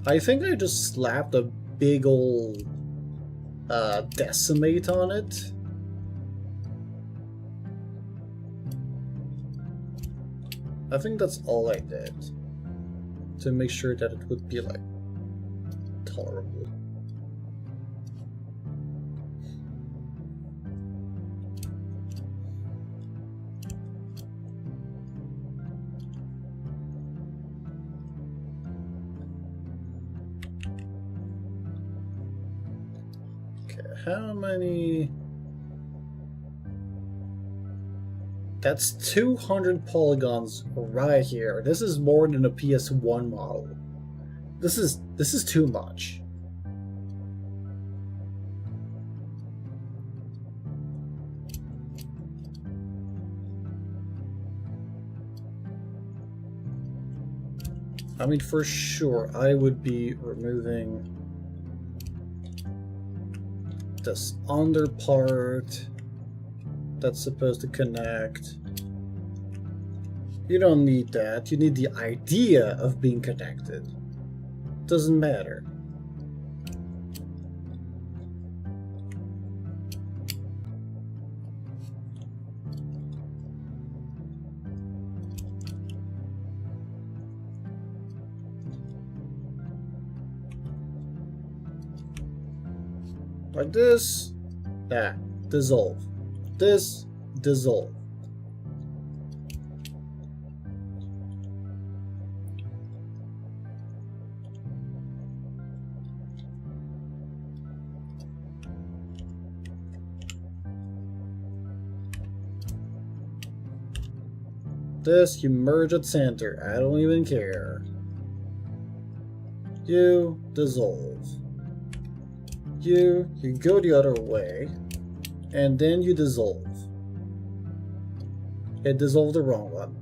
Speaker 1: I think I just slapped a big ol' decimate on it. I think that's all I did to make sure that it would be like tolerable. Okay, how many? That's 200 polygons right here. This is more than a PS1 model. This is too much. I mean, for sure, I would be removing this under part that's supposed to connect. You don't need that. You need the idea of being connected. Doesn't matter. Like this, that, dissolve. This, dissolve. This, you merge at center. I don't even care. You dissolve. You go the other way, and then you dissolve. It dissolved the wrong one.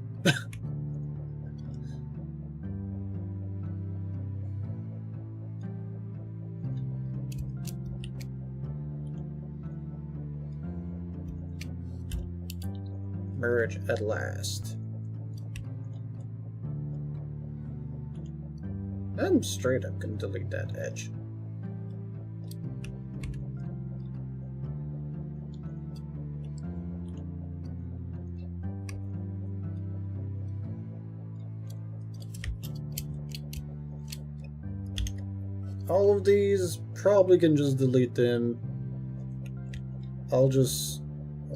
Speaker 1: Merge at last. I'm straight up gonna delete that edge. All of these, probably can just delete them. I'll just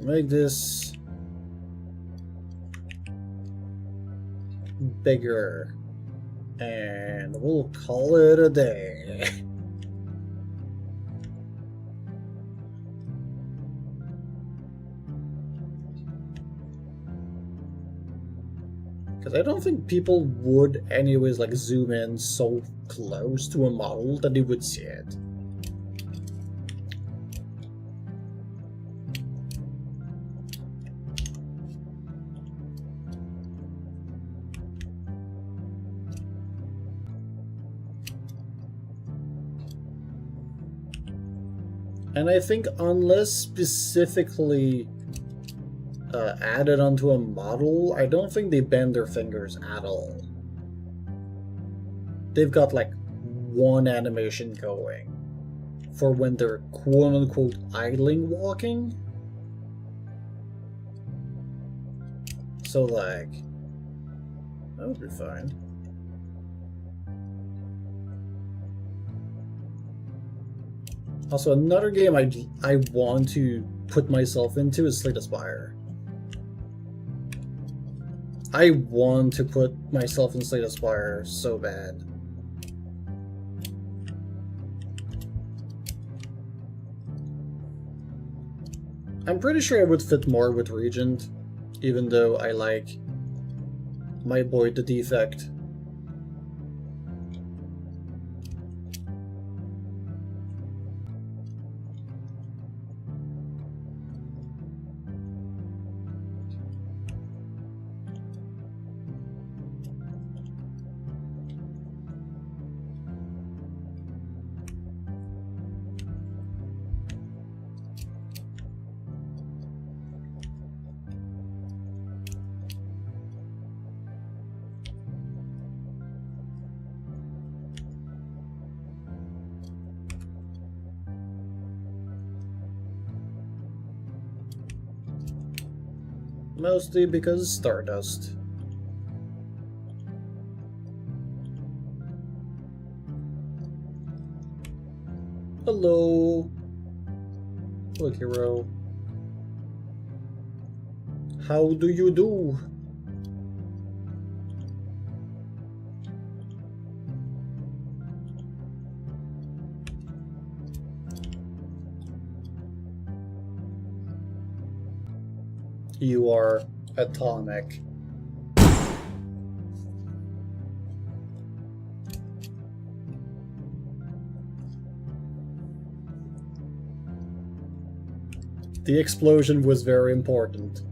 Speaker 1: make this bigger. And we'll call it a day. Because I don't think people would anyways like zoom in so close to a model that they would see it. And I think unless specifically added onto a model, I don't think they bend their fingers at all. They've got like one animation going for when they're quote-unquote idling walking. So like, that would be fine. Also, another game I want to put myself into is Slay the Spire. I want to put myself in Slay the Spire so bad. I'm pretty sure I would fit more with Regent, even though I like my boy the Defect. Mostly because Stardust. Hello. Look, hero. How do you do? You are atomic. The explosion was very important.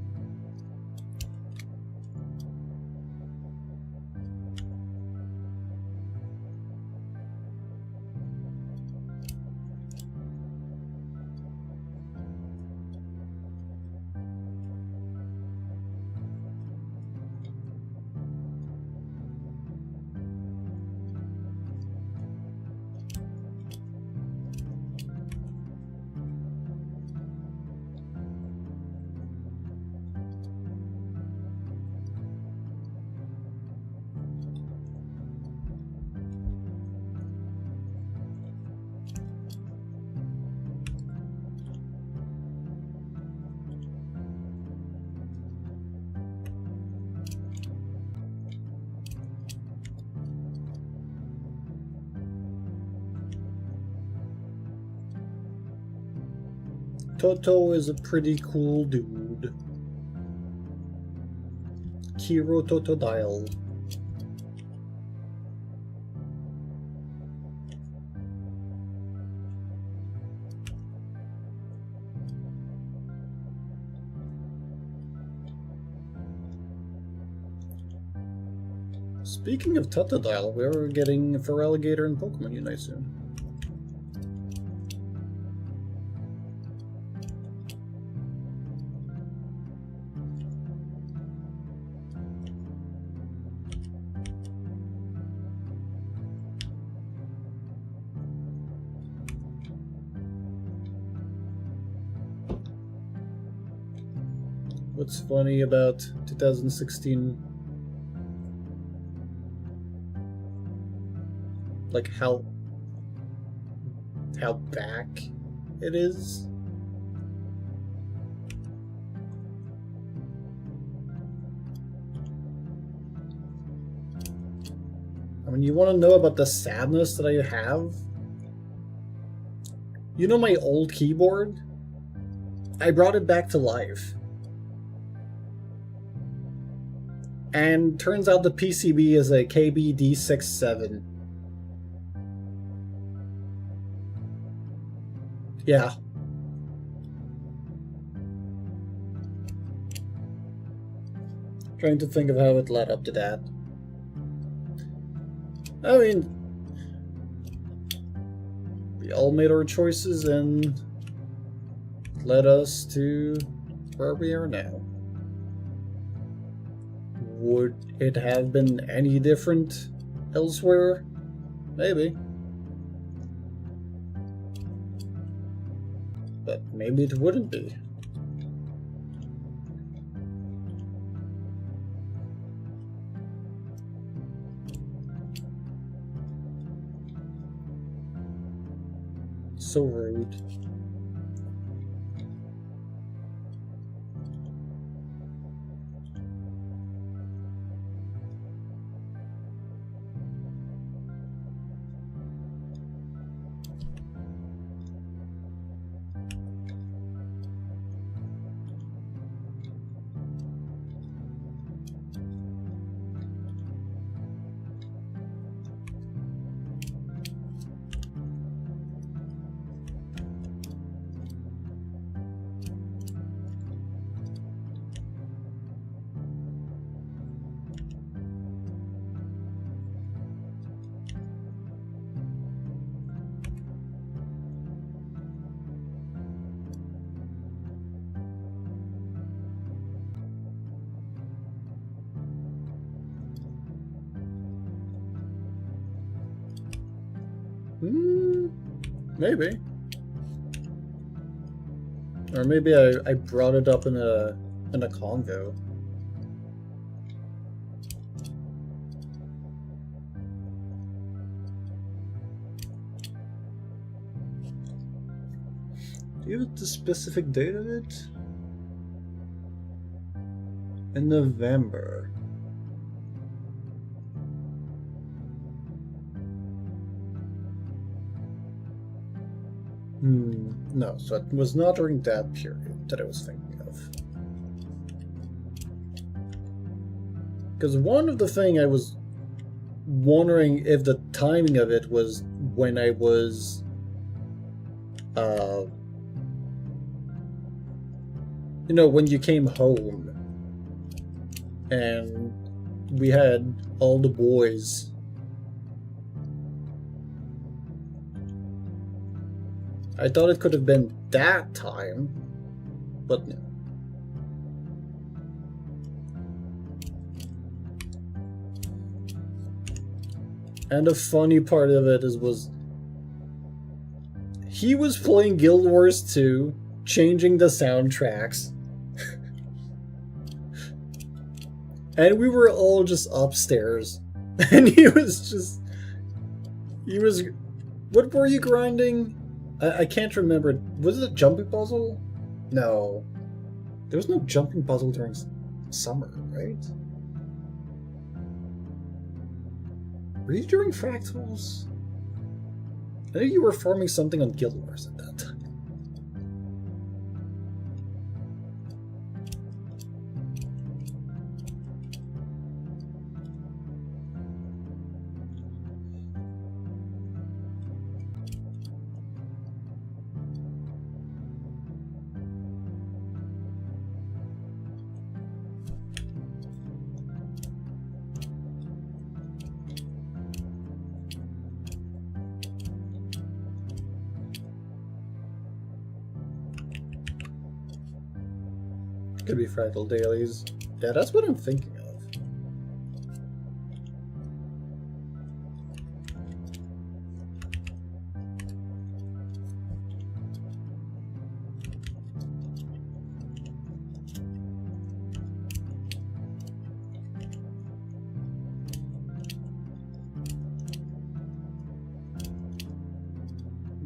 Speaker 1: Toto is a pretty cool dude. Kiro Totodile. Speaking of Totodile, we're getting Feraligatr and Pokemon Unite soon. What's funny about 2016? Like how back it is? I mean, you want to know about the sadness that I have? You know my old keyboard? I brought it back to life. And turns out the PCB is a KBD67. Yeah. Trying to think of how it led up to that. I mean, we all made our choices and led us to where we are now. Would it have been any different elsewhere? Maybe. But maybe it wouldn't be. So rude. Maybe. Or maybe I brought it up in a in a convo. Do you have the specific date of it? In November. No, so it was not during that period that I was thinking of. Because one of the things I was wondering if the timing of it was when I was, you know, when you came home and we had all the boys. I thought it could have been that time, but no. And the funny part of it was he was playing Guild Wars 2, changing the soundtracks. And we were all just upstairs. And he was what were you grinding? I can't remember. Was it a jumping puzzle? No. There was no jumping puzzle during summer, right? Were you doing fractals? I think you were farming something on Guild Wars at that time. Could be fractal dailies. Yeah, that's what I'm thinking of.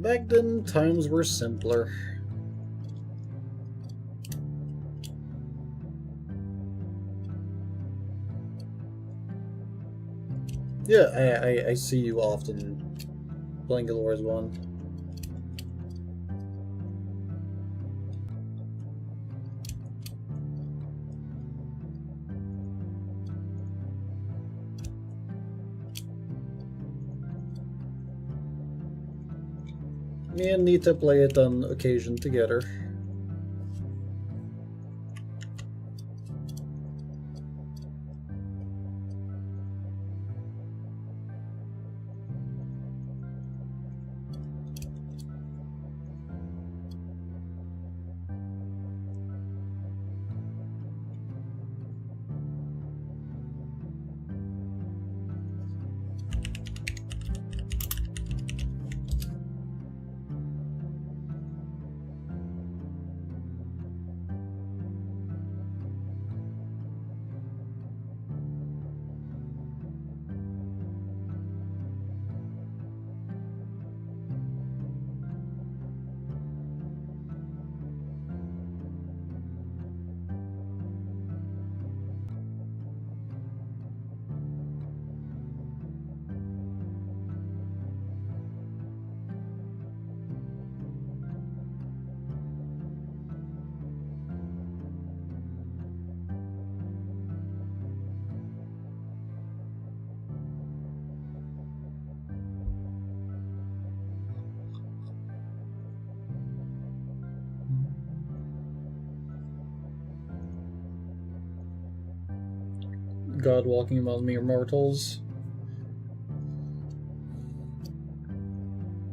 Speaker 1: Back then, times were simpler. Yeah, I see you often playing Guild Wars 1. Me and Nita play it on occasion together. God walking among mere mortals.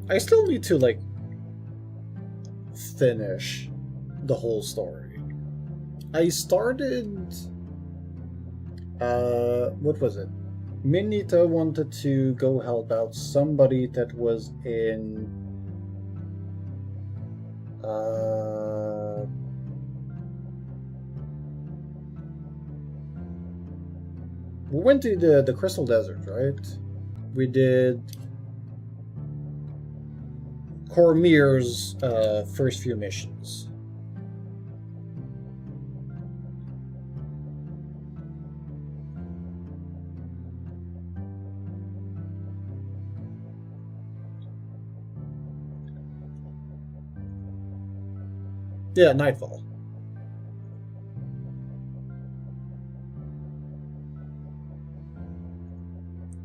Speaker 1: I still need to, like, finish the whole story. I started... what was it? Minita wanted to go help out somebody that was in... We went to the Crystal Desert, right? We did Cormier's first few missions. Yeah, Nightfall.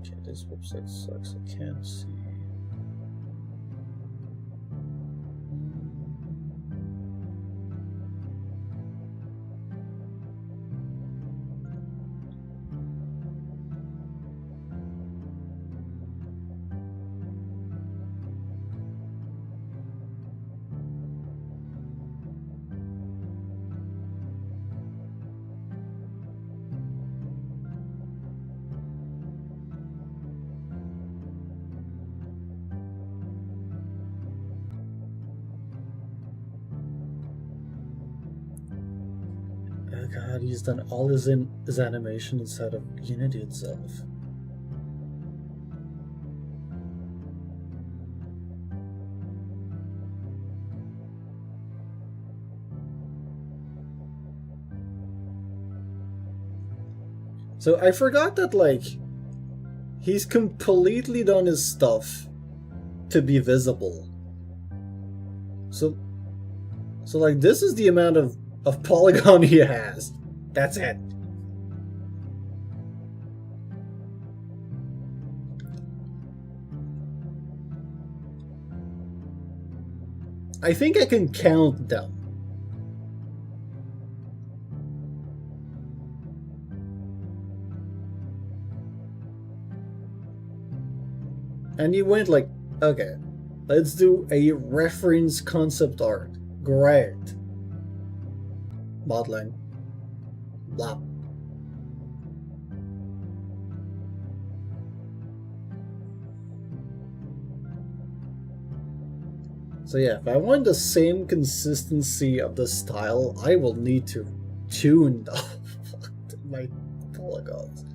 Speaker 1: Okay, this website sucks. I can't see. Oh god, he's done all his animation inside of Unity itself. So I forgot that, like, he's completely done his stuff to be visible. So like, this is the amount of polygon he has. That's it. I think I can count them. And you went like, okay, let's do a reference concept art. Great. Modeling. Blah. So yeah, if I want the same consistency of the style, I will need to tune my polygons.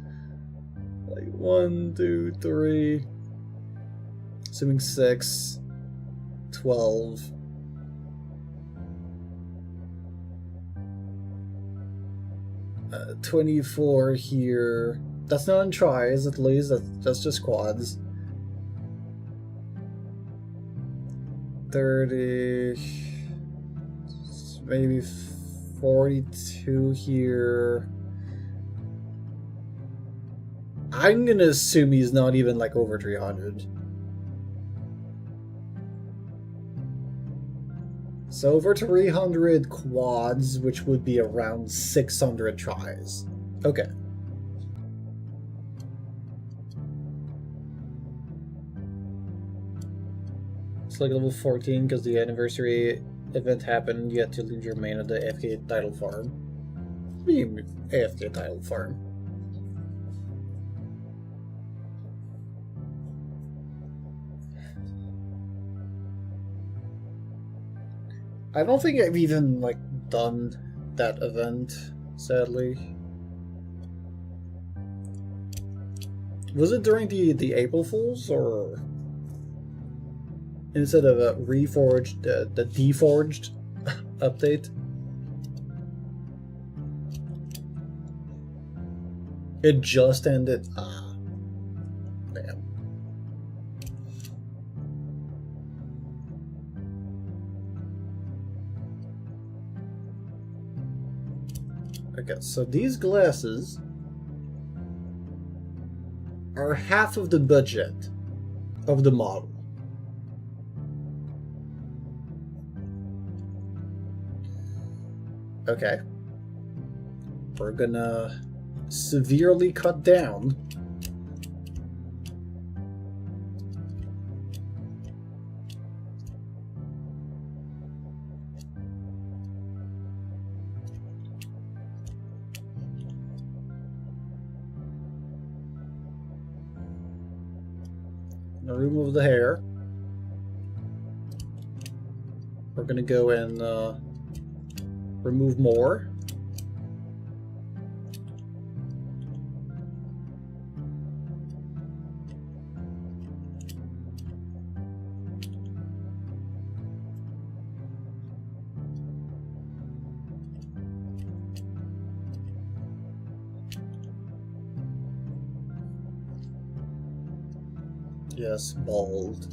Speaker 1: Like 1, 2, 3. Assuming 6, 12. Uh, 24 here. That's not in tries, at least. That's just quads. 30. Maybe 42 here. I'm gonna assume he's not even like over 300. So over 300 quads, which would be around 600 tries. Okay. It's like level 14 because the anniversary event happened. You had to leave your main at the AFK title farm. What do you mean AFK title farm? I don't think I've even, like, done that event, sadly. Was it during the April Fools, or instead of a reforged, the deforged update? It just ended. Ah, damn. Okay, so these glasses are half of the budget of the model. Okay. We're gonna severely cut down. Now remove the hair. We're gonna go and remove more. Yes, bald.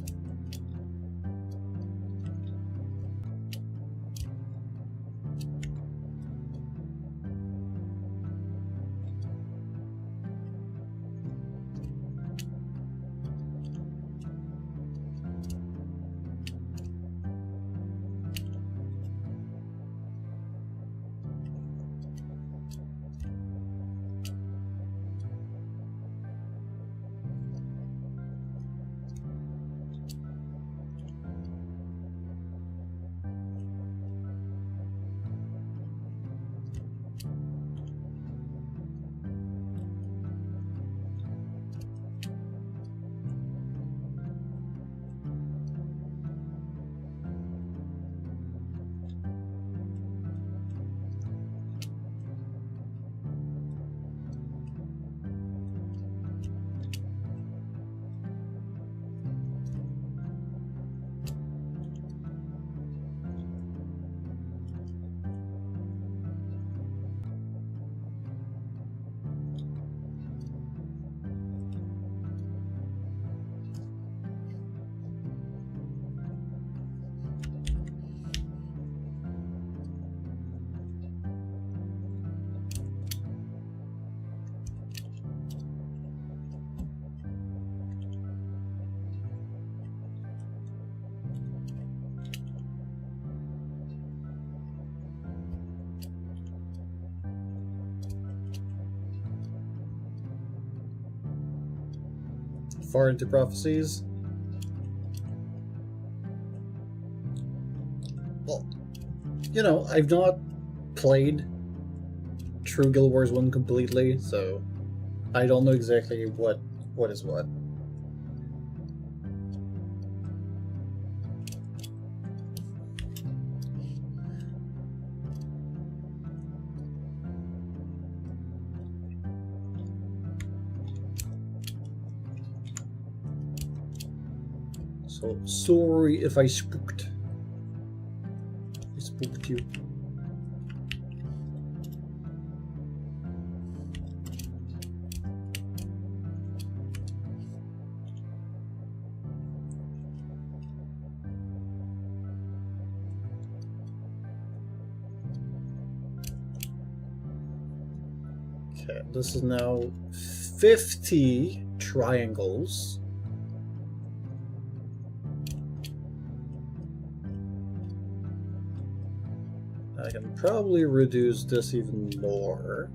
Speaker 1: Far into prophecies. Well, you know, I've not played True Guild Wars 1 completely, so I don't know exactly what is what. So sorry if I spooked. I spooked you. Okay, this is now 50 triangles. I can probably reduce this even more.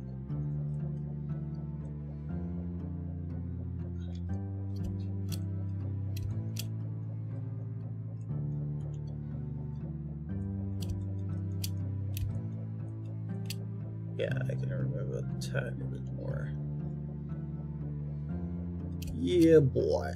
Speaker 1: Yeah, I can remove a tiny bit more. Yeah, boy.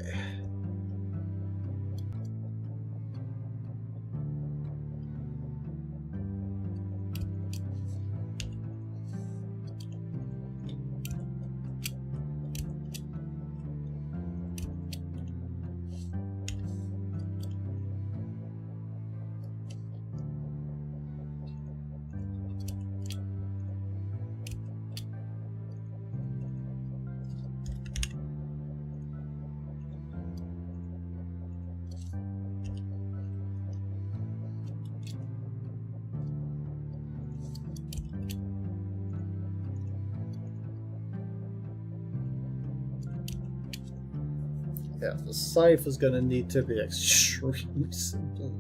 Speaker 1: Yeah, the scythe is gonna need to be extremely simple.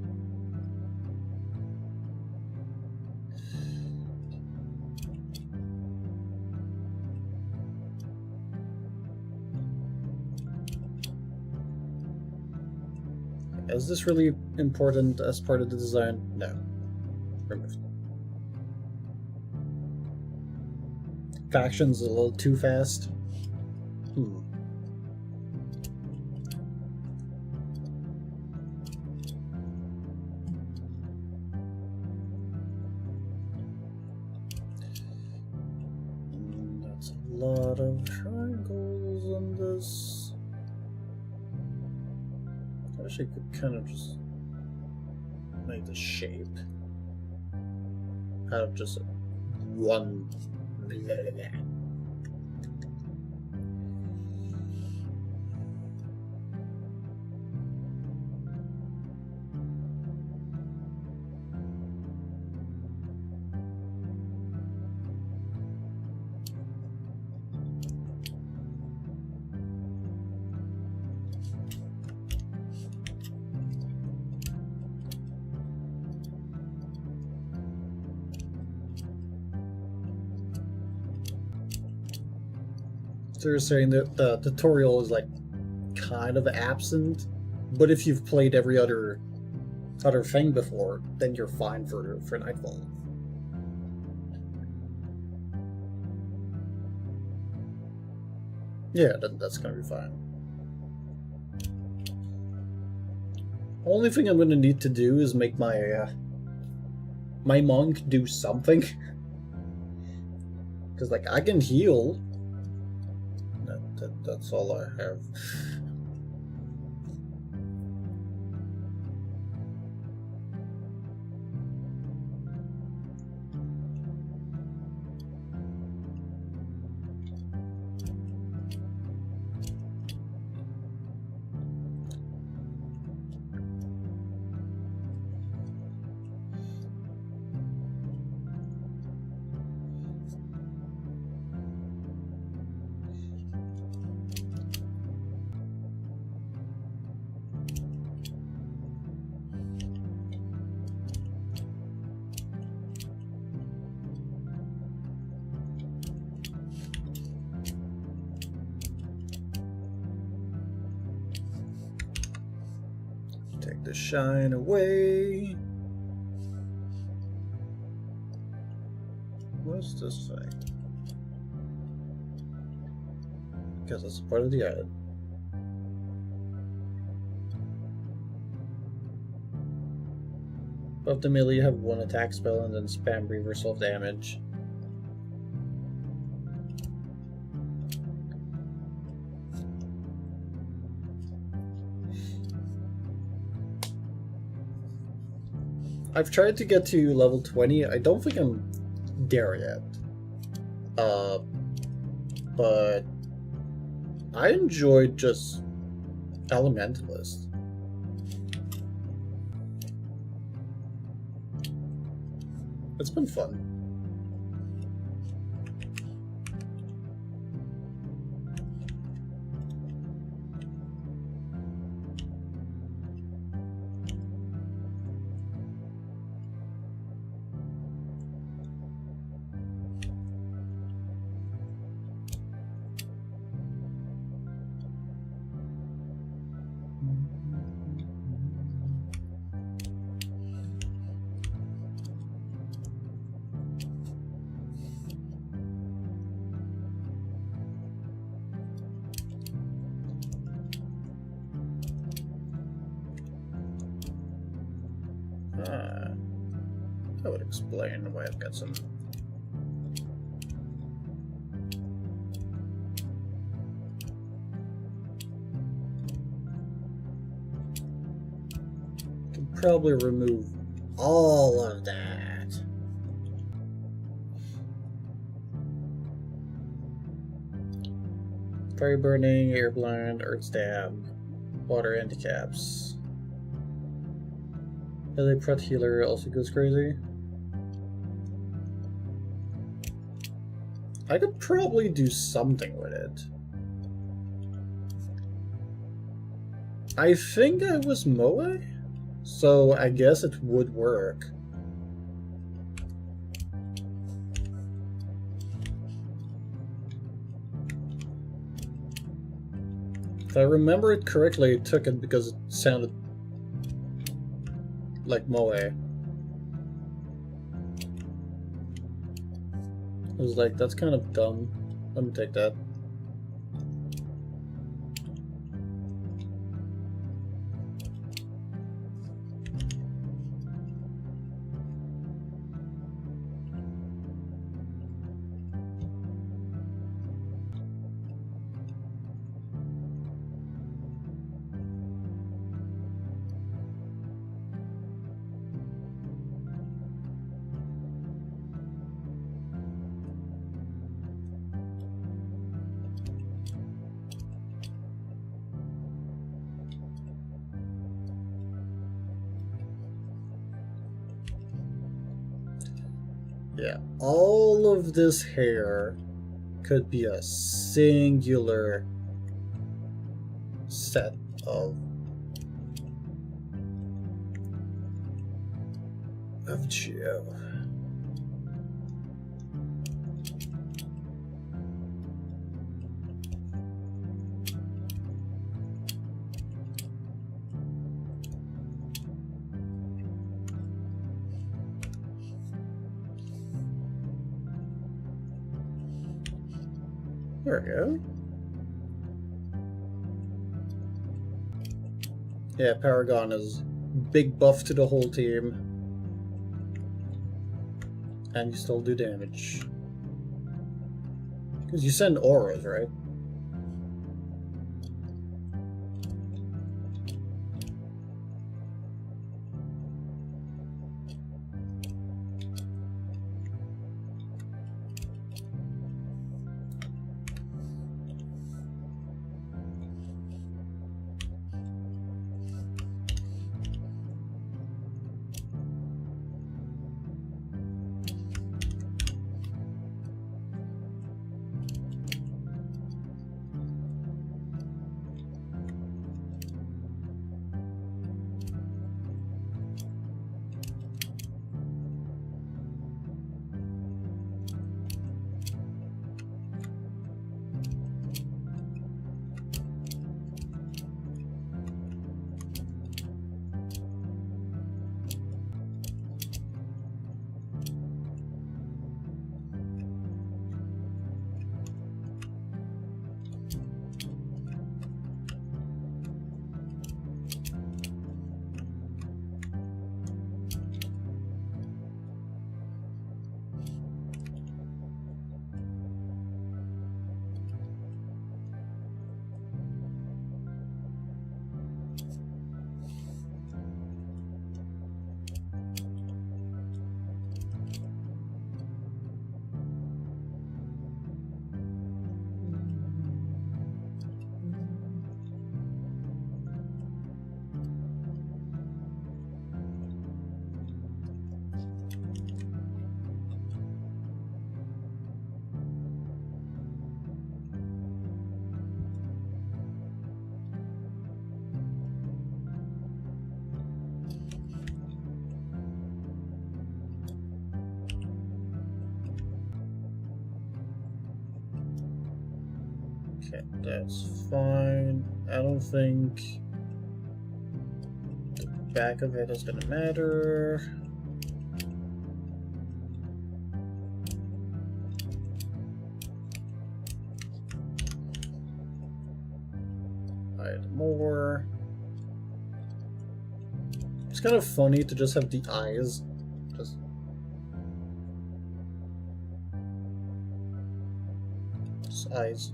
Speaker 1: Is this really important as part of the design? No. Removed. Factions a little too fast. That's a lot of triangles on this. I wish I could kind of just make the shape out of just one. So you're saying that the tutorial is like kind of absent, but if you've played every other thing before, then you're fine for Nightfall. Yeah, that's gonna be fine. Only thing I'm gonna need to do is make my my monk do something. Because like I can heal. That's all I have. Take the shine away. What's this thing? Because it's part of the ad. Above the melee, you have one attack spell and then spam reversal of damage. I've tried to get to level 20. I don't think I'm there yet. But I enjoyed just Elementalist. It's been fun. That would explain why I've got some. Can probably remove all of that. Fire burning, air blind, earth stab, water handicaps. Melee Pret Healer also goes crazy. I could probably do something with it. I think I was Moe, so I guess it would work. If I remember it correctly, it took it because it sounded like Moe. I was like, that's kind of dumb. Let me take that. Yeah, all of this hair could be a singular set of geo. There we go. Yeah, Paragon is big buff to the whole team. And you still do damage. Because you send auras, right? Okay, that's fine. I don't think the back of it is gonna matter. Hide more. It's kind of funny to just have the eyes. Just eyes.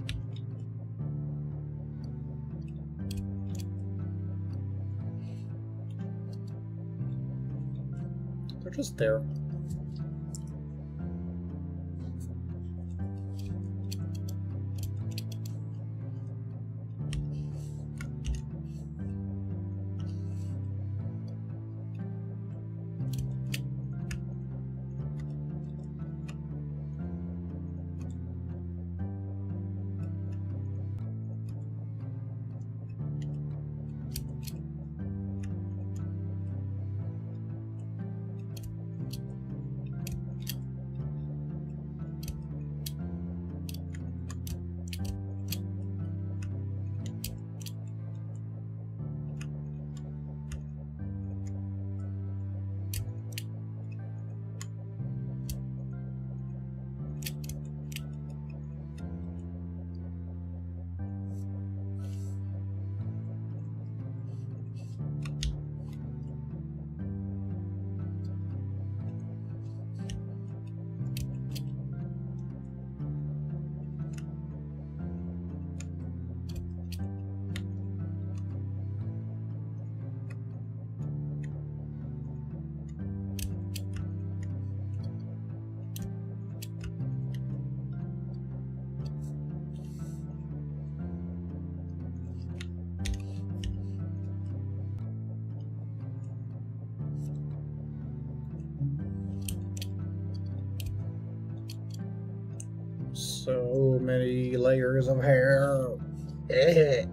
Speaker 1: They're just there. So many layers of hair. Eh.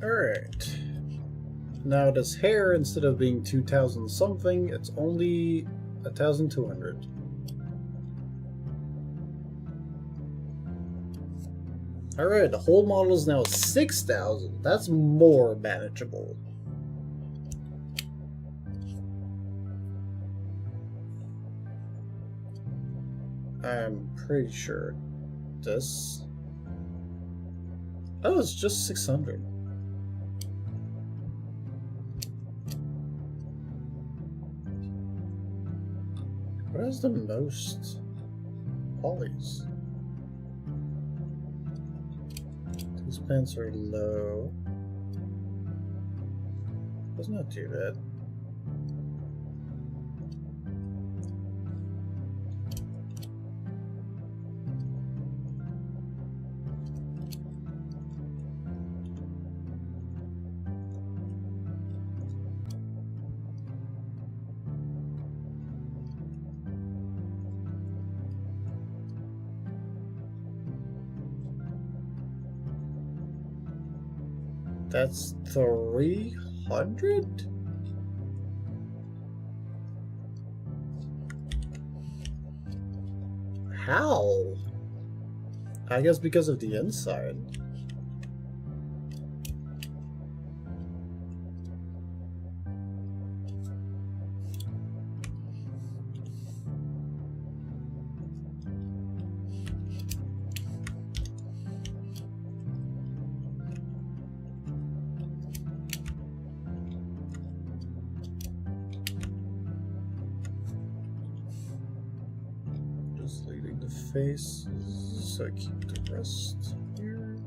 Speaker 1: Alright. Now this hair, instead of being 2,000 something, it's only 1,200. Alright, the whole model is now 6,000. That's more manageable. I'm pretty sure this... Oh, it's just 600. What is the most polys? These pants are low. That's not too bad. That's 300? How? I guess because of the inside. Just leaving the face, so I keep the rest here.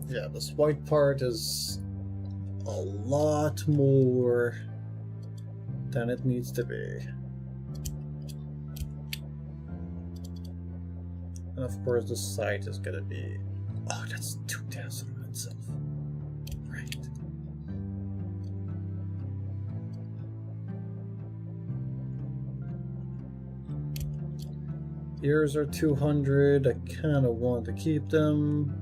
Speaker 1: Yeah, this white part is a lot more than it needs to be. And of course the side is gonna be... Oh, that's 2,000 in itself. Right. Ears are 200. I kinda want to keep them.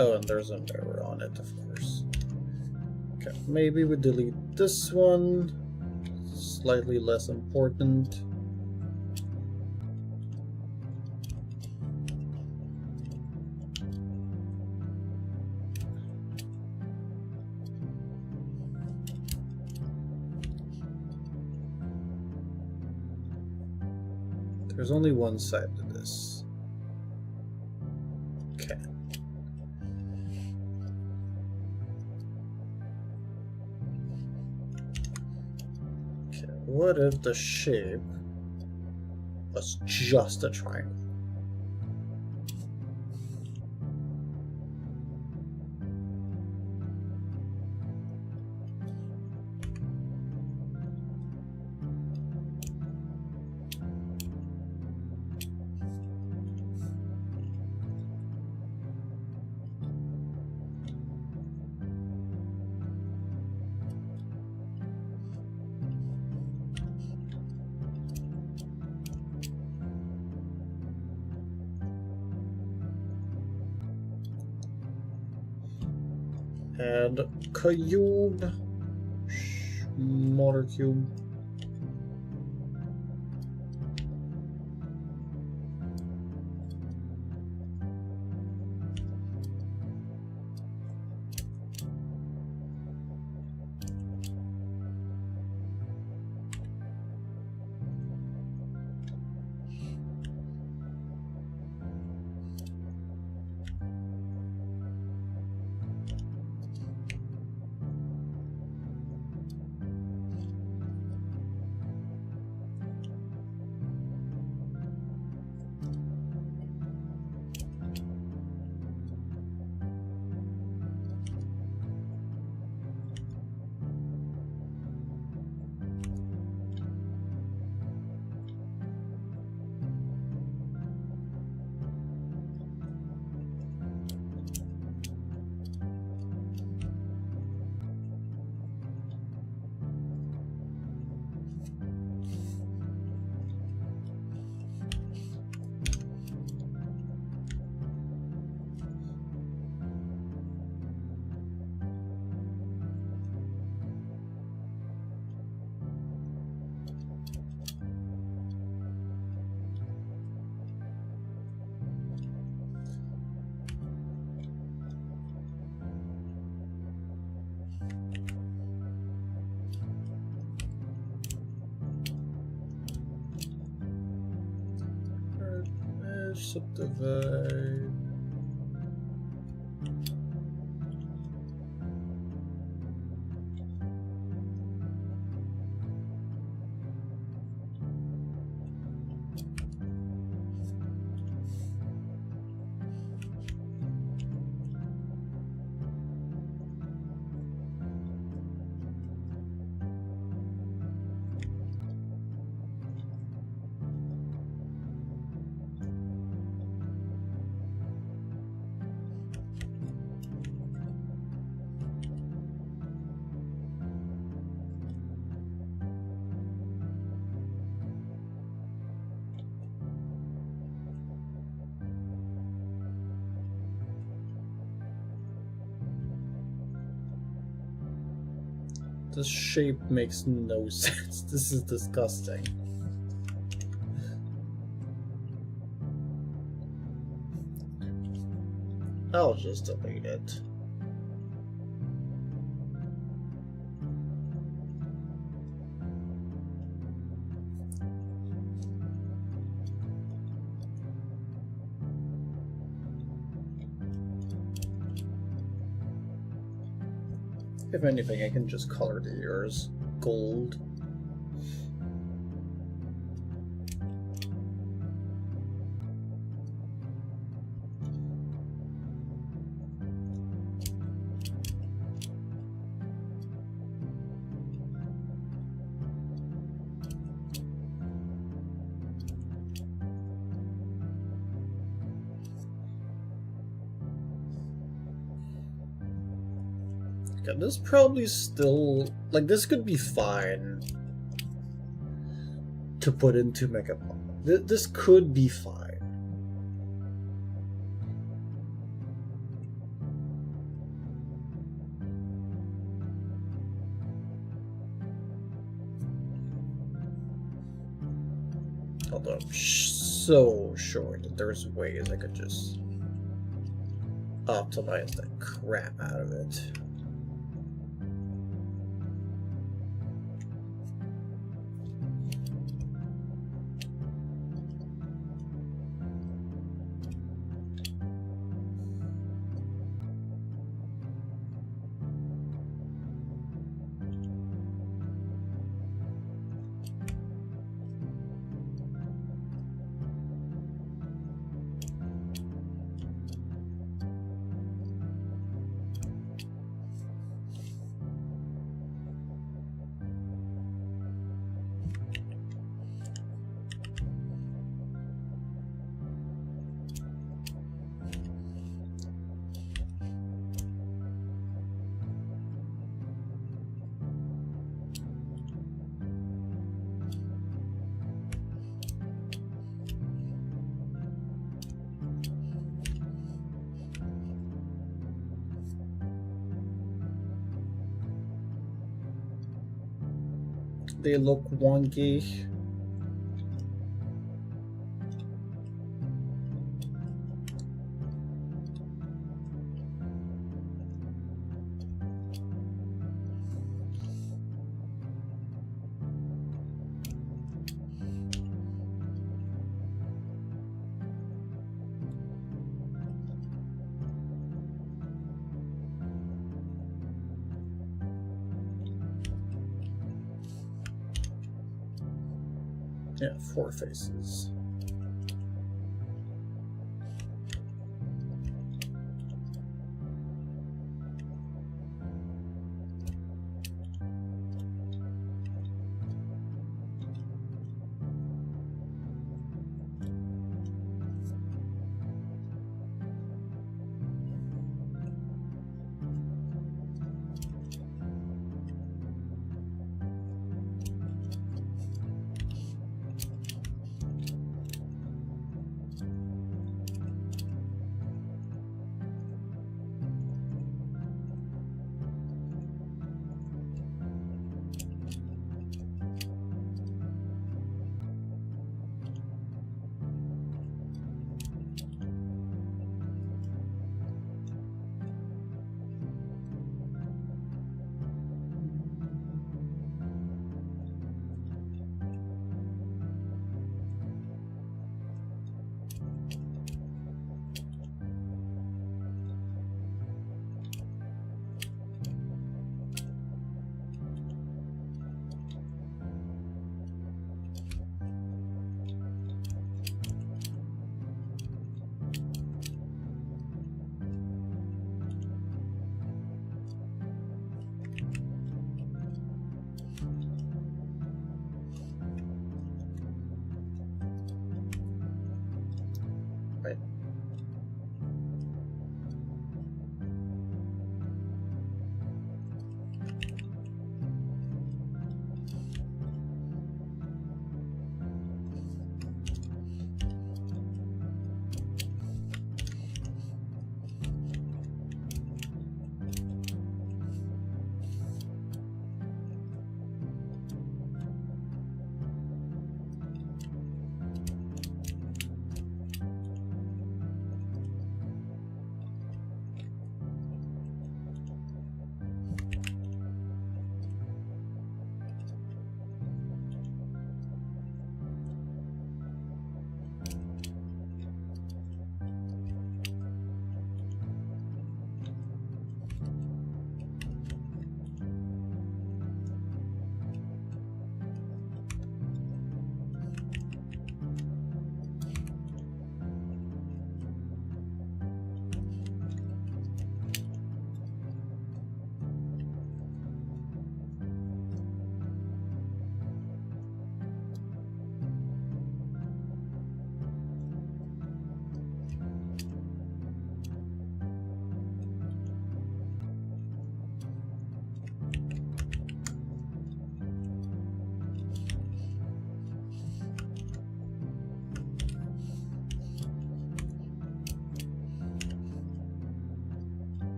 Speaker 1: Oh, and there's a mirror on it, of course. Okay, maybe we delete this one. Slightly less important. There's only one side to this. Okay. What if the shape was just a triangle? And cube, smaller cube. subdivide. This shape makes no sense. This is disgusting. I'll just delete it. If anything, I can just color the ears gold. This probably still, like, this could be fine to put into makeup. This could be fine. Although I'm so sure that there's ways I could just optimize the crap out of it. They look wonky. Yeah, 4 faces.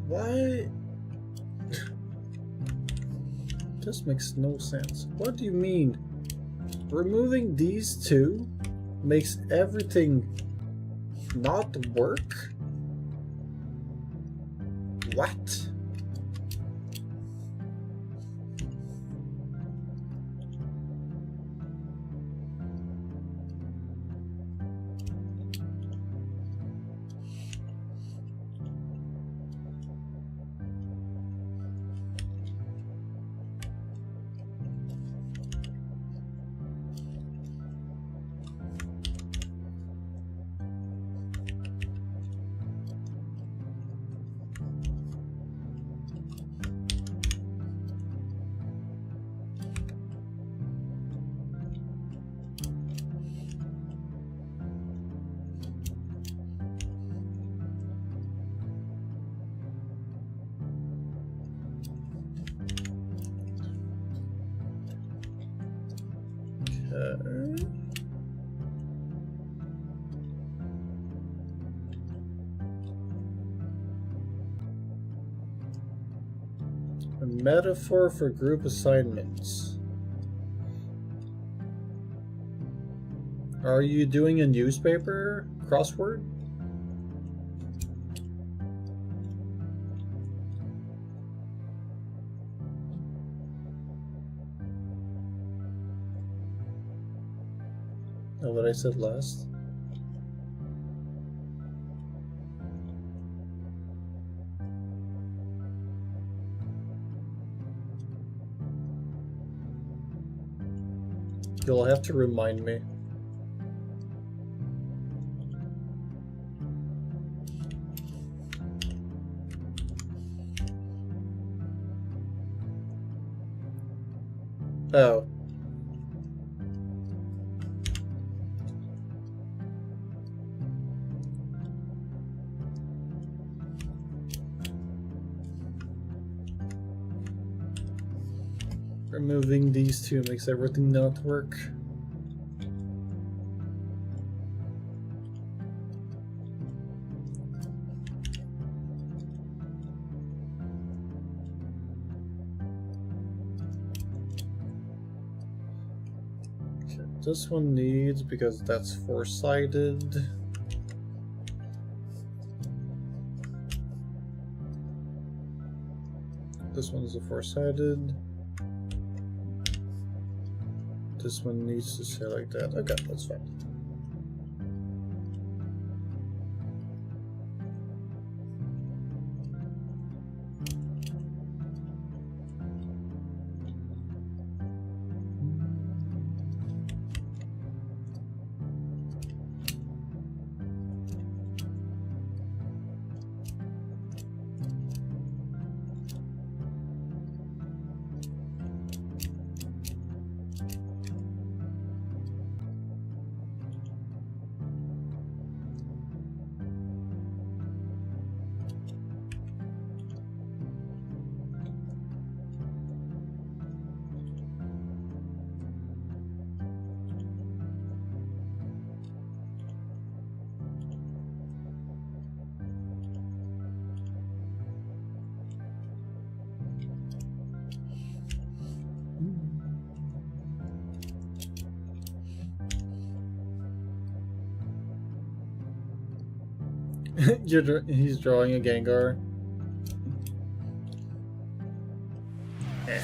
Speaker 1: Why? This makes no sense. What do you mean? Removing these two makes everything not work? What? A metaphor for group assignments. Are you doing a newspaper crossword? Oh, what I said last? You'll have to remind me. Oh. Removing these two makes everything not work. Okay, this one needs, because that's four-sided. This one's a four-sided. This one needs to stay like that. Okay, that's fine. He's drawing a Gengar. Eh.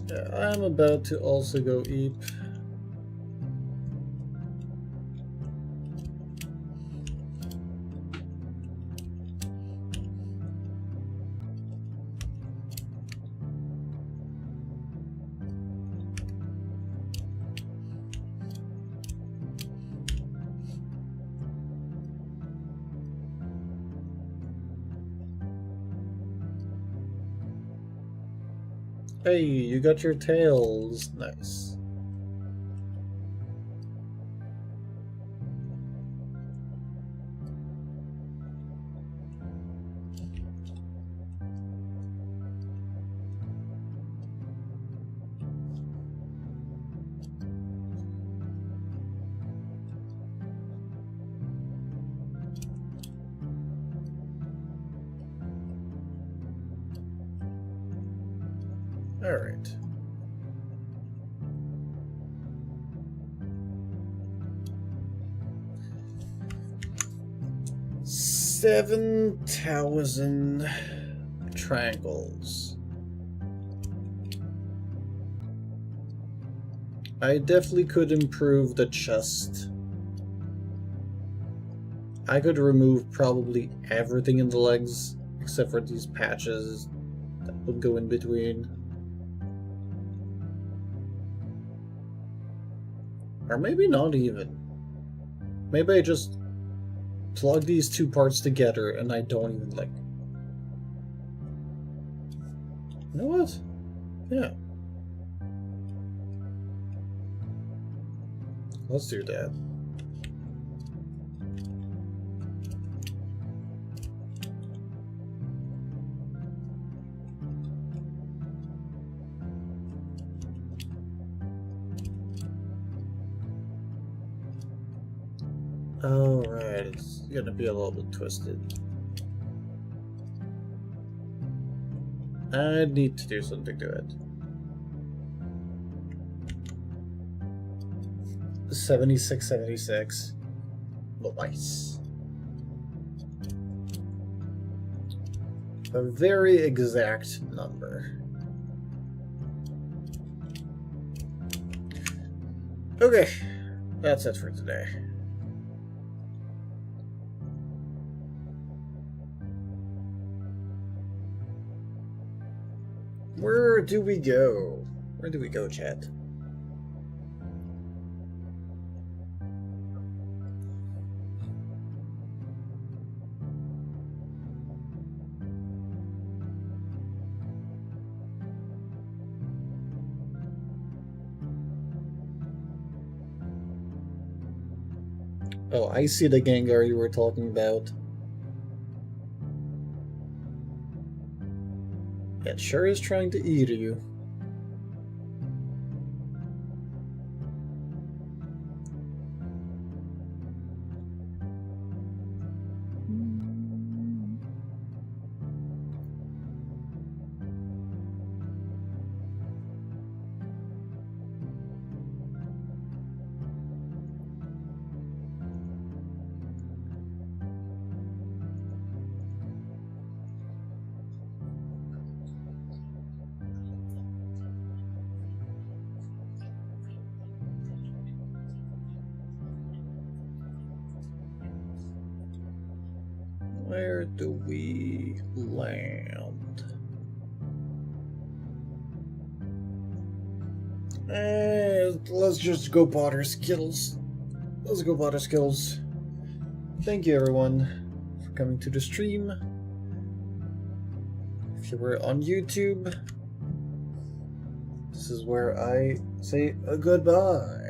Speaker 1: Yeah, I'm about to also go eep. Hey, you got your tails. Nice. Alright. $7,000 triangles. I definitely could improve the chest. I could remove probably everything in the legs except for these patches that would go in between. Or maybe not even. Maybe I just plug these two parts together and I don't even like... You know what? Yeah. Let's do that. Alright, it's gonna be a little bit twisted. I need to do something to it. 7676. Nice. A very exact number. Okay, that's it for today. Where do we go? Where do we go, chat? Oh, I see the Gengar you were talking about. It sure is trying to eat you. Where do we land? Let's just go bother Skittles. Let's go bother Skittles. Thank you everyone for coming to the stream. If you were on YouTube, this is where I say a goodbye.